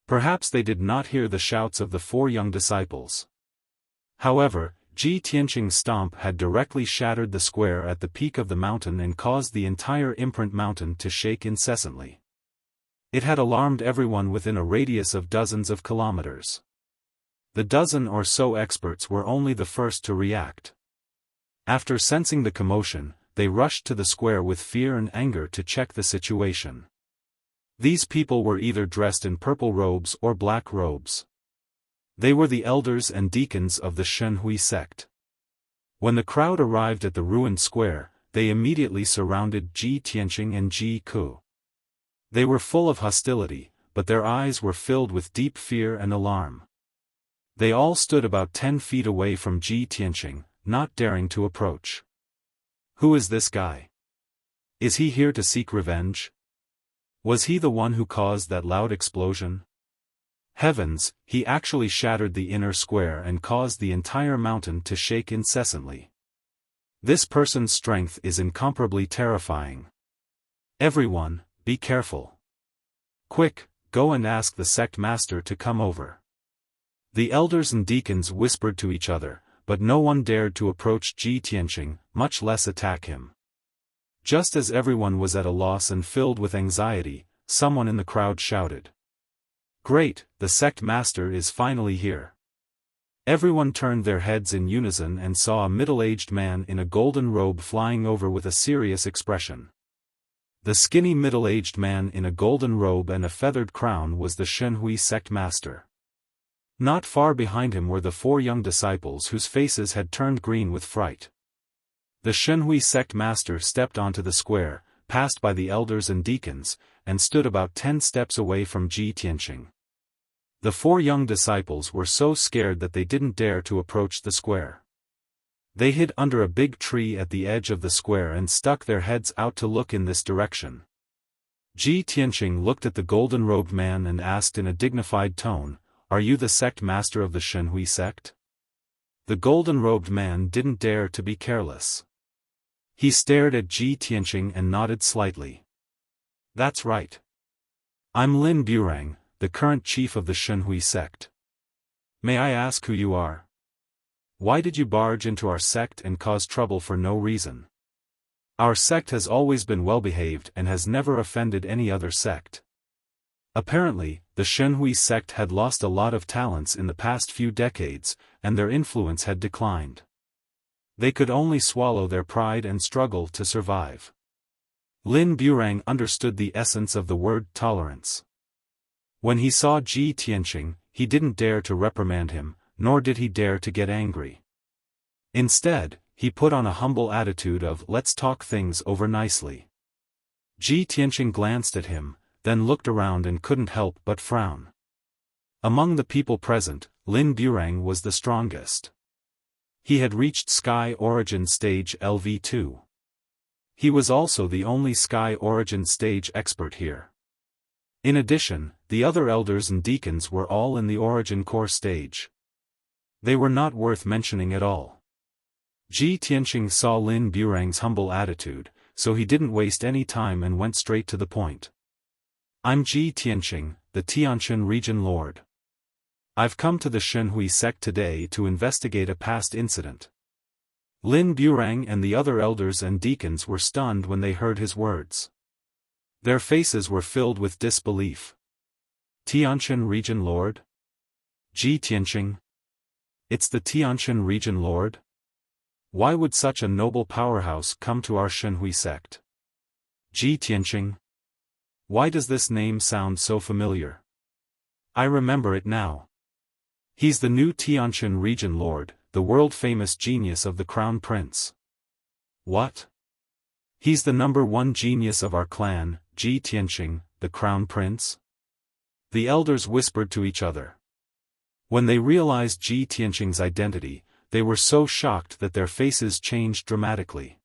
Perhaps they did not hear the shouts of the 4 young disciples. However, Ji Tianqing's stomp had directly shattered the square at the peak of the mountain and caused the entire imprint mountain to shake incessantly. It had alarmed everyone within a radius of dozens of kilometers. The dozen or so experts were only the first to react. After sensing the commotion, they rushed to the square with fear and anger to check the situation. These people were either dressed in purple robes or black robes. They were the elders and deacons of the Shenhui sect. When the crowd arrived at the ruined square, they immediately surrounded Ji Tianqing and Ji Ku. They were full of hostility, but their eyes were filled with deep fear and alarm. They all stood about 10 feet away from Ji Tianqing, not daring to approach. Who is this guy? Is he here to seek revenge? Was he the one who caused that loud explosion? Heavens, he actually shattered the inner square and caused the entire mountain to shake incessantly. This person's strength is incomparably terrifying. Everyone, be careful. Quick, go and ask the sect master to come over. The elders and deacons whispered to each other, but no one dared to approach Ji Tianqing, much less attack him. Just as everyone was at a loss and filled with anxiety, someone in the crowd shouted. Great, the sect master is finally here. Everyone turned their heads in unison and saw a middle-aged man in a golden robe flying over with a serious expression. The skinny middle-aged man in a golden robe and a feathered crown was the Shenhui sect master. Not far behind him were the 4 young disciples whose faces had turned green with fright. The Shenhui sect master stepped onto the square, passed by the elders and deacons, and stood about 10 steps away from Ji Tianqing. The 4 young disciples were so scared that they didn't dare to approach the square. They hid under a big tree at the edge of the square and stuck their heads out to look in this direction. Ji Tianqing looked at the golden-robed man and asked in a dignified tone, "Are you the sect master of the Shenhui sect?" The golden-robed man didn't dare to be careless. He stared at Ji Tianqing and nodded slightly. "That's right. I'm Lin Burang, the current chief of the Shenhui sect. May I ask who you are? Why did you barge into our sect and cause trouble for no reason? Our sect has always been well-behaved and has never offended any other sect." Apparently, the Shenhui sect had lost a lot of talents in the past few decades, and their influence had declined. They could only swallow their pride and struggle to survive. Lin Burang understood the essence of the word tolerance. When he saw Ji Tianqing, he didn't dare to reprimand him, nor did he dare to get angry. Instead, he put on a humble attitude of "let's talk things over nicely." Ji Tianqing glanced at him, then looked around and couldn't help but frown. Among the people present, Lin Burang was the strongest. He had reached Sky Origin Stage LV2. He was also the only Sky Origin Stage expert here. In addition, the other elders and deacons were all in the Origin Core stage. They were not worth mentioning at all. Ji Tianqing saw Lin Burang's humble attitude, so he didn't waste any time and went straight to the point. "I'm Ji Tianqing, the Tianshan Region Lord. I've come to the Shenhui sect today to investigate a past incident." Lin Burang and the other elders and deacons were stunned when they heard his words. Their faces were filled with disbelief. "Tianshan Region Lord? Ji Tianqing? It's the Tianshan Region Lord? Why would such a noble powerhouse come to our Shenhui sect? Ji Tianqing? Why does this name sound so familiar? I remember it now. He's the new Tianshan Region Lord, the world-famous genius of the Crown Prince." "What? He's the #1 genius of our clan, Ji Tianqing, the Crown Prince?" The elders whispered to each other. When they realized Ji Tianqing's identity, they were so shocked that their faces changed dramatically.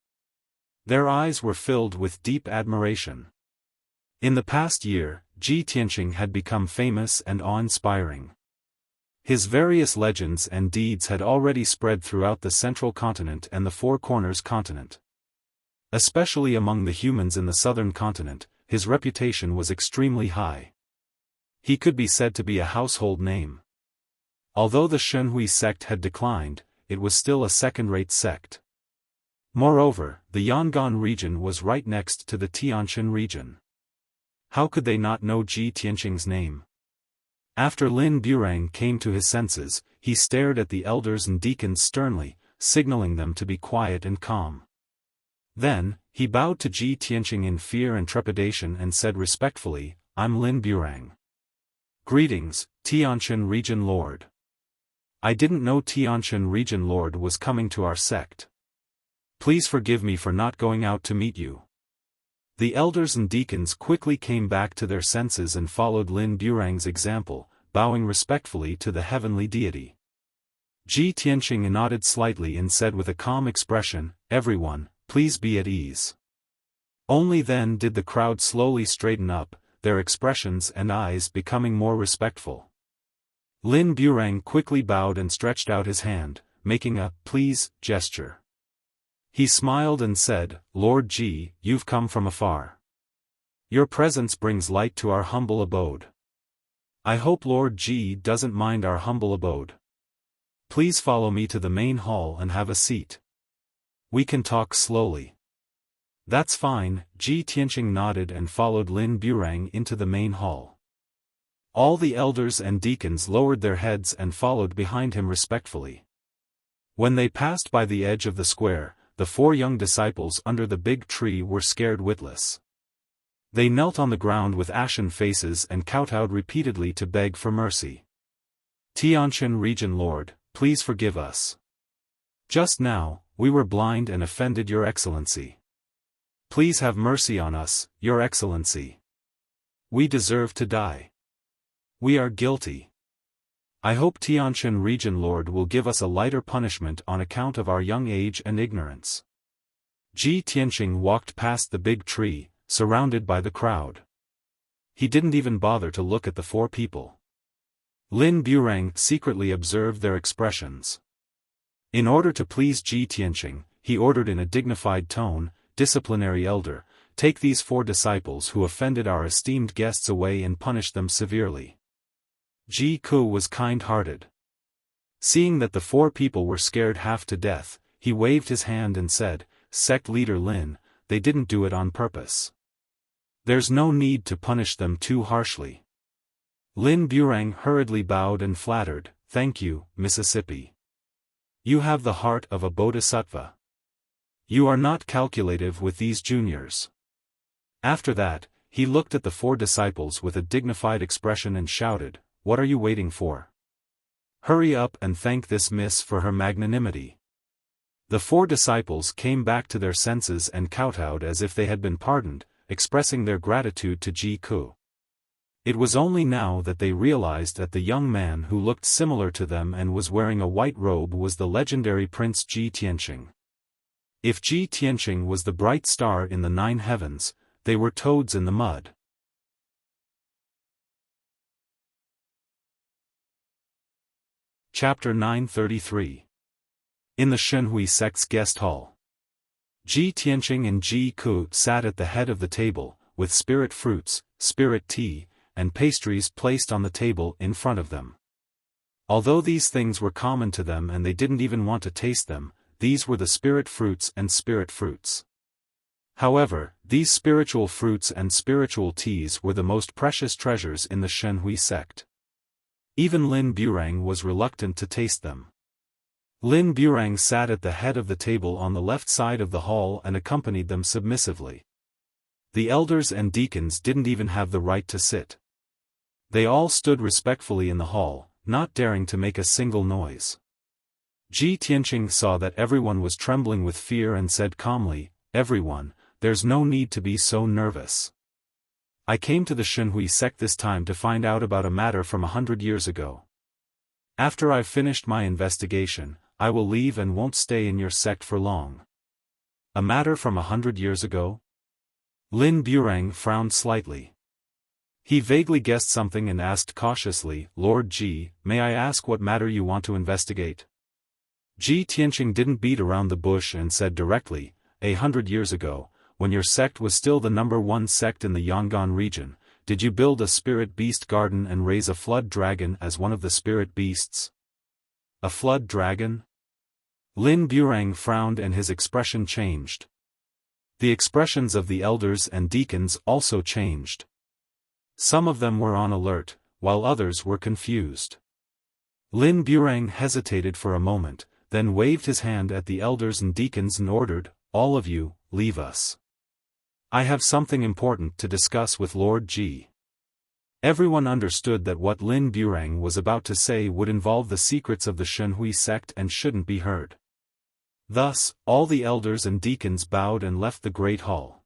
Their eyes were filled with deep admiration. In the past year, Ji Tianqing had become famous and awe-inspiring. His various legends and deeds had already spread throughout the Central Continent and the Four Corners continent. Especially among the humans in the Southern Continent, his reputation was extremely high. He could be said to be a household name. Although the Shenhui sect had declined, it was still a second-rate sect. Moreover, the Yangon region was right next to the Tianshan region. How could they not know Ji Tianqing's name? After Lin Burang came to his senses, he stared at the elders and deacons sternly, signaling them to be quiet and calm. Then, he bowed to Ji Tianqing in fear and trepidation and said respectfully, "I'm Lin Burang. Greetings, Tianshan Region Lord. I didn't know Tianshan Region Lord was coming to our sect. Please forgive me for not going out to meet you." The elders and deacons quickly came back to their senses and followed Lin Burang's example, bowing respectfully to the heavenly deity. Ji Tianqing nodded slightly and said with a calm expression, "Everyone, please be at ease." Only then did the crowd slowly straighten up, their expressions and eyes becoming more respectful. Lin Burang quickly bowed and stretched out his hand, making a "please" gesture. He smiled and said, "Lord Ji, you've come from afar. Your presence brings light to our humble abode. I hope Lord Ji doesn't mind our humble abode. Please follow me to the main hall and have a seat. We can talk slowly." "That's fine," Ji Tianqing nodded and followed Lin Burang into the main hall. All the elders and deacons lowered their heads and followed behind him respectfully. When they passed by the edge of the square, the 4 young disciples under the big tree were scared witless. They knelt on the ground with ashen faces and kowtowed repeatedly to beg for mercy. "Tianshan Region Lord, please forgive us. Just now, we were blind and offended Your Excellency. Please have mercy on us, Your Excellency. We deserve to die. We are guilty. I hope Tianshan Region Lord will give us a lighter punishment on account of our young age and ignorance." Ji Tianqing walked past the big tree, surrounded by the crowd. he didn't even bother to look at the four people. Lin Burang secretly observed their expressions. In order to please Ji Tianqing, he ordered in a dignified tone, "Disciplinary elder, take these 4 disciples who offended our esteemed guests away and punish them severely." Ji Ku was kind-hearted. Seeing that the 4 people were scared half to death, he waved his hand and said, "Sect leader Lin, they didn't do it on purpose. There's no need to punish them too harshly." Lin Burang hurriedly bowed and flattered, "Thank you, Mississippi. You have the heart of a bodhisattva. You are not calculative with these juniors." After that, he looked at the 4 disciples with a dignified expression and shouted, "What are you waiting for? Hurry up and thank this miss for her magnanimity." The 4 disciples came back to their senses and kowtowed as if they had been pardoned, expressing their gratitude to Ji Ku. It was only now that they realized that the young man who looked similar to them and was wearing a white robe was the legendary Prince Ji Tianqing. If Ji Tianqing was the bright star in the 9 heavens, they were toads in the mud. Chapter 933. In the Shenhui sect's guest hall. Ji Tianqing and Ji Ku sat at the head of the table, with spirit fruits, spirit tea, and pastries placed on the table in front of them. Although these things were common to them and they didn't even want to taste them, these were the spirit fruits and spirit fruits. However, these spiritual fruits and spiritual teas were the most precious treasures in the Shenhui sect. Even Lin Burang was reluctant to taste them. Lin Burang sat at the head of the table on the left side of the hall and accompanied them submissively. The elders and deacons didn't even have the right to sit. They all stood respectfully in the hall, not daring to make a single noise. Ji Tianqing saw that everyone was trembling with fear and said calmly, "Everyone, there's no need to be so nervous. I came to the Shenhui sect this time to find out about a matter from 100 years ago. After I've finished my investigation, I will leave and won't stay in your sect for long." A matter from 100 years ago? Lin Burang frowned slightly. He vaguely guessed something and asked cautiously, "Lord Ji, may I ask what matter you want to investigate?" Ji Tianqing didn't beat around the bush and said directly, 100 years ago, when your sect was still the #1 sect in the Yangon region, did you build a spirit beast garden and raise a flood dragon as one of the spirit beasts?" "A flood dragon?" Lin Burang frowned and his expression changed. The expressions of the elders and deacons also changed. Some of them were on alert, while others were confused. Lin Burang hesitated for a moment, then waved his hand at the elders and deacons and ordered, "All of you, leave us. I have something important to discuss with Lord Ji." Everyone understood that what Lin Burang was about to say would involve the secrets of the Shenhui sect and shouldn't be heard. Thus, all the elders and deacons bowed and left the great hall.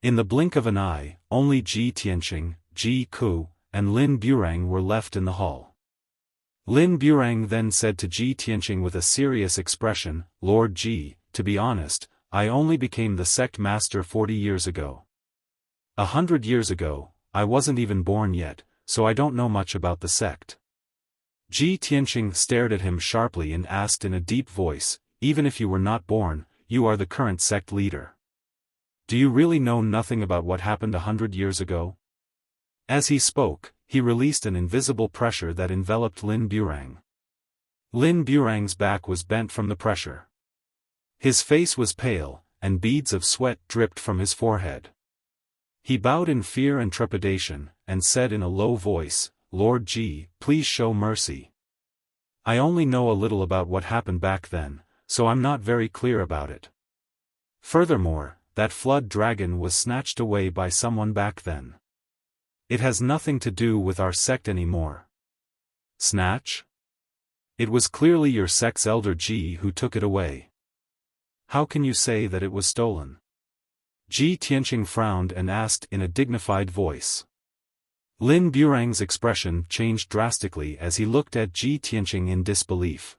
In the blink of an eye, only Ji Tianqing, Ji Ku, and Lin Burang were left in the hall. Lin Burang then said to Ji Tianqing with a serious expression, "Lord Ji, to be honest, I only became the sect master 40 years ago. 100 years ago, I wasn't even born yet, so I don't know much about the sect." Ji Tianqing stared at him sharply and asked in a deep voice, "Even if you were not born, you are the current sect leader. Do you really know nothing about what happened 100 years ago?" As he spoke, he released an invisible pressure that enveloped Lin Burang. Lin Burang's back was bent from the pressure. His face was pale, and beads of sweat dripped from his forehead. He bowed in fear and trepidation, and said in a low voice, "Lord Ji, please show mercy. I only know a little about what happened back then, so I'm not very clear about it. Furthermore, that flood dragon was snatched away by someone back then. It has nothing to do with our sect anymore." "Snatch? It was clearly your sect's elder Ji who took it away. How can you say that it was stolen?" Ji Tianqing frowned and asked in a dignified voice. Lin Burang's expression changed drastically as he looked at Ji Tianqing in disbelief.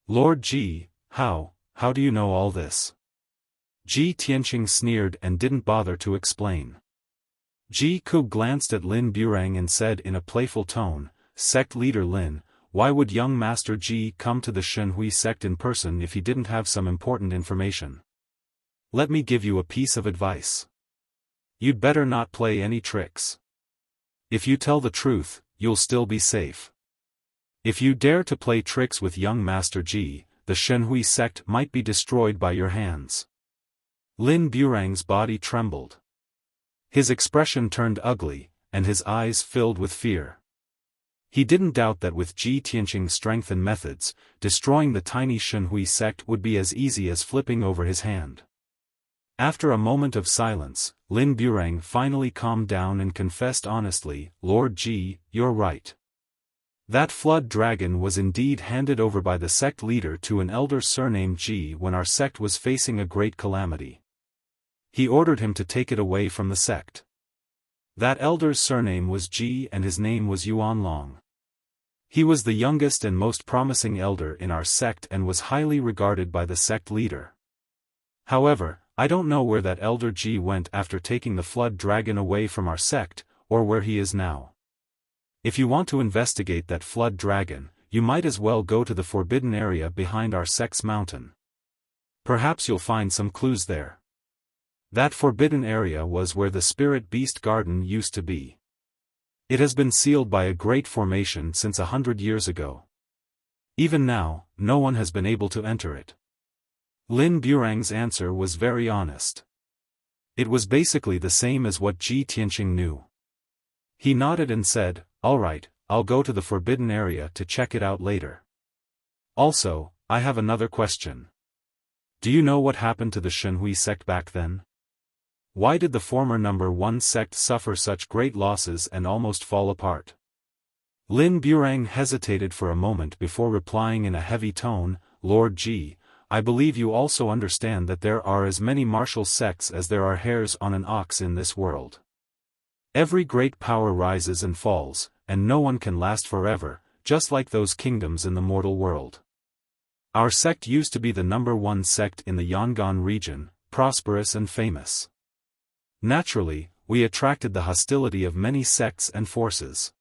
"Lord Ji, how do you know all this?" Ji Tianqing sneered and didn't bother to explain. Ji Ku glanced at Lin Burang and said in a playful tone, "Sect leader Lin, why would young Master Ji come to the Shenhui sect in person if he didn't have some important information? Let me give you a piece of advice. You'd better not play any tricks. If you tell the truth, you'll still be safe. If you dare to play tricks with young Master Ji, the Shenhui sect might be destroyed by your hands." Lin Burang's body trembled. His expression turned ugly, and his eyes filled with fear. He didn't doubt that with Ji Tianqing's strength and methods, destroying the tiny Shenhui sect would be as easy as flipping over his hand. After a moment of silence, Lin Burang finally calmed down and confessed honestly, "Lord Ji, you're right. That flood dragon was indeed handed over by the sect leader to an elder surnamed Ji when our sect was facing a great calamity. He ordered him to take it away from the sect. That elder's surname was Ji and his name was Yuan Long. He was the youngest and most promising elder in our sect and was highly regarded by the sect leader. However, I don't know where that elder Ji went after taking the flood dragon away from our sect, or where he is now. If you want to investigate that flood dragon, you might as well go to the forbidden area behind our sect's mountain. Perhaps you'll find some clues there." That forbidden area was where the spirit beast garden used to be. It has been sealed by a great formation since 100 years ago. Even now, no one has been able to enter it. Lin Burang's answer was very honest. It was basically the same as what Ji Tianqing knew. He nodded and said, "All right, I'll go to the forbidden area to check it out later. Also, I have another question. Do you know what happened to the Shenhui sect back then? Why did the former number 1 sect suffer such great losses and almost fall apart?" Lin Burang hesitated for a moment before replying in a heavy tone, "Lord Ji, I believe you also understand that there are as many martial sects as there are hairs on an ox in this world. Every great power rises and falls, and no one can last forever, just like those kingdoms in the mortal world. Our sect used to be the number 1 sect in the Yangon region, prosperous and famous. Naturally, we attracted the hostility of many sects and forces.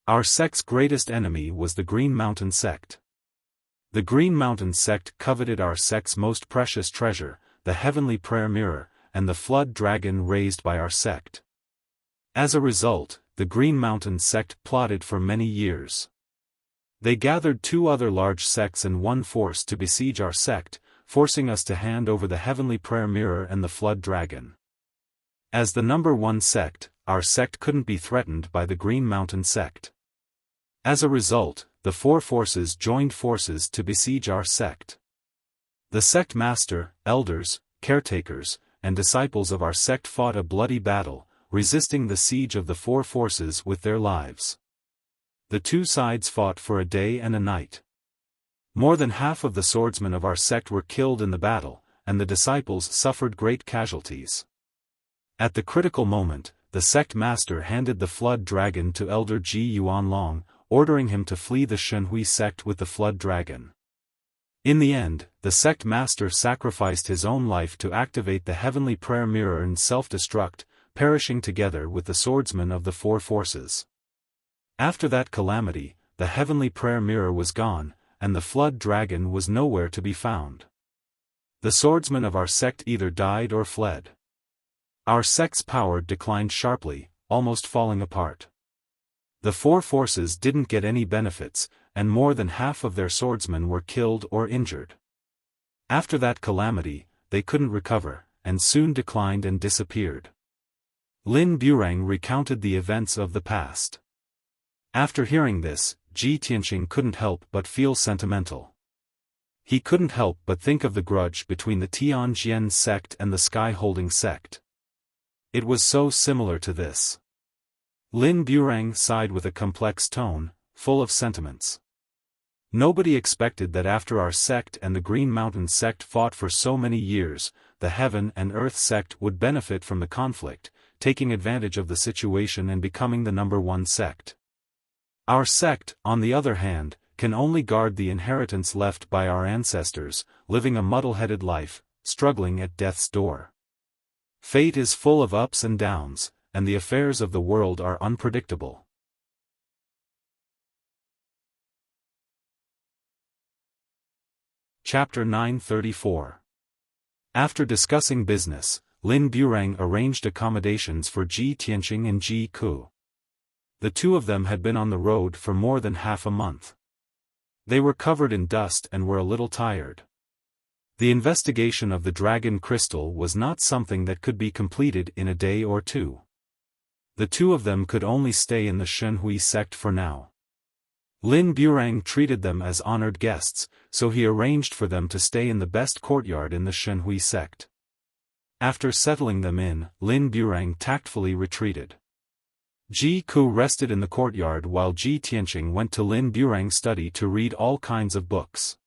Our sect's greatest enemy was the Green Mountain sect. The Green Mountain sect coveted our sect's most precious treasure, the heavenly prayer mirror, and the flood dragon raised by our sect. As a result, the Green Mountain sect plotted for many years. They gathered 2 other large sects and 1 force to besiege our sect, forcing us to hand over the heavenly prayer mirror and the flood dragon. As the number 1 sect, our sect couldn't be threatened by the Green Mountain sect. As a result, the 4 forces joined forces to besiege our sect. The sect master, elders, caretakers, and disciples of our sect fought a bloody battle, resisting the siege of the 4 forces with their lives. The 2 sides fought for a day and a night. More than half of the swordsmen of our sect were killed in the battle, and the disciples suffered great casualties. At the critical moment, the sect master handed the flood dragon to Elder Ji Yuan Long, ordering him to flee the Shenhui sect with the flood dragon. In the end, the sect master sacrificed his own life to activate the heavenly prayer mirror and self-destruct, perishing together with the swordsmen of the 4 forces. After that calamity, the heavenly prayer mirror was gone, and the flood dragon was nowhere to be found. The swordsmen of our sect either died or fled. Our sect's power declined sharply, almost falling apart. The 4 forces didn't get any benefits, and more than half of their swordsmen were killed or injured. After that calamity, they couldn't recover, and soon declined and disappeared. Lin Burang recounted the events of the past. After hearing this, Ji Tianqing couldn't help but feel sentimental. He couldn't help but think of the grudge between the Tianjian sect and the Sky Holding sect. It was so similar to this. Lin Burang sighed with a complex tone, full of sentiments. Nobody expected that after our sect and the Green Mountain sect fought for so many years, the Heaven and Earth sect would benefit from the conflict, taking advantage of the situation and becoming the number 1 sect. Our sect, on the other hand, can only guard the inheritance left by our ancestors, living a muddle-headed life, struggling at death's door. Fate is full of ups and downs, and the affairs of the world are unpredictable. Chapter 934. After discussing business, Lin Burang arranged accommodations for Ji Tianqing and Ji Ku. The two of them had been on the road for more than half a month. They were covered in dust and were a little tired. The investigation of the dragon crystal was not something that could be completed in a day or two. The two of them could only stay in the Shenhui sect for now. Lin Burang treated them as honored guests, so he arranged for them to stay in the best courtyard in the Shenhui sect. After settling them in, Lin Burang tactfully retreated. Ji Ku rested in the courtyard while Ji Tianqing went to Lin Burang's study to read all kinds of books.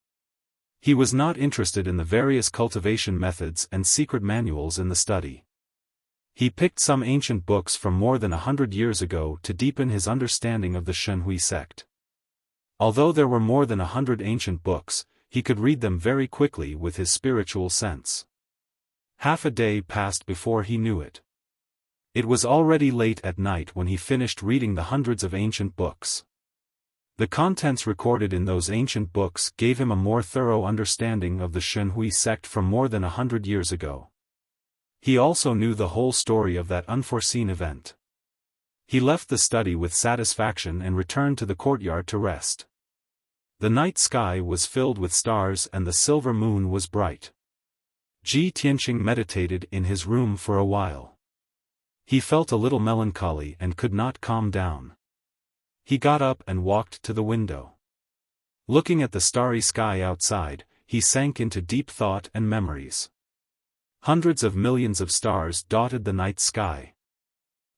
He was not interested in the various cultivation methods and secret manuals in the study. He picked some ancient books from more than 100 years ago to deepen his understanding of the Shenhui sect. Although there were more than 100 ancient books, he could read them very quickly with his spiritual sense. Half a day passed before he knew it. It was already late at night when he finished reading the hundreds of ancient books. The contents recorded in those ancient books gave him a more thorough understanding of the Shenhui sect from more than 100 years ago. He also knew the whole story of that unforeseen event. He left the study with satisfaction and returned to the courtyard to rest. The night sky was filled with stars and the silver moon was bright. Ji Tianqing meditated in his room for a while. He felt a little melancholy and could not calm down. He got up and walked to the window. Looking at the starry sky outside, he sank into deep thought and memories. Hundreds of millions of stars dotted the night sky.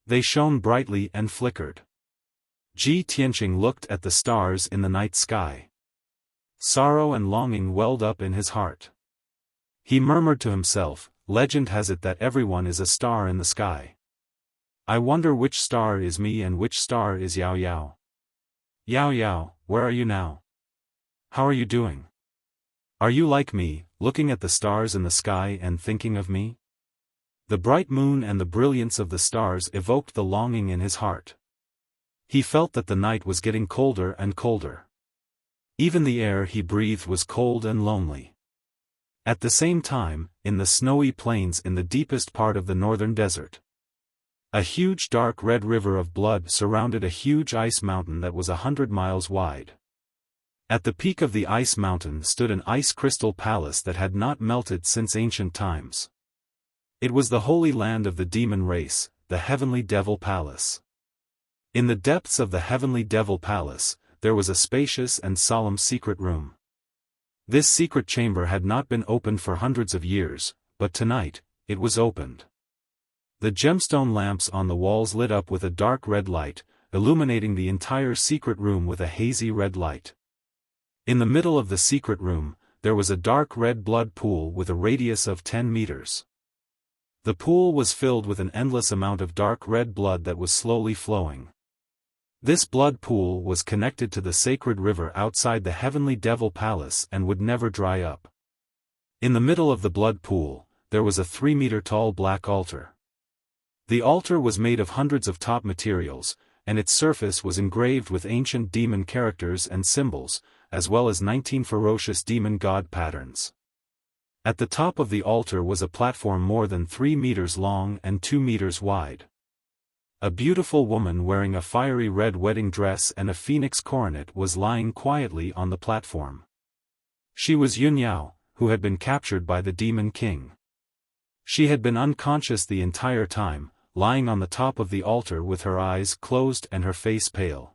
They shone brightly and flickered. Ji Tianqing looked at the stars in the night sky. Sorrow and longing welled up in his heart. He murmured to himself, "Legend has it that everyone is a star in the sky. I wonder which star is me and which star is Yao Yao. Yao Yao, where are you now? How are you doing? Are you like me, looking at the stars in the sky and thinking of me?" The bright moon and the brilliance of the stars evoked the longing in his heart. He felt that the night was getting colder and colder. Even the air he breathed was cold and lonely. At the same time, in the snowy plains in the deepest part of the northern desert, a huge dark red river of blood surrounded a huge ice mountain that was 100 miles wide. At the peak of the ice mountain stood an ice crystal palace that had not melted since ancient times. It was the holy land of the demon race, the Heavenly Devil Palace. In the depths of the Heavenly Devil Palace, there was a spacious and solemn secret room. This secret chamber had not been opened for hundreds of years, but tonight, it was opened. The gemstone lamps on the walls lit up with a dark red light, illuminating the entire secret room with a hazy red light. In the middle of the secret room, there was a dark red blood pool with a radius of 10 meters. The pool was filled with an endless amount of dark red blood that was slowly flowing. This blood pool was connected to the sacred river outside the Heavenly Devil Palace and would never dry up. In the middle of the blood pool, there was a 3-meter-tall black altar. The altar was made of hundreds of top materials, and its surface was engraved with ancient demon characters and symbols, as well as 19 ferocious demon god patterns. At the top of the altar was a platform more than 3 meters long and 2 meters wide. A beautiful woman wearing a fiery red wedding dress and a phoenix coronet was lying quietly on the platform. She was Yun Yao, who had been captured by the Demon King. She had been unconscious the entire time, lying on the top of the altar with her eyes closed and her face pale.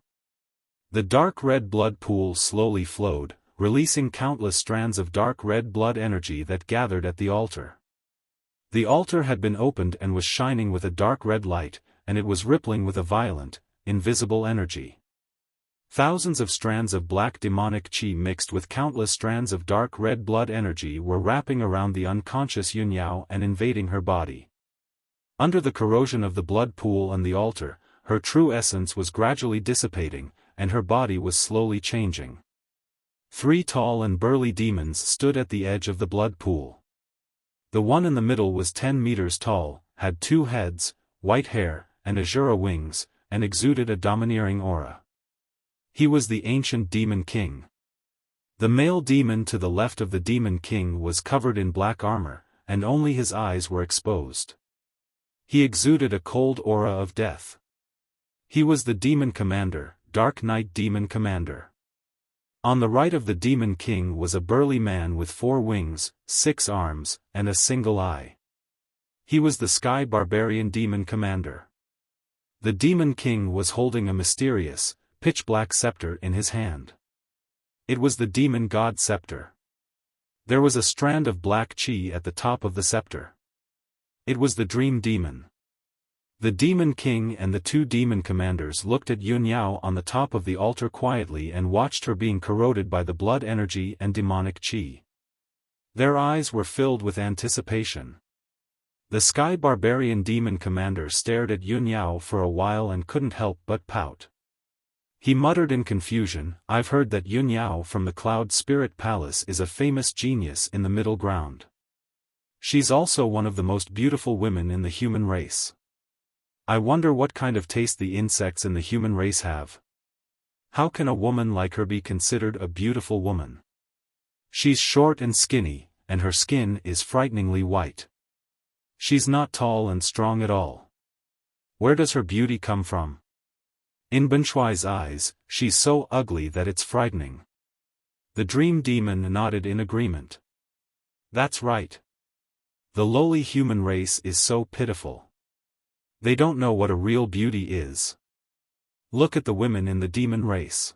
The dark red blood pool slowly flowed, releasing countless strands of dark red blood energy that gathered at the altar. The altar had been opened and was shining with a dark red light, and it was rippling with a violent, invisible energy. Thousands of strands of black demonic chi mixed with countless strands of dark red blood energy were wrapping around the unconscious Yun Yao and invading her body. Under the corrosion of the blood pool and the altar, her true essence was gradually dissipating, and her body was slowly changing. 3 tall and burly demons stood at the edge of the blood pool. The one in the middle was 10 meters tall, had 2 heads, white hair, and azure wings, and exuded a domineering aura. He was the ancient demon king. The male demon to the left of the demon king was covered in black armor, and only his eyes were exposed. He exuded a cold aura of death. He was the demon commander, Dark Knight Demon Commander. On the right of the demon king was a burly man with 4 wings, 6 arms, and a single eye. He was the Sky Barbarian Demon Commander. The demon king was holding a mysterious, pitch-black scepter in his hand. It was the demon god scepter. There was a strand of black chi at the top of the scepter. It was the dream demon. The demon king and the 2 demon commanders looked at Yun Yao on the top of the altar quietly and watched her being corroded by the blood energy and demonic chi. Their eyes were filled with anticipation. The Sky Barbarian Demon Commander stared at Yun Yao for a while and couldn't help but pout. He muttered in confusion, "I've heard that Yun Yao from the Cloud Spirit Palace is a famous genius in the middle ground. She's also one of the most beautiful women in the human race. I wonder what kind of taste the insects in the human race have. How can a woman like her be considered a beautiful woman? She's short and skinny, and her skin is frighteningly white. She's not tall and strong at all. Where does her beauty come from? In Benshuai's eyes, she's so ugly that it's frightening." The dream demon nodded in agreement. "That's right. The lowly human race is so pitiful. They don't know what a real beauty is. Look at the women in the demon race.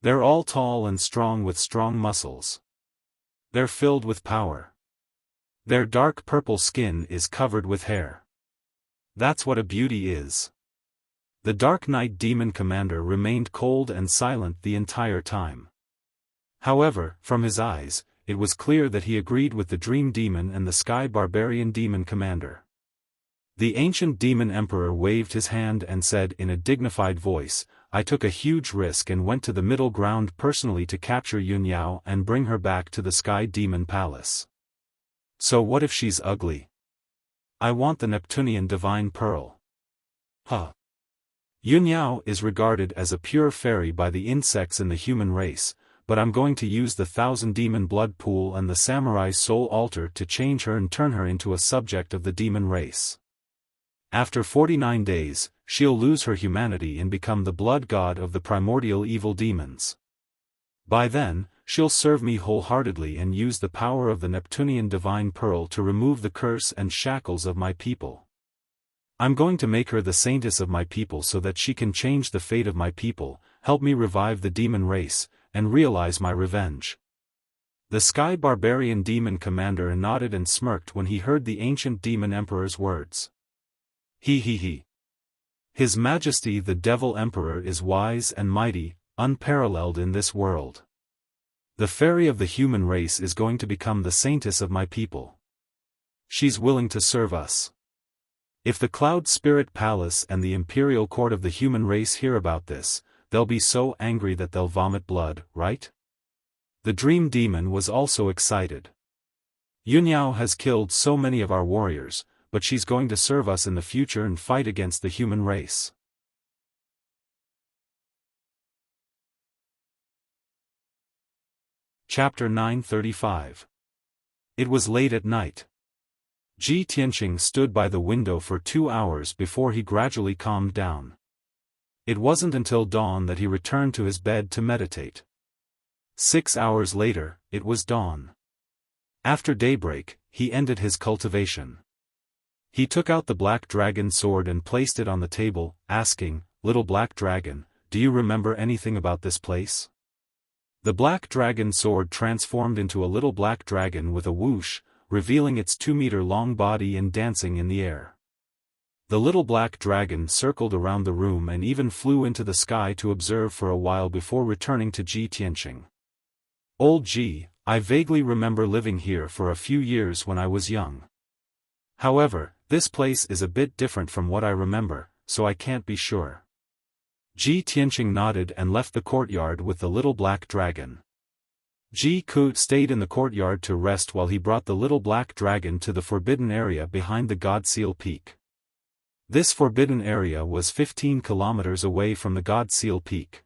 They're all tall and strong with strong muscles. They're filled with power. Their dark purple skin is covered with hair. That's what a beauty is." The Dark Knight Demon Commander remained cold and silent the entire time. However, from his eyes, it was clear that he agreed with the Dream Demon and the Sky Barbarian Demon Commander. The ancient Demon Emperor waved his hand and said in a dignified voice, "I took a huge risk and went to the middle ground personally to capture Yun Yao and bring her back to the Sky Demon Palace. So what if she's ugly? I want the Neptunian Divine Pearl." Huh. Yun Yao is regarded as a pure fairy by the insects in the human race, but I'm going to use the 1,000 demon blood pool and the samurai soul altar to change her and turn her into a subject of the demon race. After 49 days, she'll lose her humanity and become the blood god of the primordial evil demons. By then, she'll serve me wholeheartedly and use the power of the Neptunian Divine Pearl to remove the curse and shackles of my people. I'm going to make her the saintess of my people so that she can change the fate of my people, help me revive the demon race, and realize my revenge." The Sky Barbarian Demon Commander nodded and smirked when he heard the ancient Demon Emperor's words. He. His Majesty the Devil Emperor is wise and mighty, unparalleled in this world. The fairy of the human race is going to become the saintess of my people. She's willing to serve us. If the Cloud Spirit Palace and the Imperial Court of the human race hear about this, they'll be so angry that they'll vomit blood, right? The Dream Demon was also excited. Yun Yao has killed so many of our warriors, but she's going to serve us in the future and fight against the human race. Chapter 935. It was late at night. Ji Tianqing stood by the window for 2 hours before he gradually calmed down. It wasn't until dawn that he returned to his bed to meditate. 6 hours later, it was dawn. After daybreak, he ended his cultivation. He took out the black dragon sword and placed it on the table, asking, "Little black dragon, do you remember anything about this place?" The black dragon sword transformed into a little black dragon with a whoosh, revealing its 2-meter-long body and dancing in the air. The little black dragon circled around the room and even flew into the sky to observe for a while before returning to Ji Tianqing. "Old Ji, I vaguely remember living here for a few years when I was young. However, this place is a bit different from what I remember, so I can't be sure." Ji Tianqing nodded and left the courtyard with the little black dragon. Ji Ku stayed in the courtyard to rest while he brought the little black dragon to the forbidden area behind the God Seal Peak. This forbidden area was 15 kilometers away from the God Seal Peak.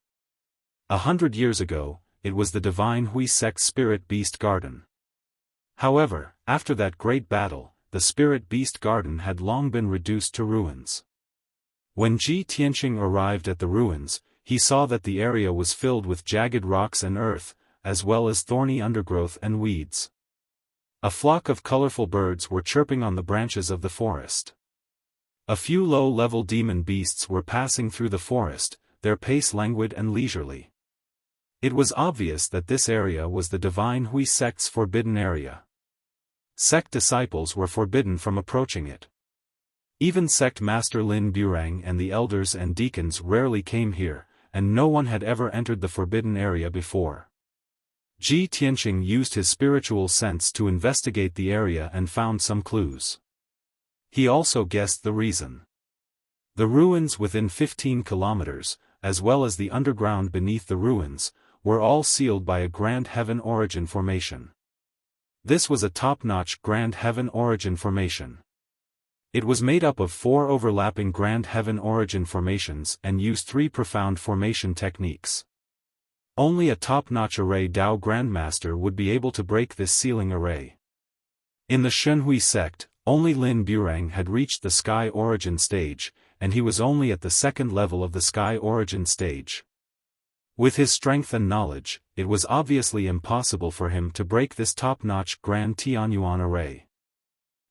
100 years ago, it was the divine Hui sect's Spirit Beast Garden. However, after that great battle, the Spirit Beast Garden had long been reduced to ruins. When Ji Tianqing arrived at the ruins, he saw that the area was filled with jagged rocks and earth, as well as thorny undergrowth and weeds. A flock of colorful birds were chirping on the branches of the forest. A few low-level demon beasts were passing through the forest, their pace languid and leisurely. It was obvious that this area was the divine Hui sect's forbidden area. Sect disciples were forbidden from approaching it. Even sect master Lin Burang and the elders and deacons rarely came here, and no one had ever entered the forbidden area before. Ji Tianqing used his spiritual sense to investigate the area and found some clues. He also guessed the reason. The ruins within 15 kilometers, as well as the underground beneath the ruins, were all sealed by a Grand Heaven Origin formation. This was a top-notch Grand Heaven Origin formation. It was made up of 4 overlapping Grand Heaven Origin formations and used 3 profound formation techniques. Only a top-notch array Dao Grandmaster would be able to break this sealing array. In the Shenhui sect, only Lin Burang had reached the Sky Origin stage, and he was only at the 2nd level of the Sky Origin stage. With his strength and knowledge, it was obviously impossible for him to break this top-notch Grand Tianyuan array.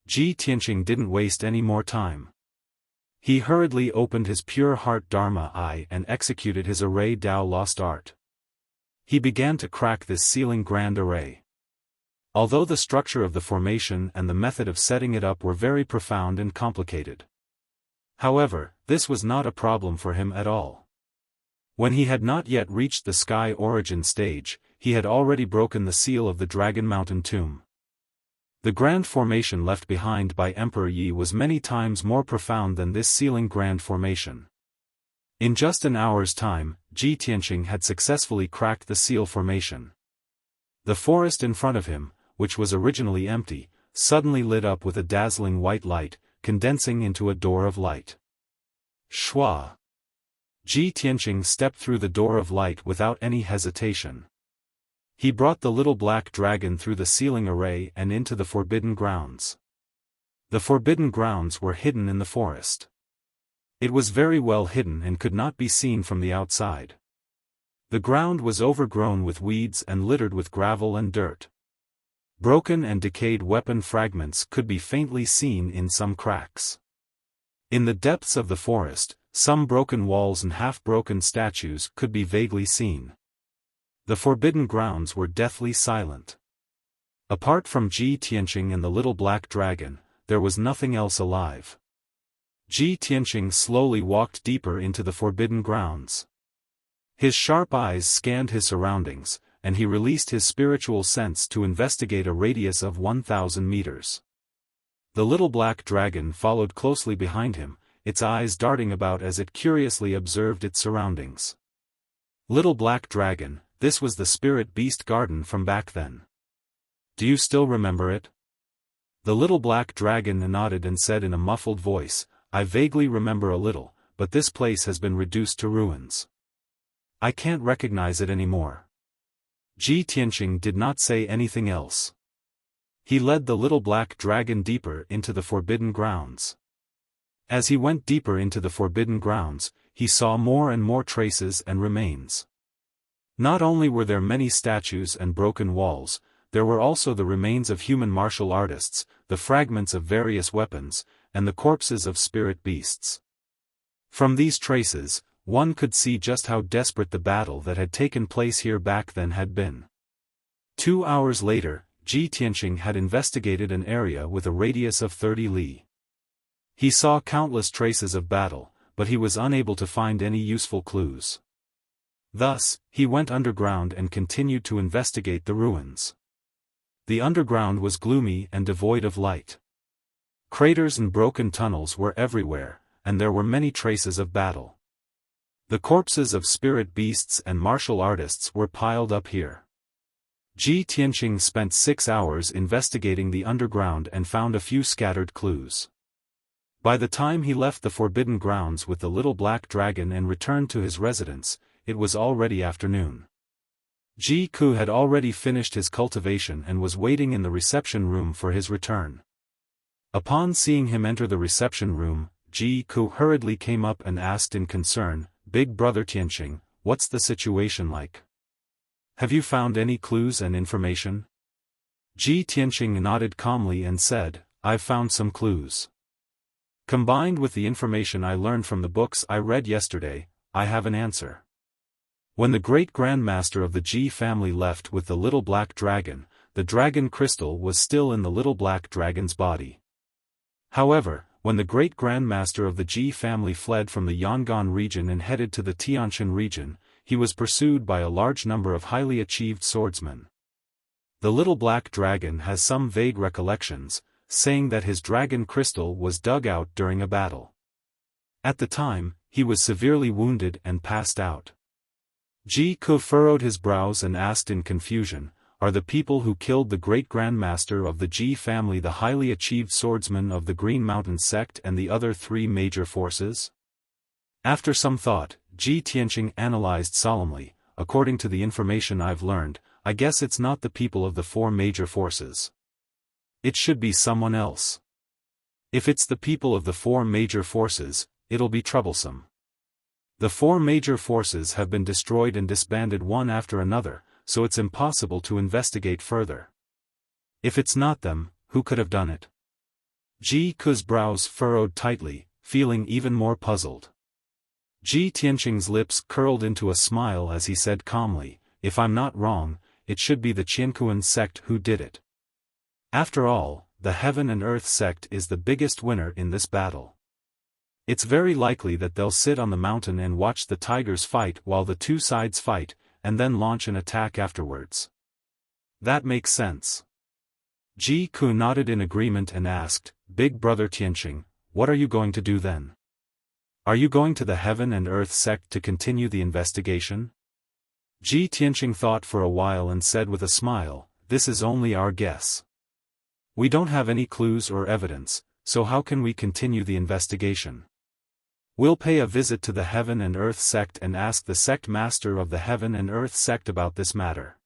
Ji Tianqing didn't waste any more time. He hurriedly opened his pure heart Dharma eye and executed his array Dao lost art. He began to crack this sealing grand array. Although the structure of the formation and the method of setting it up were very profound and complicated. However, this was not a problem for him at all. When he had not yet reached the Sky Origin stage, he had already broken the seal of the Dragon Mountain tomb. The grand formation left behind by Emperor Yi was many times more profound than this sealing grand formation. In just an hour's time, Ji Tianqing had successfully cracked the seal formation. The forest in front of him, which was originally empty, suddenly lit up with a dazzling white light, condensing into a door of light. Shua! Ji Tianqing stepped through the door of light without any hesitation. He brought the little black dragon through the sealing array and into the forbidden grounds. The forbidden grounds were hidden in the forest. It was very well hidden and could not be seen from the outside. The ground was overgrown with weeds and littered with gravel and dirt. Broken and decayed weapon fragments could be faintly seen in some cracks. In the depths of the forest, some broken walls and half-broken statues could be vaguely seen. The forbidden grounds were deathly silent. Apart from Ji Tianqing and the little black dragon, there was nothing else alive. Ji Tianqing slowly walked deeper into the forbidden grounds. His sharp eyes scanned his surroundings, and he released his spiritual sense to investigate a radius of 1,000 meters. The little black dragon followed closely behind him, its eyes darting about as it curiously observed its surroundings. Little black dragon, this was the Spirit Beast Garden from back then. Do you still remember it? The little black dragon nodded and said in a muffled voice, I vaguely remember a little, but this place has been reduced to ruins. I can't recognize it anymore. Ji Tianqing did not say anything else. He led the little black dragon deeper into the forbidden grounds. As he went deeper into the forbidden grounds, he saw more and more traces and remains. Not only were there many statues and broken walls, there were also the remains of human martial artists, the fragments of various weapons, and the corpses of spirit beasts. From these traces, one could see just how desperate the battle that had taken place here back then had been. 2 hours later, Ji Tianqing had investigated an area with a radius of 30 li. He saw countless traces of battle, but he was unable to find any useful clues. Thus, he went underground and continued to investigate the ruins. The underground was gloomy and devoid of light. Craters and broken tunnels were everywhere, and there were many traces of battle. The corpses of spirit beasts and martial artists were piled up here. Ji Tianqing spent 6 hours investigating the underground and found a few scattered clues. By the time he left the forbidden grounds with the little black dragon and returned to his residence, it was already afternoon. Ji Ku had already finished his cultivation and was waiting in the reception room for his return. Upon seeing him enter the reception room, Ji Ku hurriedly came up and asked in concern, "Big brother Tianqing, what's the situation like? Have you found any clues and information?" Ji Tianqing nodded calmly and said, "I've found some clues. Combined with the information I learned from the books I read yesterday, I have an answer." When the great grandmaster of the Ji family left with the little black dragon, the dragon crystal was still in the little black dragon's body. However, when the great grandmaster of the Ji family fled from the Yangon region and headed to the Tianshan region, he was pursued by a large number of highly achieved swordsmen. The little black dragon has some vague recollections, saying that his dragon crystal was dug out during a battle. At the time, he was severely wounded and passed out. Ji Ku furrowed his brows and asked in confusion, "Are the people who killed the great grandmaster of the Ji family the highly achieved swordsmen of the Green Mountain sect and the other three major forces?" After some thought, Ji Tianqing analyzed solemnly, "According to the information I've learned, I guess it's not the people of the four major forces. It should be someone else. If it's the people of the four major forces, it'll be troublesome. The four major forces have been destroyed and disbanded one after another, so it's impossible to investigate further. If it's not them, who could have done it?" Ji Ku's brows furrowed tightly, feeling even more puzzled. Ji Tianqing's lips curled into a smile as he said calmly, "If I'm not wrong, it should be the Qiankuan sect who did it. After all, the Heaven and Earth sect is the biggest winner in this battle. It's very likely that they'll sit on the mountain and watch the tigers fight while the two sides fight, and then launch an attack afterwards. That makes sense." Ji Ku nodded in agreement and asked, "Big brother Tianqing, what are you going to do then? Are you going to the Heaven and Earth sect to continue the investigation?" Ji Tianqing thought for a while and said with a smile, "This is only our guess. We don't have any clues or evidence, so how can we continue the investigation? We'll pay a visit to the Heaven and Earth sect and ask the sect master of the Heaven and Earth sect about this matter.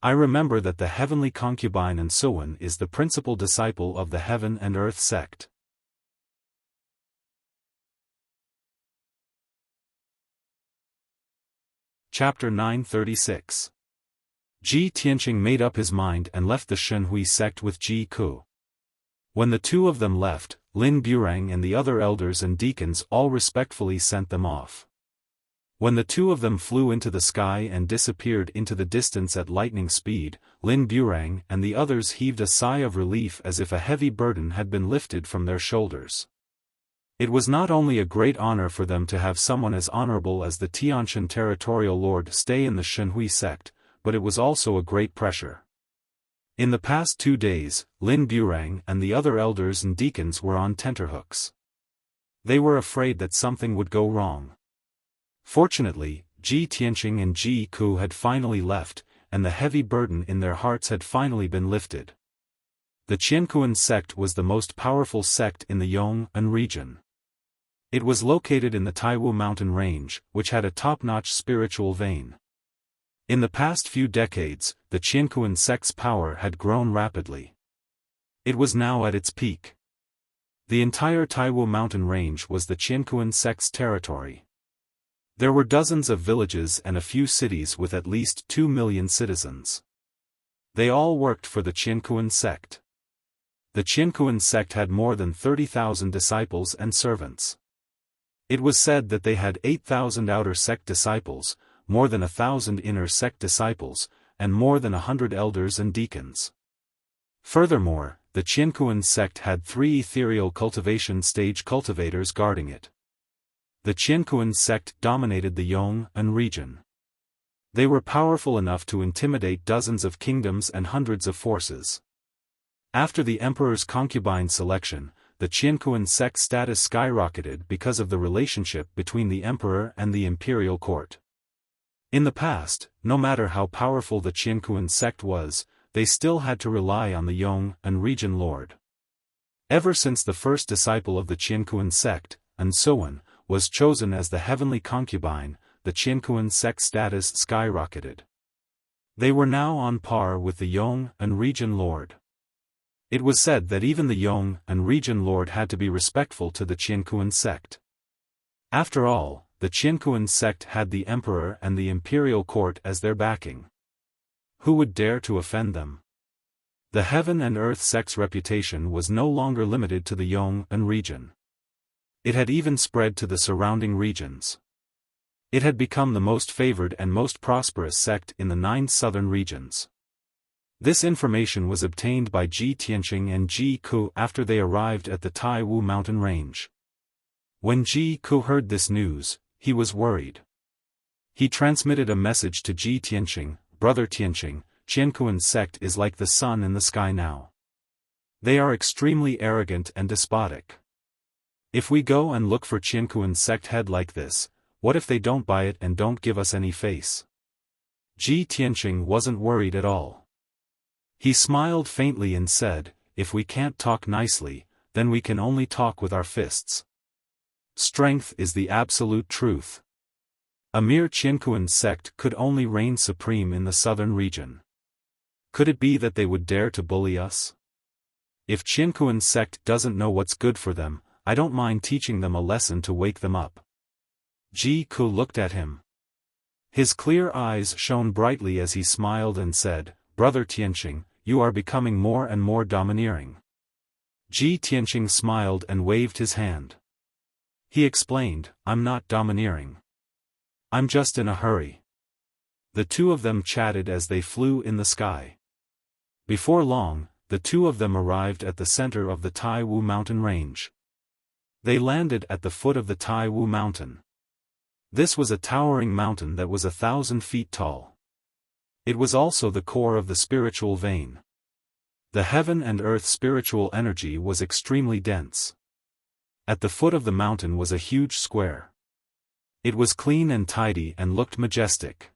I remember that the heavenly concubine and Suwan is the principal disciple of the Heaven and Earth sect." Chapter 936. Ji Tianqing made up his mind and left the Shenhui sect with Ji Ku. When the two of them left, Lin Burang and the other elders and deacons all respectfully sent them off. When the two of them flew into the sky and disappeared into the distance at lightning speed, Lin Burang and the others heaved a sigh of relief as if a heavy burden had been lifted from their shoulders. It was not only a great honor for them to have someone as honorable as the Tianshan territorial lord stay in the Shenhui sect, but it was also a great pressure. In the past 2 days, Lin Burang and the other elders and deacons were on tenterhooks. They were afraid that something would go wrong. Fortunately, Ji Tianqing and Ji Ku had finally left, and the heavy burden in their hearts had finally been lifted. The Qiankuan sect was the most powerful sect in the Yong'an region. It was located in the Taiwu mountain range, which had a top-notch spiritual vein. In the past few decades, the Qiankuan sect's power had grown rapidly. It was now at its peak. The entire Taiwu mountain range was the Qiankuan sect's territory. There were dozens of villages and a few cities with at least 2 million citizens. They all worked for the Qiankuan sect. The Qiankuan sect had more than 30,000 disciples and servants. It was said that they had 8,000 outer sect disciples, more than 1,000 inner sect disciples, and more than 100 elders and deacons. Furthermore, the Qiankuan sect had 3 ethereal cultivation stage cultivators guarding it. The Qiankuan sect dominated the Yong'an region. They were powerful enough to intimidate dozens of kingdoms and hundreds of forces. After the emperor's concubine selection, the Qiankuan sect's status skyrocketed because of the relationship between the emperor and the imperial court. In the past, no matter how powerful the Qiankuan sect was, they still had to rely on the Yong'an region lord. Ever since the first disciple of the Qiankuan sect, An, was chosen as the heavenly concubine, the Qiankuan sect status skyrocketed. They were now on par with the Yong and Region Lord. It was said that even the Yong and Region Lord had to be respectful to the Qiankuan sect. After all, the Qiankuan sect had the emperor and the imperial court as their backing. Who would dare to offend them? The heaven and earth sect's reputation was no longer limited to the Yong and region. It had even spread to the surrounding regions. It had become the most favored and most prosperous sect in the 9 southern regions. This information was obtained by Ji Tianqing and Ji Ku after they arrived at the Taiwu mountain range. When Ji Ku heard this news, he was worried. He transmitted a message to Ji Tianqing, "Brother Tianqing, Qiankuan sect is like the sun in the sky now. They are extremely arrogant and despotic. If we go and look for Qiankuan sect head like this, what if they don't buy it and don't give us any face?" Ji Tianqing wasn't worried at all. He smiled faintly and said, "If we can't talk nicely, then we can only talk with our fists. Strength is the absolute truth. A mere Qiankuan sect could only reign supreme in the southern region. Could it be that they would dare to bully us? If Qiankuan sect doesn't know what's good for them, I don't mind teaching them a lesson to wake them up." Ji Ku looked at him. His clear eyes shone brightly as he smiled and said, "Brother Tianqing, you are becoming more and more domineering." Ji Tianqing smiled and waved his hand. He explained, "I'm not domineering. I'm just in a hurry." The two of them chatted as they flew in the sky. Before long, the two of them arrived at the center of the Taiwu mountain range. They landed at the foot of the Taiwu mountain. This was a towering mountain that was 1,000 feet tall. It was also the core of the spiritual vein. The heaven and earth spiritual energy was extremely dense. At the foot of the mountain was a huge square. It was clean and tidy and looked majestic.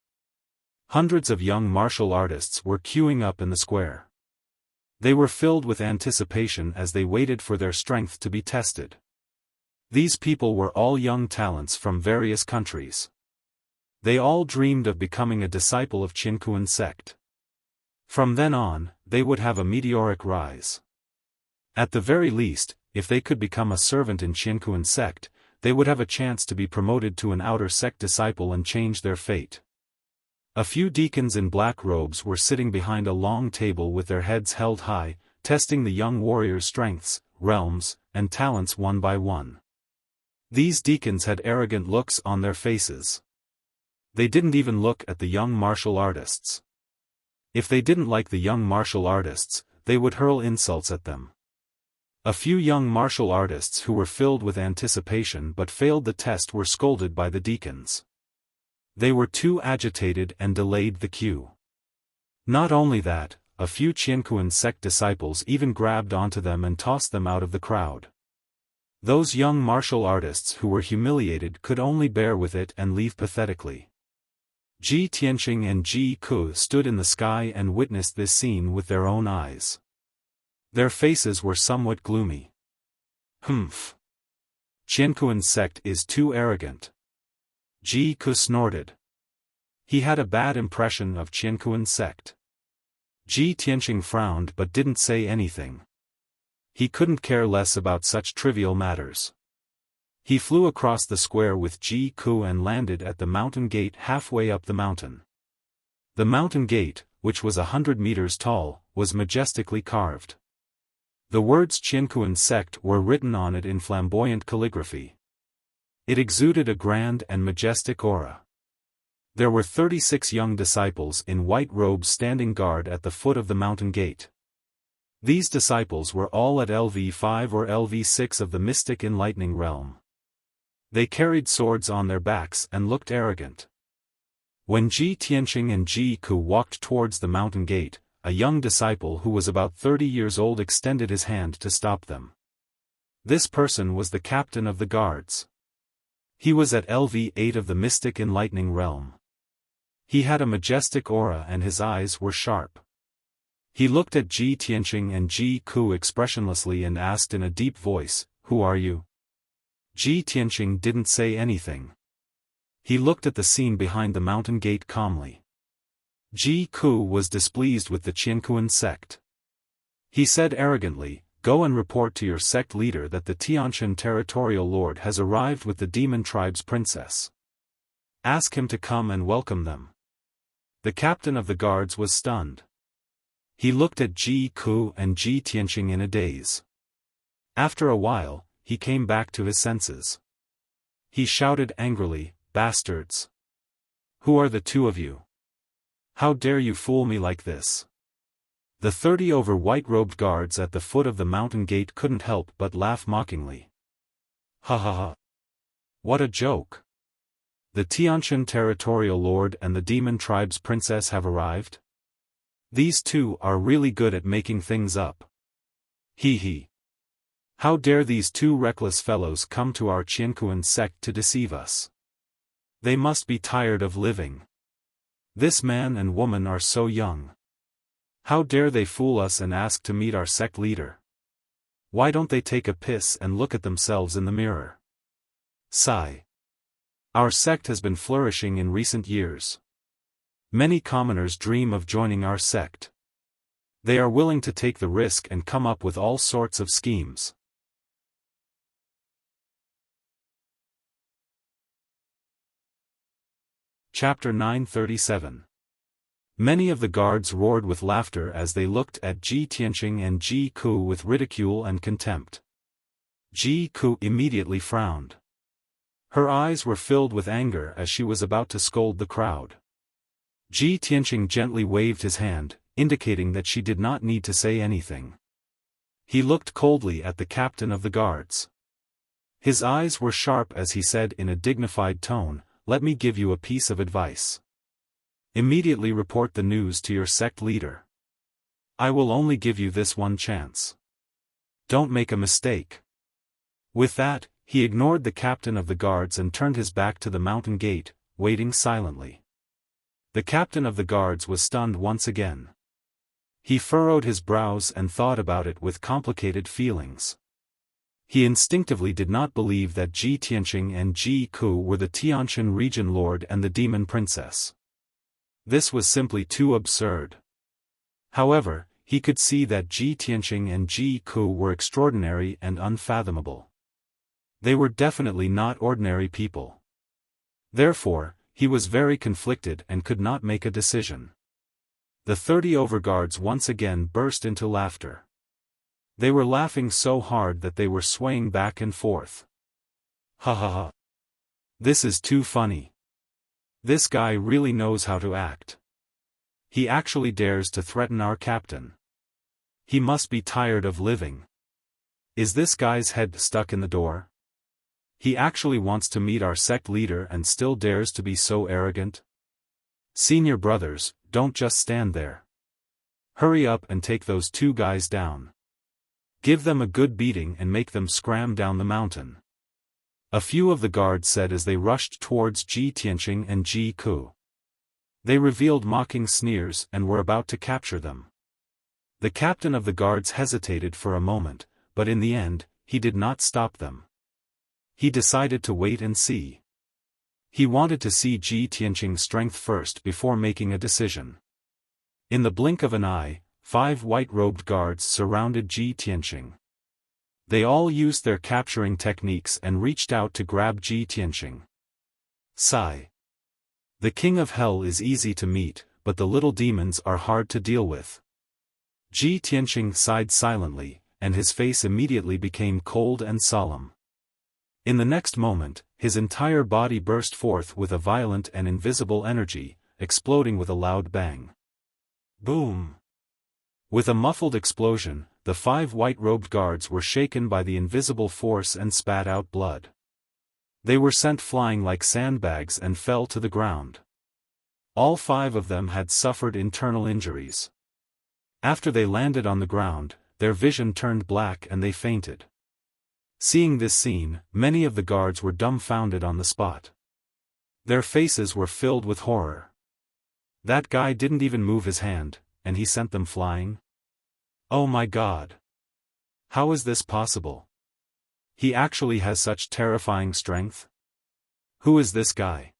Hundreds of young martial artists were queuing up in the square. They were filled with anticipation as they waited for their strength to be tested. These people were all young talents from various countries. They all dreamed of becoming a disciple of Qiankuan sect. From then on, they would have a meteoric rise. At the very least, if they could become a servant in Qiankuan sect, they would have a chance to be promoted to an outer sect disciple and change their fate. A few deacons in black robes were sitting behind a long table with their heads held high, testing the young warriors' strengths, realms, and talents one by one. These deacons had arrogant looks on their faces. They didn't even look at the young martial artists. If they didn't like the young martial artists, they would hurl insults at them. A few young martial artists who were filled with anticipation but failed the test were scolded by the deacons. They were too agitated and delayed the queue. Not only that, a few Qiankuan sect disciples even grabbed onto them and tossed them out of the crowd. Those young martial artists who were humiliated could only bear with it and leave pathetically. Ji Tianqing and Ji Ku stood in the sky and witnessed this scene with their own eyes. Their faces were somewhat gloomy. "Humph. Qiankuan sect is too arrogant." Ji Ku snorted. He had a bad impression of Qiankuan sect. Ji Tianqing frowned but didn't say anything. He couldn't care less about such trivial matters. He flew across the square with Ji Ku and landed at the mountain gate halfway up the mountain. The mountain gate, which was 100 meters tall, was majestically carved. The words Qiankuan sect were written on it in flamboyant calligraphy. It exuded a grand and majestic aura. There were 36 young disciples in white robes standing guard at the foot of the mountain gate. These disciples were all at LV5 or LV6 of the mystic enlightening realm. They carried swords on their backs and looked arrogant. When Ji Tianqing and Ji Ku walked towards the mountain gate, a young disciple who was about 30 years old extended his hand to stop them. This person was the captain of the guards. He was at LV8 of the mystic enlightening realm. He had a majestic aura and his eyes were sharp. He looked at Ji Tianqing and Ji Ku expressionlessly and asked in a deep voice, "Who are you?" Ji Tianqing didn't say anything. He looked at the scene behind the mountain gate calmly. Ji Ku was displeased with the Qiankuan sect. He said arrogantly, "Go and report to your sect leader that the Tianshan territorial lord has arrived with the demon tribe's princess. Ask him to come and welcome them." The captain of the guards was stunned. He looked at Ji Ku and Ji Tianqing in a daze. After a while, he came back to his senses. He shouted angrily, "Bastards! Who are the two of you? How dare you fool me like this?" The 30 white-robed guards at the foot of the mountain gate couldn't help but laugh mockingly. "Ha ha ha! What a joke! The Tianshan territorial lord and the demon tribe's princess have arrived? These two are really good at making things up. Hee hee. How dare these two reckless fellows come to our Qiankuan sect to deceive us? They must be tired of living. This man and woman are so young. How dare they fool us and ask to meet our sect leader? Why don't they take a piss and look at themselves in the mirror? Sigh. Our sect has been flourishing in recent years. Many commoners dream of joining our sect. They are willing to take the risk and come up with all sorts of schemes. Chapter 937. Many of the guards roared with laughter as they looked at Ji Tianqing and Ji Ku with ridicule and contempt. Ji Ku immediately frowned. Her eyes were filled with anger as she was about to scold the crowd. Ji Tianqing gently waved his hand, indicating that she did not need to say anything. He looked coldly at the captain of the guards. His eyes were sharp as he said in a dignified tone, "Let me give you a piece of advice. Immediately report the news to your sect leader. I will only give you this one chance. Don't make a mistake." With that, he ignored the captain of the guards and turned his back to the mountain gate, waiting silently. The captain of the guards was stunned once again. He furrowed his brows and thought about it with complicated feelings. He instinctively did not believe that Ji Tianqing and Ji Ku were the Tianshan region lord and the demon princess. This was simply too absurd. However, he could see that Ji Tianqing and Ji Ku were extraordinary and unfathomable. They were definitely not ordinary people. Therefore, he was very conflicted and could not make a decision. The 30 overguards once again burst into laughter. They were laughing so hard that they were swaying back and forth. "Ha ha ha. This is too funny. This guy really knows how to act. He actually dares to threaten our captain. He must be tired of living. Is this guy's head stuck in the door? He actually wants to meet our sect leader and still dares to be so arrogant? Senior brothers, don't just stand there. Hurry up and take those two guys down. Give them a good beating and make them scram down the mountain." A few of the guards said as they rushed towards Ji Tianqing and Ji Ku. They revealed mocking sneers and were about to capture them. The captain of the guards hesitated for a moment, but in the end, he did not stop them. He decided to wait and see. He wanted to see Ji Tianqing's strength first before making a decision. In the blink of an eye, 5 white-robed guards surrounded Ji Tianqing. They all used their capturing techniques and reached out to grab Ji Tianqing. Sigh. The king of hell is easy to meet, but the little demons are hard to deal with. Ji Tianqing sighed silently, and his face immediately became cold and solemn. In the next moment, his entire body burst forth with a violent and invisible energy, exploding with a loud bang. Boom! With a muffled explosion, the 5 white-robed guards were shaken by the invisible force and spat out blood. They were sent flying like sandbags and fell to the ground. All 5 of them had suffered internal injuries. After they landed on the ground, their vision turned black and they fainted. Seeing this scene, many of the guards were dumbfounded on the spot. Their faces were filled with horror. That guy didn't even move his hand, and he sent them flying? Oh my God! How is this possible? He actually has such terrifying strength? Who is this guy?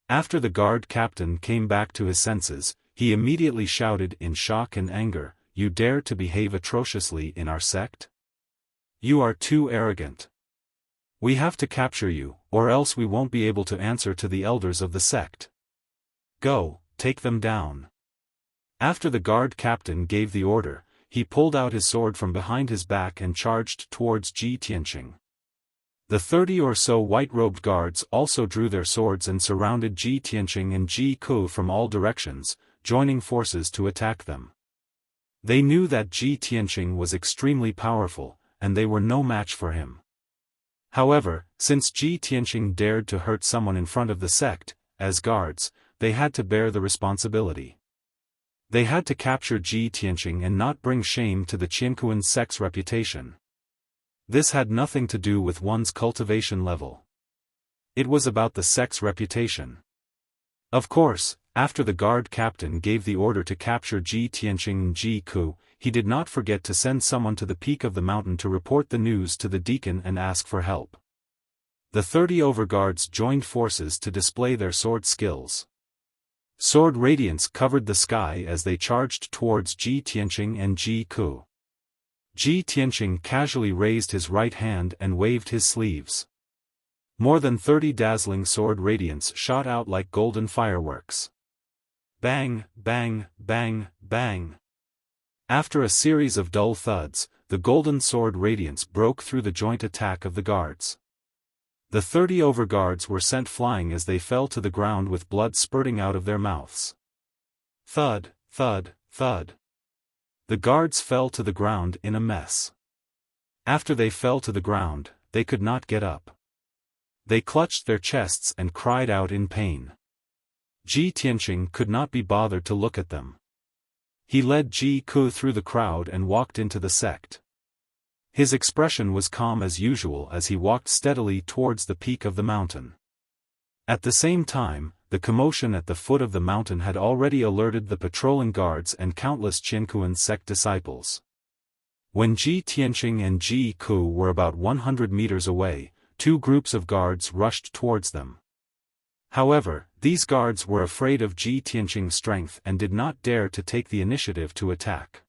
After the guard captain came back to his senses, he immediately shouted in shock and anger, "You dare to behave atrociously in our sect? You are too arrogant. We have to capture you, or else we won't be able to answer to the elders of the sect. Go, take them down." After the guard captain gave the order, he pulled out his sword from behind his back and charged towards Ji Tianqing. The 30 or so white-robed guards also drew their swords and surrounded Ji Tianqing and Ji Ku from all directions, joining forces to attack them. They knew that Ji Tianqing was extremely powerful, and they were no match for him. However, since Ji Tianqing dared to hurt someone in front of the sect, as guards, they had to bear the responsibility. They had to capture Ji Tianqing and not bring shame to the Qiankuan sect's reputation. This had nothing to do with one's cultivation level. It was about the sect's reputation. Of course, after the guard captain gave the order to capture Ji Tianqing and Ji Ku, he did not forget to send someone to the peak of the mountain to report the news to the deacon and ask for help. The 30 overguards joined forces to display their sword skills. Sword radiance covered the sky as they charged towards Ji Tianqing and Ji Ku. Ji Tianqing casually raised his right hand and waved his sleeves. More than 30 dazzling sword radiance shot out like golden fireworks. Bang, bang, bang, bang. After a series of dull thuds, the golden sword radiance broke through the joint attack of the guards. The 30 overguards were sent flying as they fell to the ground with blood spurting out of their mouths. Thud, thud, thud. The guards fell to the ground in a mess. After they fell to the ground, they could not get up. They clutched their chests and cried out in pain. Ji Tianqing could not be bothered to look at them. He led Ji Ku through the crowd and walked into the sect. His expression was calm as usual as he walked steadily towards the peak of the mountain. At the same time, the commotion at the foot of the mountain had already alerted the patrolling guards and countless Qiankuan sect disciples. When Ji Tianqing and Ji Ku were about 100 meters away, 2 groups of guards rushed towards them. However, these guards were afraid of Ji Tianqing's strength and did not dare to take the initiative to attack.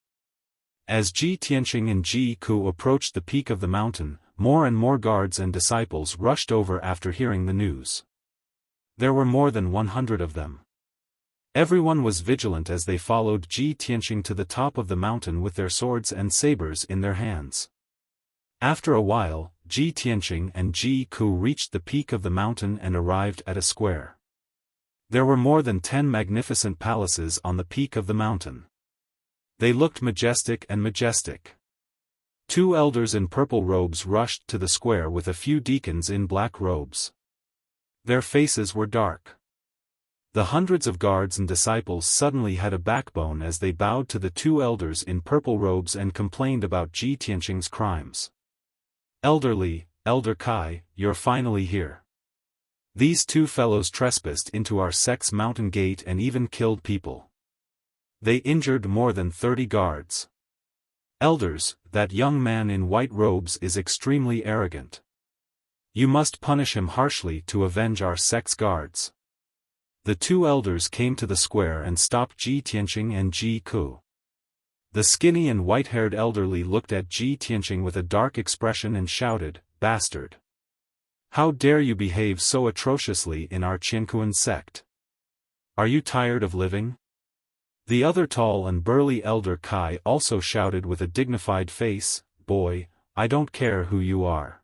As Ji Tianqing and Ji Ku approached the peak of the mountain, more and more guards and disciples rushed over after hearing the news. There were more than 100 of them. Everyone was vigilant as they followed Ji Tianqing to the top of the mountain with their swords and sabers in their hands. After a while, Ji Tianqing and Ji Ku reached the peak of the mountain and arrived at a square. There were more than 10 magnificent palaces on the peak of the mountain. They looked majestic and majestic. 2 elders in purple robes rushed to the square with a few deacons in black robes. Their faces were dark. The hundreds of guards and disciples suddenly had a backbone as they bowed to the 2 elders in purple robes and complained about Ji Tianqing's crimes. "Elderly, Elder Kai, you're finally here. These 2 fellows trespassed into our sect's mountain gate and even killed people. They injured more than 30 guards. Elders, that young man in white robes is extremely arrogant. You must punish him harshly to avenge our sect's guards." The 2 elders came to the square and stopped Ji Tianqing and Ji Ku. The skinny and white-haired elderly looked at Ji Tianqing with a dark expression and shouted, "Bastard! How dare you behave so atrociously in our Qiankuan sect? Are you tired of living?" The other tall and burly elder Kai also shouted with a dignified face, "Boy, I don't care who you are.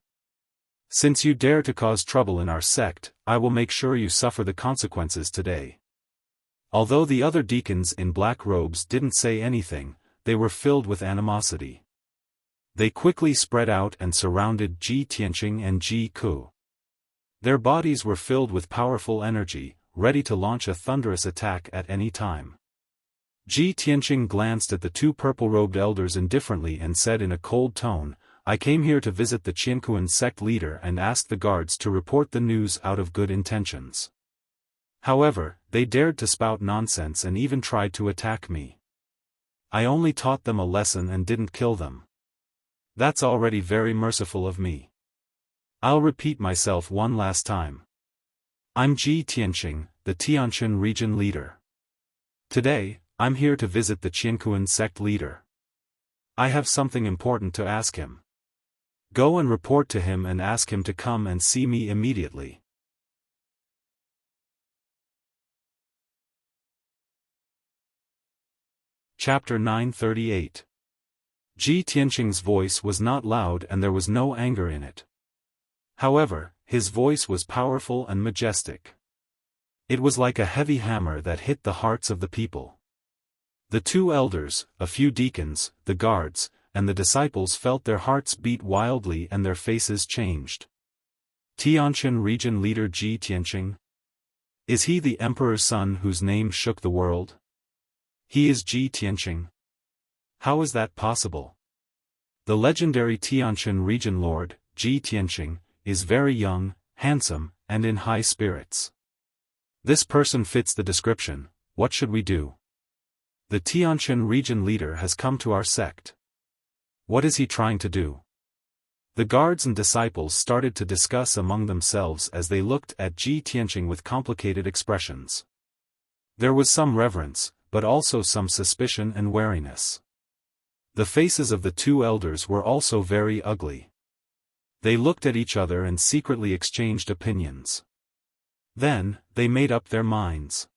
Since you dare to cause trouble in our sect, I will make sure you suffer the consequences today." Although the other deacons in black robes didn't say anything, they were filled with animosity. They quickly spread out and surrounded Ji Tianqing and Ji Ku. Their bodies were filled with powerful energy, ready to launch a thunderous attack at any time. Ji Tianqing glanced at the 2 purple-robed elders indifferently and said in a cold tone, "I came here to visit the Qiankuan sect leader and ask the guards to report the news out of good intentions. However, they dared to spout nonsense and even tried to attack me. I only taught them a lesson and didn't kill them. That's already very merciful of me. I'll repeat myself one last time. I'm Ji Tianqing, the Tianshan region leader. Today, I'm here to visit the Qiankuan sect leader. I have something important to ask him. Go and report to him and ask him to come and see me immediately. Chapter 938. Ji Tianqing's voice was not loud and there was no anger in it. However, his voice was powerful and majestic. It was like a heavy hammer that hit the hearts of the people. The two elders, a few deacons, the guards, and the disciples felt their hearts beat wildly and their faces changed. Tianshan region leader Ji Tianqing? Is he the emperor's son whose name shook the world? He is Ji Tianqing. How is that possible? The legendary Tianshan region lord, Ji Tianqing, is very young, handsome, and in high spirits. This person fits the description. What should we do? The Tianshan region leader has come to our sect. What is he trying to do? The guards and disciples started to discuss among themselves as they looked at Ji Tianqing with complicated expressions. There was some reverence, but also some suspicion and wariness. The faces of the two elders were also very ugly. They looked at each other and secretly exchanged opinions. Then, they made up their minds.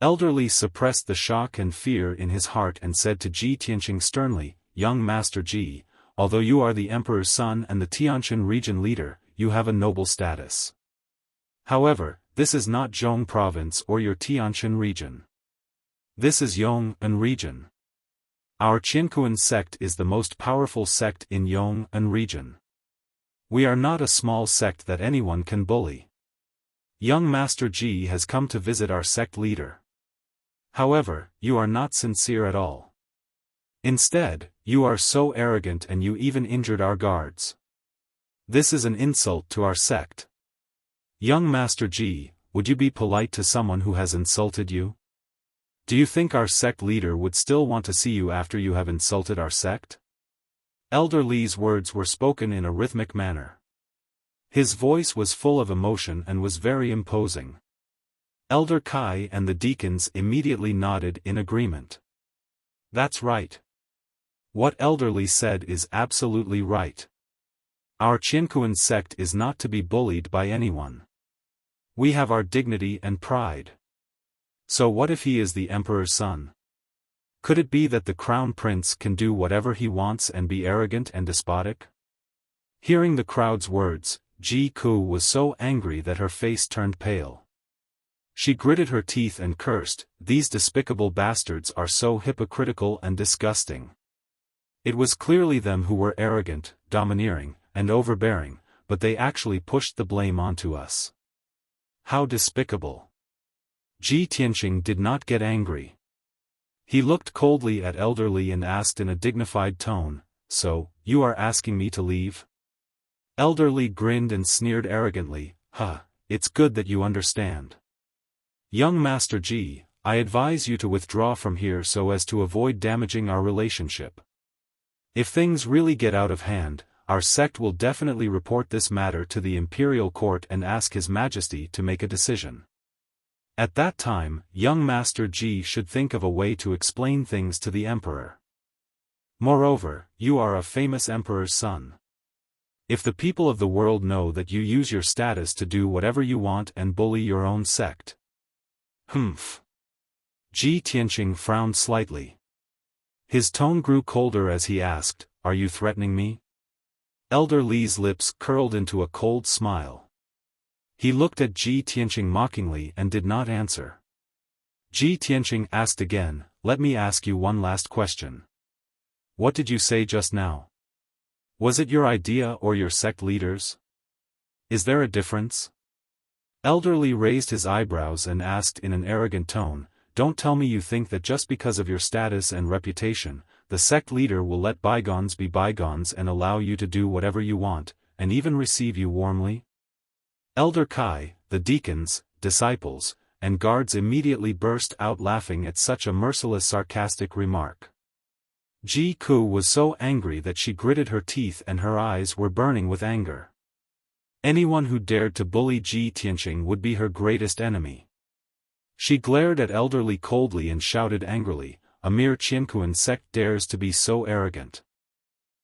Elder Li suppressed the shock and fear in his heart and said to Ji Tianqing sternly, "Young Master Ji, although you are the emperor's son and the Tianshan region leader, you have a noble status. However, this is not Zhong province or your Tianshan region. This is Yong'an region. Our Qiankuan sect is the most powerful sect in Yong'an region. We are not a small sect that anyone can bully. Young Master Ji has come to visit our sect leader. However, you are not sincere at all. Instead, you are so arrogant and you even injured our guards. This is an insult to our sect. Young Master Ji, would you be polite to someone who has insulted you? Do you think our sect leader would still want to see you after you have insulted our sect?" Elder Li's words were spoken in a rhythmic manner. His voice was full of emotion and was very imposing. Elder Kai and the deacons immediately nodded in agreement. That's right. What Elder Li said is absolutely right. Our Qiankuan sect is not to be bullied by anyone. We have our dignity and pride. So what if he is the emperor's son? Could it be that the crown prince can do whatever he wants and be arrogant and despotic? Hearing the crowd's words, Ji Ku was so angry that her face turned pale. She gritted her teeth and cursed, "These despicable bastards are so hypocritical and disgusting. It was clearly them who were arrogant, domineering, and overbearing, but they actually pushed the blame onto us. How despicable." Ji Tianqing did not get angry. He looked coldly at Elder Li and asked in a dignified tone, "So, you are asking me to leave?" Elder Li grinned and sneered arrogantly, It's good that you understand. Young Master Ji, I advise you to withdraw from here so as to avoid damaging our relationship. If things really get out of hand, our sect will definitely report this matter to the imperial court and ask His Majesty to make a decision. At that time, young Master Ji should think of a way to explain things to the emperor. Moreover, you are a famous emperor's son. If the people of the world know that you use your status to do whatever you want and bully your own sect. Ji Tianqing frowned slightly. His tone grew colder as he asked, "Are you threatening me?" Elder Li's lips curled into a cold smile. He looked at Ji Tianqing mockingly and did not answer. Ji Tianqing asked again, "Let me ask you one last question. What did you say just now? Was it your idea or your sect leaders? Is there a difference?" Elder Li raised his eyebrows and asked in an arrogant tone, "Don't tell me you think that just because of your status and reputation, the sect leader will let bygones be bygones and allow you to do whatever you want, and even receive you warmly?" Elder Kai, the deacons, disciples, and guards immediately burst out laughing at such a merciless sarcastic remark. Ji Ku was so angry that she gritted her teeth and her eyes were burning with anger. Anyone who dared to bully Ji Tianqing would be her greatest enemy. She glared at Elderly coldly and shouted angrily, "A mere Qiankuan sect dares to be so arrogant.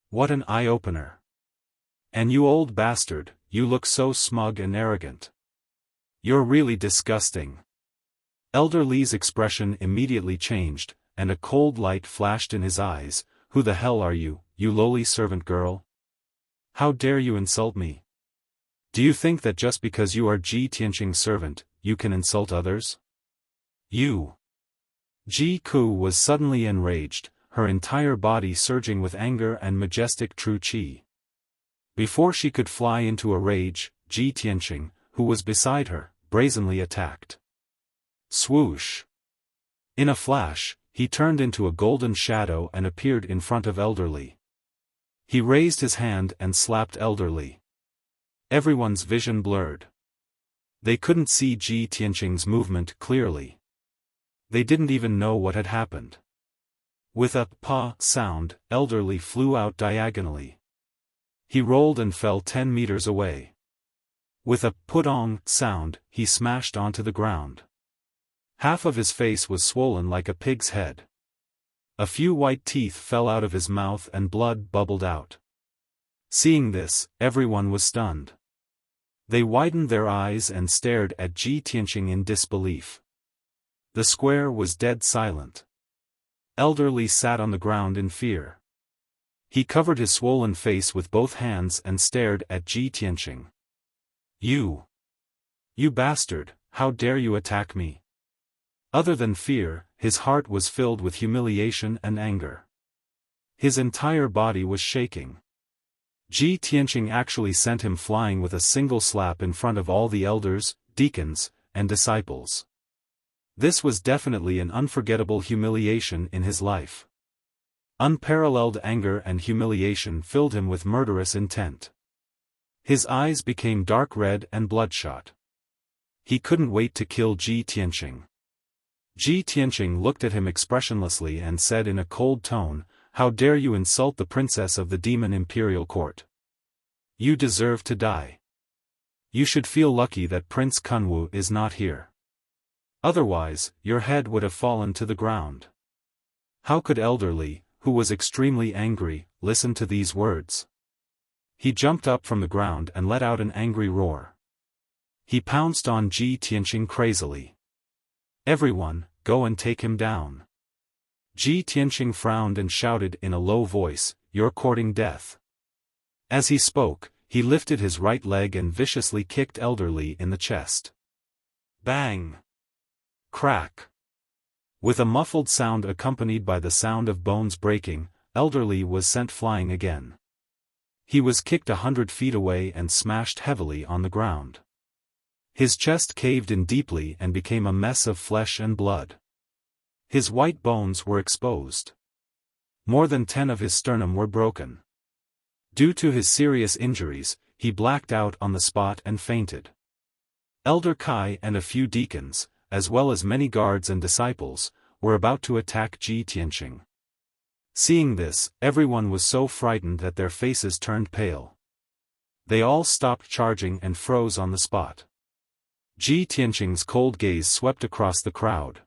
What an eye-opener. And you old bastard, you look so smug and arrogant. You're really disgusting." Elderly's expression immediately changed, and a cold light flashed in his eyes. "Who the hell are you, you lowly servant girl? How dare you insult me? Do you think that just because you are Ji Tianqing's servant, you can insult others? You!" Ji Ku was suddenly enraged, her entire body surging with anger and majestic true qi. Before she could fly into a rage, Ji Tianqing, who was beside her, brazenly attacked. Swoosh! In a flash, he turned into a golden shadow and appeared in front of Elderly. He raised his hand and slapped Elderly. Everyone's vision blurred. They couldn't see Ji Tianqing's movement clearly. They didn't even know what had happened. With a "pa" sound, Elderly flew out diagonally. He rolled and fell 10 meters away. With a "pudong" sound, he smashed onto the ground. Half of his face was swollen like a pig's head. A few white teeth fell out of his mouth and blood bubbled out. Seeing this, everyone was stunned. They widened their eyes and stared at Ji Tianqing in disbelief. The square was dead silent. Elderly sat on the ground in fear. He covered his swollen face with both hands and stared at Ji Tianqing. You bastard, how dare you attack me?" Other than fear, his heart was filled with humiliation and anger. His entire body was shaking. Ji Tianqing actually sent him flying with a single slap in front of all the elders, deacons, and disciples. This was definitely an unforgettable humiliation in his life. Unparalleled anger and humiliation filled him with murderous intent. His eyes became dark red and bloodshot. He couldn't wait to kill Ji Tianqing. Ji Tianqing looked at him expressionlessly and said in a cold tone, "How dare you insult the princess of the demon imperial court? You deserve to die. You should feel lucky that Prince Kunwu is not here. Otherwise, your head would have fallen to the ground." How could Elderly, who was extremely angry, listen to these words? He jumped up from the ground and let out an angry roar. He pounced on Ji Tianqing crazily. "Everyone, go and take him down." Ji Tianqing frowned and shouted in a low voice, "You're courting death." As he spoke, he lifted his right leg and viciously kicked Elderly in the chest. Bang! Crack! With a muffled sound accompanied by the sound of bones breaking, Elderly was sent flying again. He was kicked 100 feet away and smashed heavily on the ground. His chest caved in deeply and became a mess of flesh and blood. His white bones were exposed. More than 10 of his sternum were broken. Due to his serious injuries, he blacked out on the spot and fainted. Elder Kai and a few deacons, as well as many guards and disciples, were about to attack Ji Tianqing. Seeing this, everyone was so frightened that their faces turned pale. They all stopped charging and froze on the spot. Ji Tianqing's cold gaze swept across the crowd.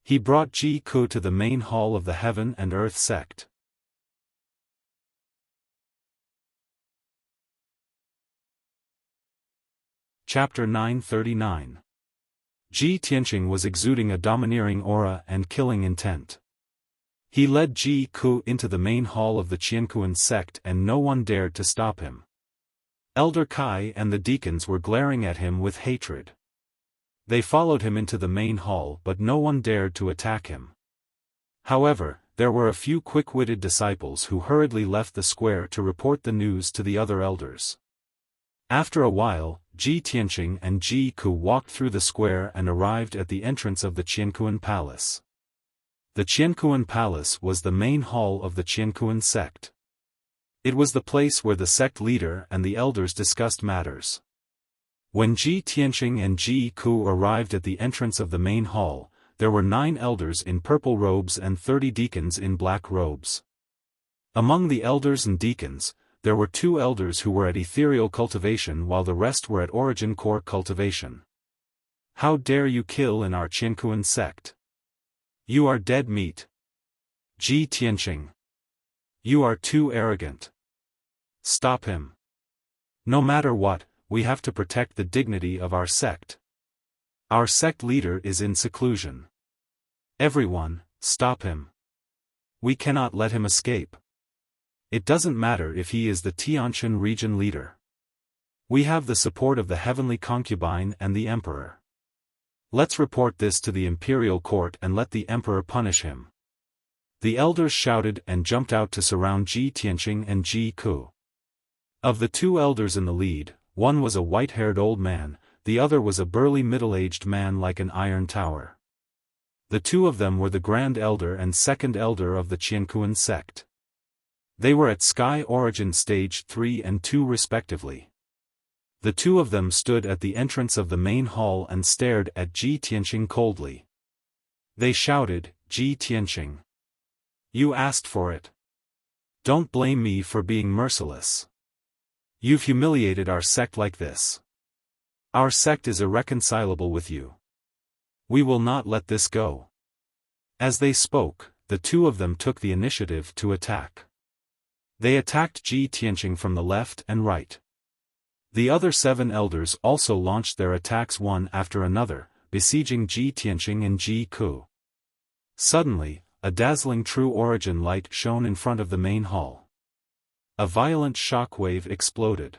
He brought Ji Ku to the main hall of the Heaven and Earth sect. Chapter 939. Ji Tianqing was exuding a domineering aura and killing intent. He led Ji Ku into the main hall of the Qiankuan sect and no one dared to stop him. Elder Kai and the deacons were glaring at him with hatred. They followed him into the main hall but no one dared to attack him. However, there were a few quick-witted disciples who hurriedly left the square to report the news to the other elders. After a while, Ji Tianqing and Ji Ku walked through the square and arrived at the entrance of the Qiankuan Palace. The Qiankuan Palace was the main hall of the Qiankuan sect. It was the place where the sect leader and the elders discussed matters. When Ji Tianqing and Ji Ku arrived at the entrance of the main hall, there were 9 elders in purple robes and 30 deacons in black robes. Among the elders and deacons, there were 2 elders who were at ethereal cultivation while the rest were at origin core cultivation. How dare you kill in our Qiankuan sect? You are dead meat. Ji Tianqing. You are too arrogant. Stop him. No matter what, we have to protect the dignity of our sect. Our sect leader is in seclusion. Everyone, stop him. We cannot let him escape. It doesn't matter if he is the Tianshan region leader. We have the support of the heavenly concubine and the emperor. Let's report this to the imperial court and let the emperor punish him. The elders shouted and jumped out to surround Ji Tianqing and Ji Ku. Of the 2 elders in the lead, one was a white-haired old man, the other was a burly middle-aged man like an iron tower. The 2 of them were the Grand Elder and Second Elder of the Qiankuan sect. They were at Sky Origin Stage 3 and 2 respectively. The 2 of them stood at the entrance of the main hall and stared at Ji Tianqing coldly. They shouted, Ji Tianqing. You asked for it. Don't blame me for being merciless. You've humiliated our sect like this. Our sect is irreconcilable with you. We will not let this go. As they spoke, the 2 of them took the initiative to attack. They attacked Ji Tianqing from the left and right. The other 7 elders also launched their attacks one after another, besieging Ji Tianqing and Ji Ku. Suddenly, a dazzling true origin light shone in front of the main hall. A violent shockwave exploded.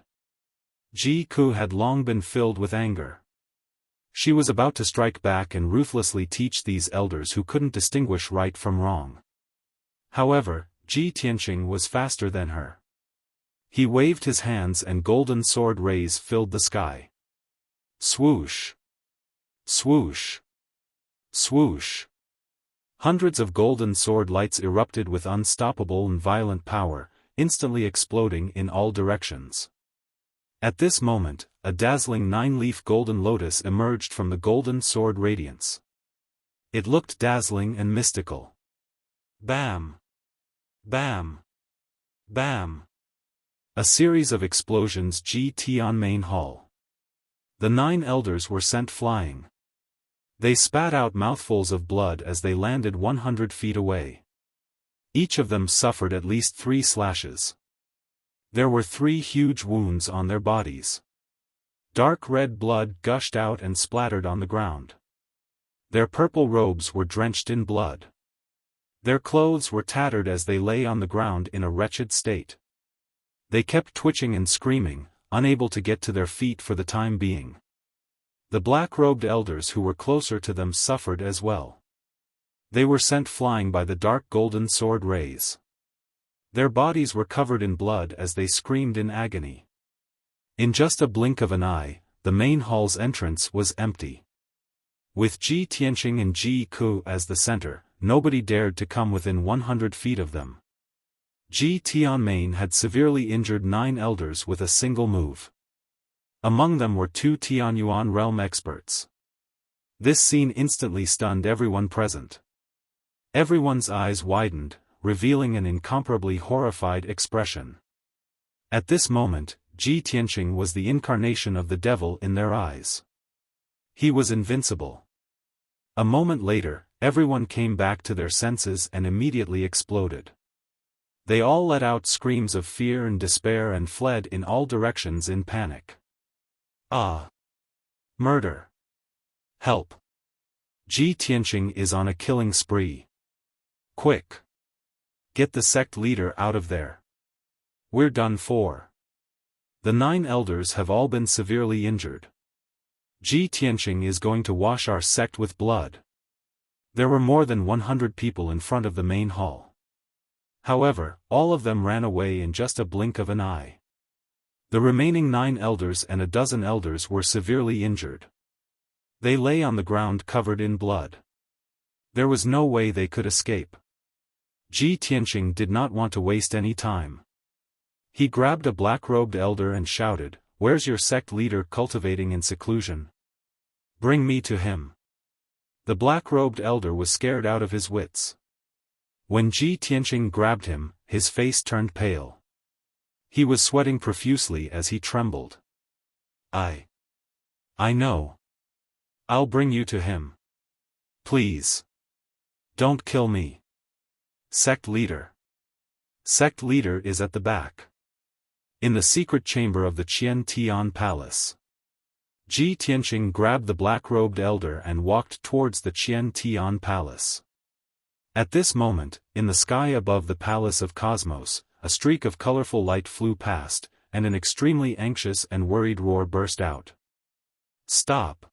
Ji Ku had long been filled with anger. She was about to strike back and ruthlessly teach these elders who couldn't distinguish right from wrong. However, Ji Tianqing was faster than her. He waved his hands and golden sword rays filled the sky. Swoosh! Swoosh! Swoosh! Hundreds of golden sword lights erupted with unstoppable and violent power, instantly exploding in all directions. At this moment, a dazzling 9-leaf golden lotus emerged from the golden sword radiance. It looked dazzling and mystical. Bam! Bam! Bam! A series of explosions GT on main hall. The 9 elders were sent flying. They spat out mouthfuls of blood as they landed 100 feet away. Each of them suffered at least 3 slashes. There were 3 huge wounds on their bodies. Dark red blood gushed out and splattered on the ground. Their purple robes were drenched in blood. Their clothes were tattered as they lay on the ground in a wretched state. They kept twitching and screaming, unable to get to their feet for the time being. The black-robed elders who were closer to them suffered as well. They were sent flying by the dark golden sword rays. Their bodies were covered in blood as they screamed in agony. In just a blink of an eye, the main hall's entrance was empty. With Ji Tianqing and Ji Ku as the center, nobody dared to come within 100 feet of them. Ji Tianmain had severely injured 9 elders with a single move. Among them were 2 Tianyuan realm experts. This scene instantly stunned everyone present. Everyone's eyes widened, revealing an incomparably horrified expression. At this moment, Ji Tianqing was the incarnation of the devil in their eyes. He was invincible. A moment later, everyone came back to their senses and immediately exploded. They all let out screams of fear and despair and fled in all directions in panic. Ah! Murder! Help! Ji Tianqing is on a killing spree. Quick! Get the sect leader out of there. We're done for. The 9 elders have all been severely injured. Ji Tianqing is going to wash our sect with blood. There were more than 100 people in front of the main hall. However, all of them ran away in just a blink of an eye. The remaining 9 elders and a dozen elders were severely injured. They lay on the ground covered in blood. There was no way they could escape. Ji Tianqing did not want to waste any time. He grabbed a black-robed elder and shouted, "Where's your sect leader cultivating in seclusion? Bring me to him." The black-robed elder was scared out of his wits. When Ji Tianqing grabbed him, his face turned pale. He was sweating profusely as he trembled. I know. I'll bring you to him. Please. Don't kill me. Sect leader. Sect leader is at the back. In the secret chamber of the Qian Tian Palace. Ji Tianqing grabbed the black-robed elder and walked towards the Qian Tian Palace. At this moment, in the sky above the Palace of Cosmos, a streak of colorful light flew past, and an extremely anxious and worried roar burst out. Stop!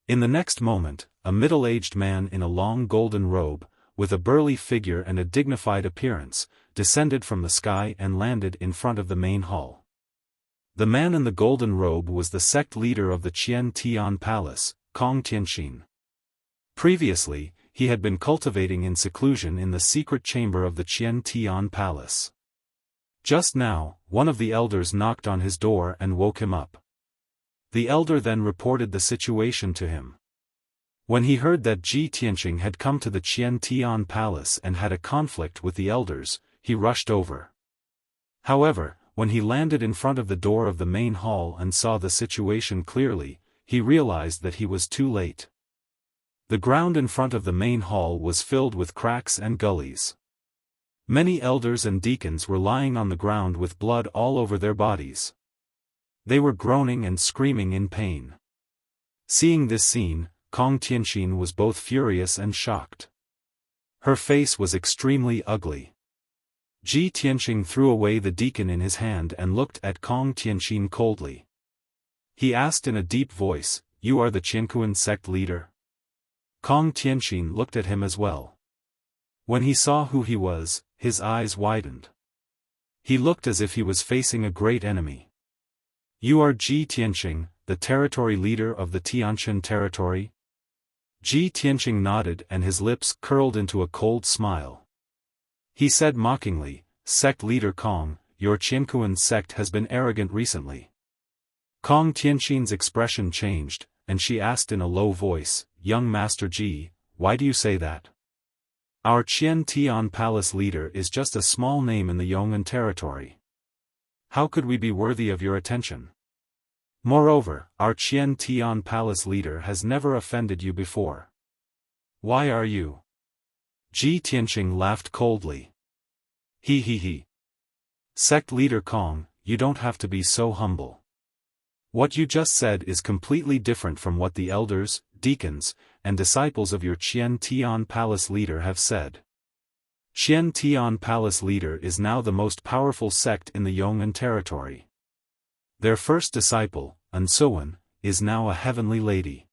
In the next moment, a middle-aged man in a long golden robe, with a burly figure and a dignified appearance, descended from the sky and landed in front of the main hall. The man in the golden robe was the sect leader of the Qian Tian Palace, Kong Tianxin. Previously, he had been cultivating in seclusion in the secret chamber of the Qian Tian Palace. Just now, one of the elders knocked on his door and woke him up. The elder then reported the situation to him. When he heard that Ji Tianqing had come to the Qian Tian Palace and had a conflict with the elders, he rushed over. However, when he landed in front of the door of the main hall and saw the situation clearly, he realized that he was too late. The ground in front of the main hall was filled with cracks and gullies. Many elders and deacons were lying on the ground with blood all over their bodies. They were groaning and screaming in pain. Seeing this scene, Kong Tianxin was both furious and shocked. Her face was extremely ugly. Ji Tianqing threw away the deacon in his hand and looked at Kong Tianxin coldly. He asked in a deep voice, "You are the Qiankuan sect leader?" Kong Tianxin looked at him as well. When he saw who he was, his eyes widened. He looked as if he was facing a great enemy. "You are Ji Tianqing, the territory leader of the Tianshan territory?" Ji Tianqing nodded and his lips curled into a cold smile. He said mockingly, "Sect leader Kong, your Qiankuan sect has been arrogant recently." Kong Tianxin's expression changed, and she asked in a low voice, "Young Master Ji, why do you say that? Our Qian Tian Palace leader is just a small name in the Yong'an territory. How could we be worthy of your attention? Moreover, our Qian Tian Palace leader has never offended you before. Why are you?" Ji Tianqing laughed coldly. He. Sect leader Kong, you don't have to be so humble. What you just said is completely different from what the elders, deacons, and disciples of your Qian Tian Palace leader have said. Qian Tian Palace leader is now the most powerful sect in the Yong'an territory. Their first disciple, Ansuan, is now a heavenly lady.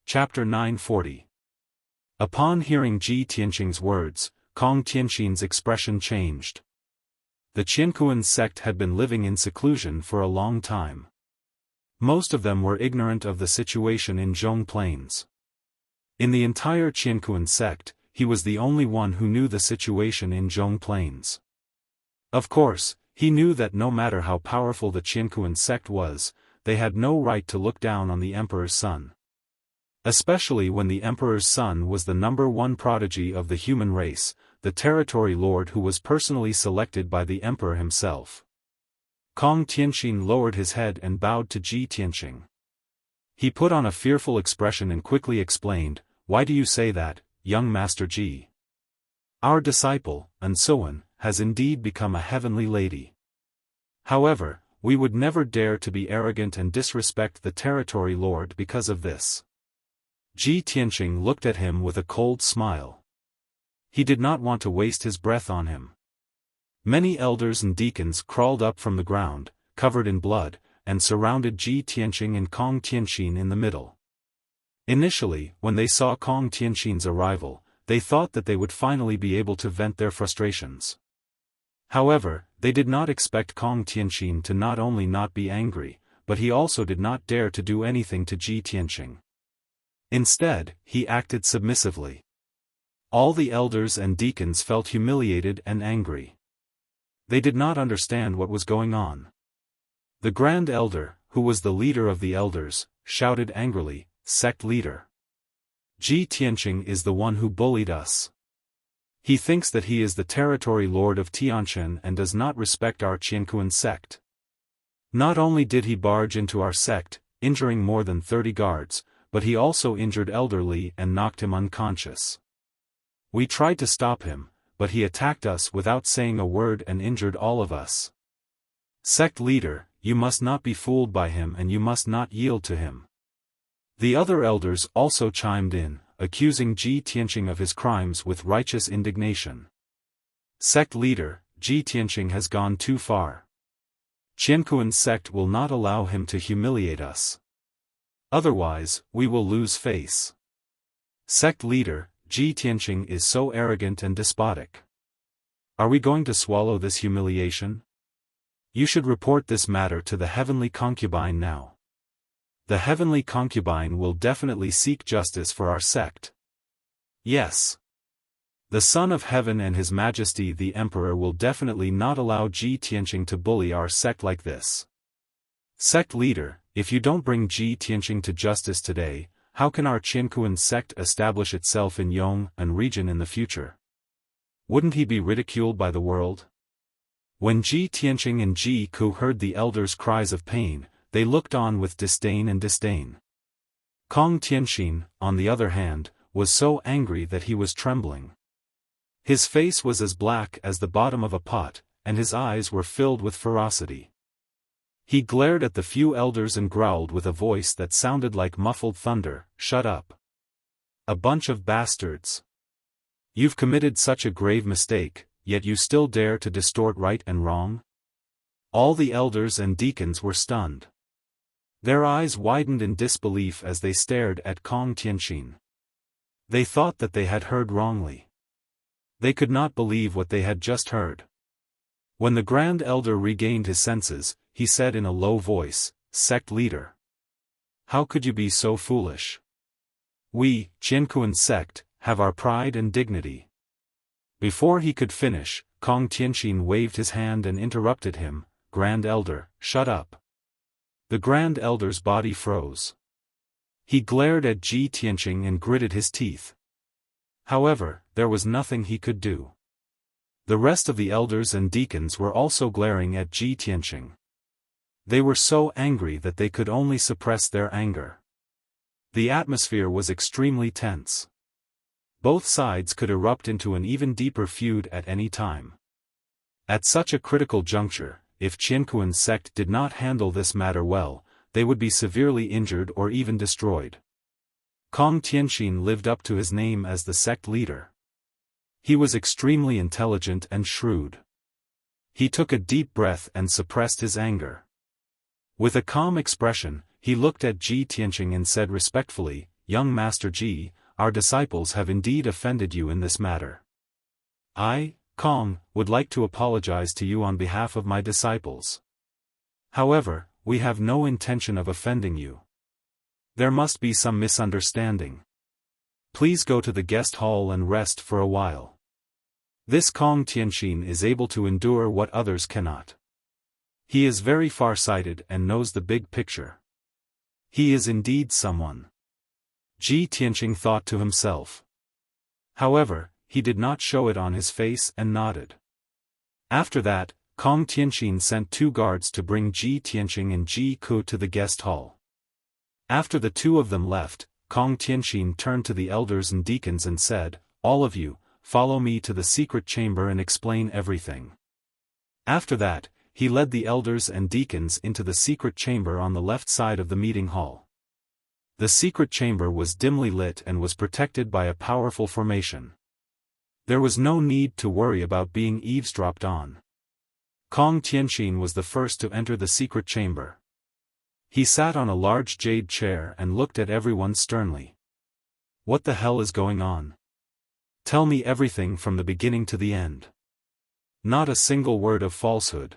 Chapter 940. Upon hearing Ji Tianqing's words, Kong Tianxin's expression changed. The Qiankuan sect had been living in seclusion for a long time. Most of them were ignorant of the situation in Zhong Plains. In the entire Qiankuan sect, he was the only one who knew the situation in Zhong Plains. Of course, he knew that no matter how powerful the Qiankuan sect was, they had no right to look down on the emperor's son. Especially when the emperor's son was the #1 prodigy of the human race, the territory lord who was personally selected by the emperor himself. Kong Tianxin lowered his head and bowed to Ji Tianqing. He put on a fearful expression and quickly explained, "Why do you say that, young Master Ji? Our disciple, Ansuan, has indeed become a heavenly lady. However, we would never dare to be arrogant and disrespect the territory lord because of this." Ji Tianqing looked at him with a cold smile. He did not want to waste his breath on him. Many elders and deacons crawled up from the ground, covered in blood, and surrounded Ji Tianqing and Kong Tianxin in the middle. Initially, when they saw Kong Tianxin's arrival, they thought that they would finally be able to vent their frustrations. However, they did not expect Kong Tianxin to not only not be angry, but he also did not dare to do anything to Ji Tianqing. Instead, he acted submissively. All the elders and deacons felt humiliated and angry. They did not understand what was going on. The Grand Elder, who was the leader of the elders, shouted angrily, "Sect leader! Ji Tianqing is the one who bullied us. He thinks that he is the territory lord of Tianshan and does not respect our Qiankuan sect. Not only did he barge into our sect, injuring more than 30 guards, but he also injured Elder Li and knocked him unconscious. We tried to stop him, but he attacked us without saying a word and injured all of us. Sect leader, you must not be fooled by him and you must not yield to him." The other elders also chimed in, accusing Ji Tianqing of his crimes with righteous indignation. "Sect leader, Ji Tianqing has gone too far. Qiankuan sect will not allow him to humiliate us. Otherwise, we will lose face. Sect leader, Ji Tianqing is so arrogant and despotic. Are we going to swallow this humiliation? You should report this matter to the heavenly concubine now. The heavenly concubine will definitely seek justice for our sect. Yes. The Son of Heaven and His Majesty the Emperor will definitely not allow Ji Tianqing to bully our sect like this. Sect leader, if you don't bring Ji Tianqing to justice today, how can our Qiankuan sect establish itself in Yong'an region in the future? Wouldn't he be ridiculed by the world?" When Ji Tianqing and Ji Ku heard the elders' cries of pain, they looked on with disdain and disdain. Kong Tianxin, on the other hand, was so angry that he was trembling. His face was as black as the bottom of a pot, and his eyes were filled with ferocity. He glared at the few elders and growled with a voice that sounded like muffled thunder, "Shut up! A bunch of bastards! You've committed such a grave mistake, yet you still dare to distort right and wrong?" All the elders and deacons were stunned. Their eyes widened in disbelief as they stared at Kong Tianxin. They thought that they had heard wrongly. They could not believe what they had just heard. When the Grand Elder regained his senses, he said in a low voice, "Sect leader. How could you be so foolish? We, Qiankuan sect, have our pride and dignity." Before he could finish, Kong Tianxin waved his hand and interrupted him, "Grand Elder, shut up." The Grand Elder's body froze. He glared at Ji Tianqing and gritted his teeth. However, there was nothing he could do. The rest of the elders and deacons were also glaring at Ji Tianqing. They were so angry that they could only suppress their anger. The atmosphere was extremely tense. Both sides could erupt into an even deeper feud at any time. At such a critical juncture, if Qiankuan sect did not handle this matter well, they would be severely injured or even destroyed. Kong Tianxin lived up to his name as the sect leader. He was extremely intelligent and shrewd. He took a deep breath and suppressed his anger. With a calm expression, he looked at Ji Tianqing and said respectfully, "Young Master Ji, our disciples have indeed offended you in this matter. I, Kong, would like to apologize to you on behalf of my disciples. However, we have no intention of offending you. There must be some misunderstanding. Please go to the guest hall and rest for a while." This Kong Tianxin is able to endure what others cannot. He is very far-sighted and knows the big picture. He is indeed someone. Ji Tianqing thought to himself. However, he did not show it on his face and nodded. After that, Kong Tianxin sent 2 guards to bring Ji Tianqing and Ji Ku to the guest hall. After the 2 of them left, Kong Tianxin turned to the elders and deacons and said, "All of you, follow me to the secret chamber and explain everything." After that, he led the elders and deacons into the secret chamber on the left side of the meeting hall. The secret chamber was dimly lit and was protected by a powerful formation. There was no need to worry about being eavesdropped on. Kong Tianxin was the first to enter the secret chamber. He sat on a large jade chair and looked at everyone sternly. "What the hell is going on? Tell me everything from the beginning to the end. Not a single word of falsehood."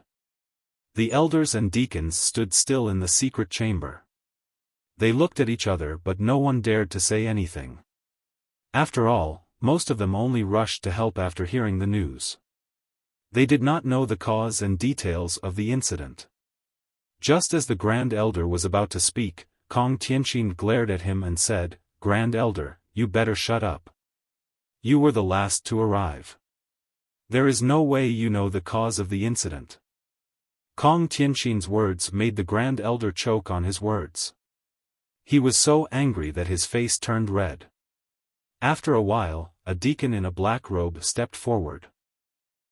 The elders and deacons stood still in the secret chamber. They looked at each other but no one dared to say anything. After all, most of them only rushed to help after hearing the news. They did not know the cause and details of the incident. Just as the Grand Elder was about to speak, Kong Tianqin glared at him and said, "Grand Elder, you better shut up. You were the last to arrive. There is no way you know the cause of the incident." Kong Tianqin's words made the Grand Elder choke on his words. He was so angry that his face turned red. After a while, a deacon in a black robe stepped forward.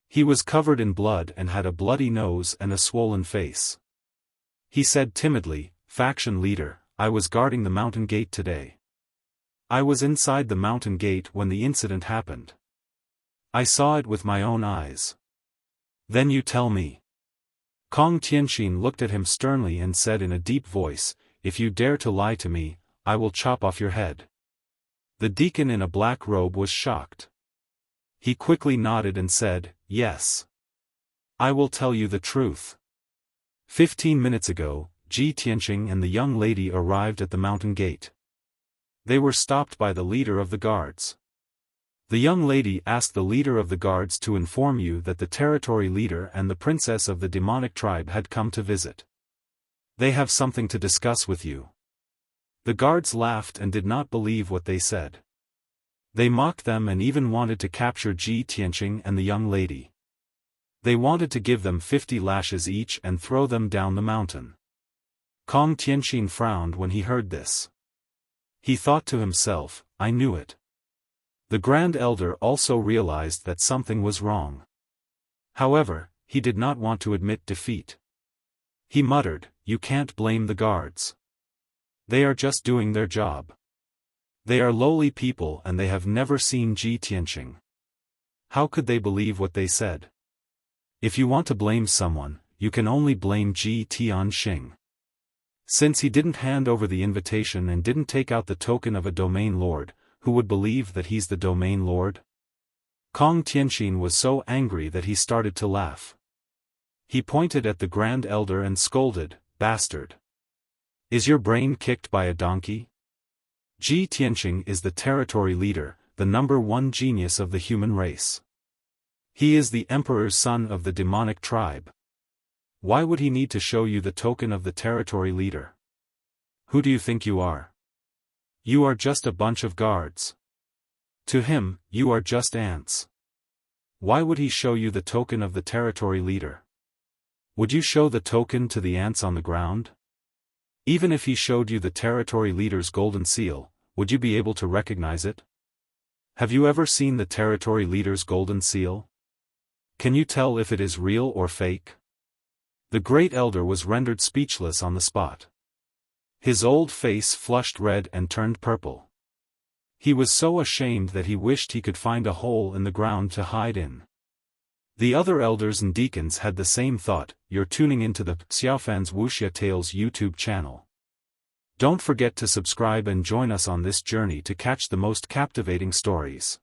He was covered in blood and had a bloody nose and a swollen face. He said timidly, "Faction leader, I was guarding the mountain gate today. I was inside the mountain gate when the incident happened. I saw it with my own eyes. Then you tell me." Kong Tianqin looked at him sternly and said in a deep voice, "If you dare to lie to me, I will chop off your head." The deacon in a black robe was shocked. He quickly nodded and said, "Yes. I will tell you the truth. 15 minutes ago, Ji Tianqing and the young lady arrived at the mountain gate. They were stopped by the leader of the guards. The young lady asked the leader of the guards to inform you that the territory leader and the princess of the demonic tribe had come to visit. They have something to discuss with you." The guards laughed and did not believe what they said. They mocked them and even wanted to capture Ji Tianqing and the young lady. They wanted to give them 50 lashes each and throw them down the mountain. Kong Tianqin frowned when he heard this. He thought to himself, "I knew it." The Grand Elder also realized that something was wrong. However, he did not want to admit defeat. He muttered, "You can't blame the guards. They are just doing their job. They are lowly people and they have never seen Ji Tianqing. How could they believe what they said? If you want to blame someone, you can only blame Ji Tianqing. Since he didn't hand over the invitation and didn't take out the token of a domain lord, who would believe that he's the domain lord?" Kong Tianqin was so angry that he started to laugh. He pointed at the Grand Elder and scolded, "Bastard! Is your brain kicked by a donkey? Ji Tianqing is the territory leader, the #1 genius of the human race. He is the emperor's son of the demonic tribe. Why would he need to show you the token of the territory leader? Who do you think you are? You are just a bunch of guards. To him, you are just ants. Why would he show you the token of the territory leader? Would you show the token to the ants on the ground? Even if he showed you the territory leader's golden seal, would you be able to recognize it? Have you ever seen the territory leader's golden seal? Can you tell if it is real or fake?" The Great Elder was rendered speechless on the spot. His old face flushed red and turned purple. He was so ashamed that he wished he could find a hole in the ground to hide in. The other elders and deacons had the same thought. You're tuning into the Xiaofan's Wuxia Tales YouTube channel. Don't forget to subscribe and join us on this journey to catch the most captivating stories.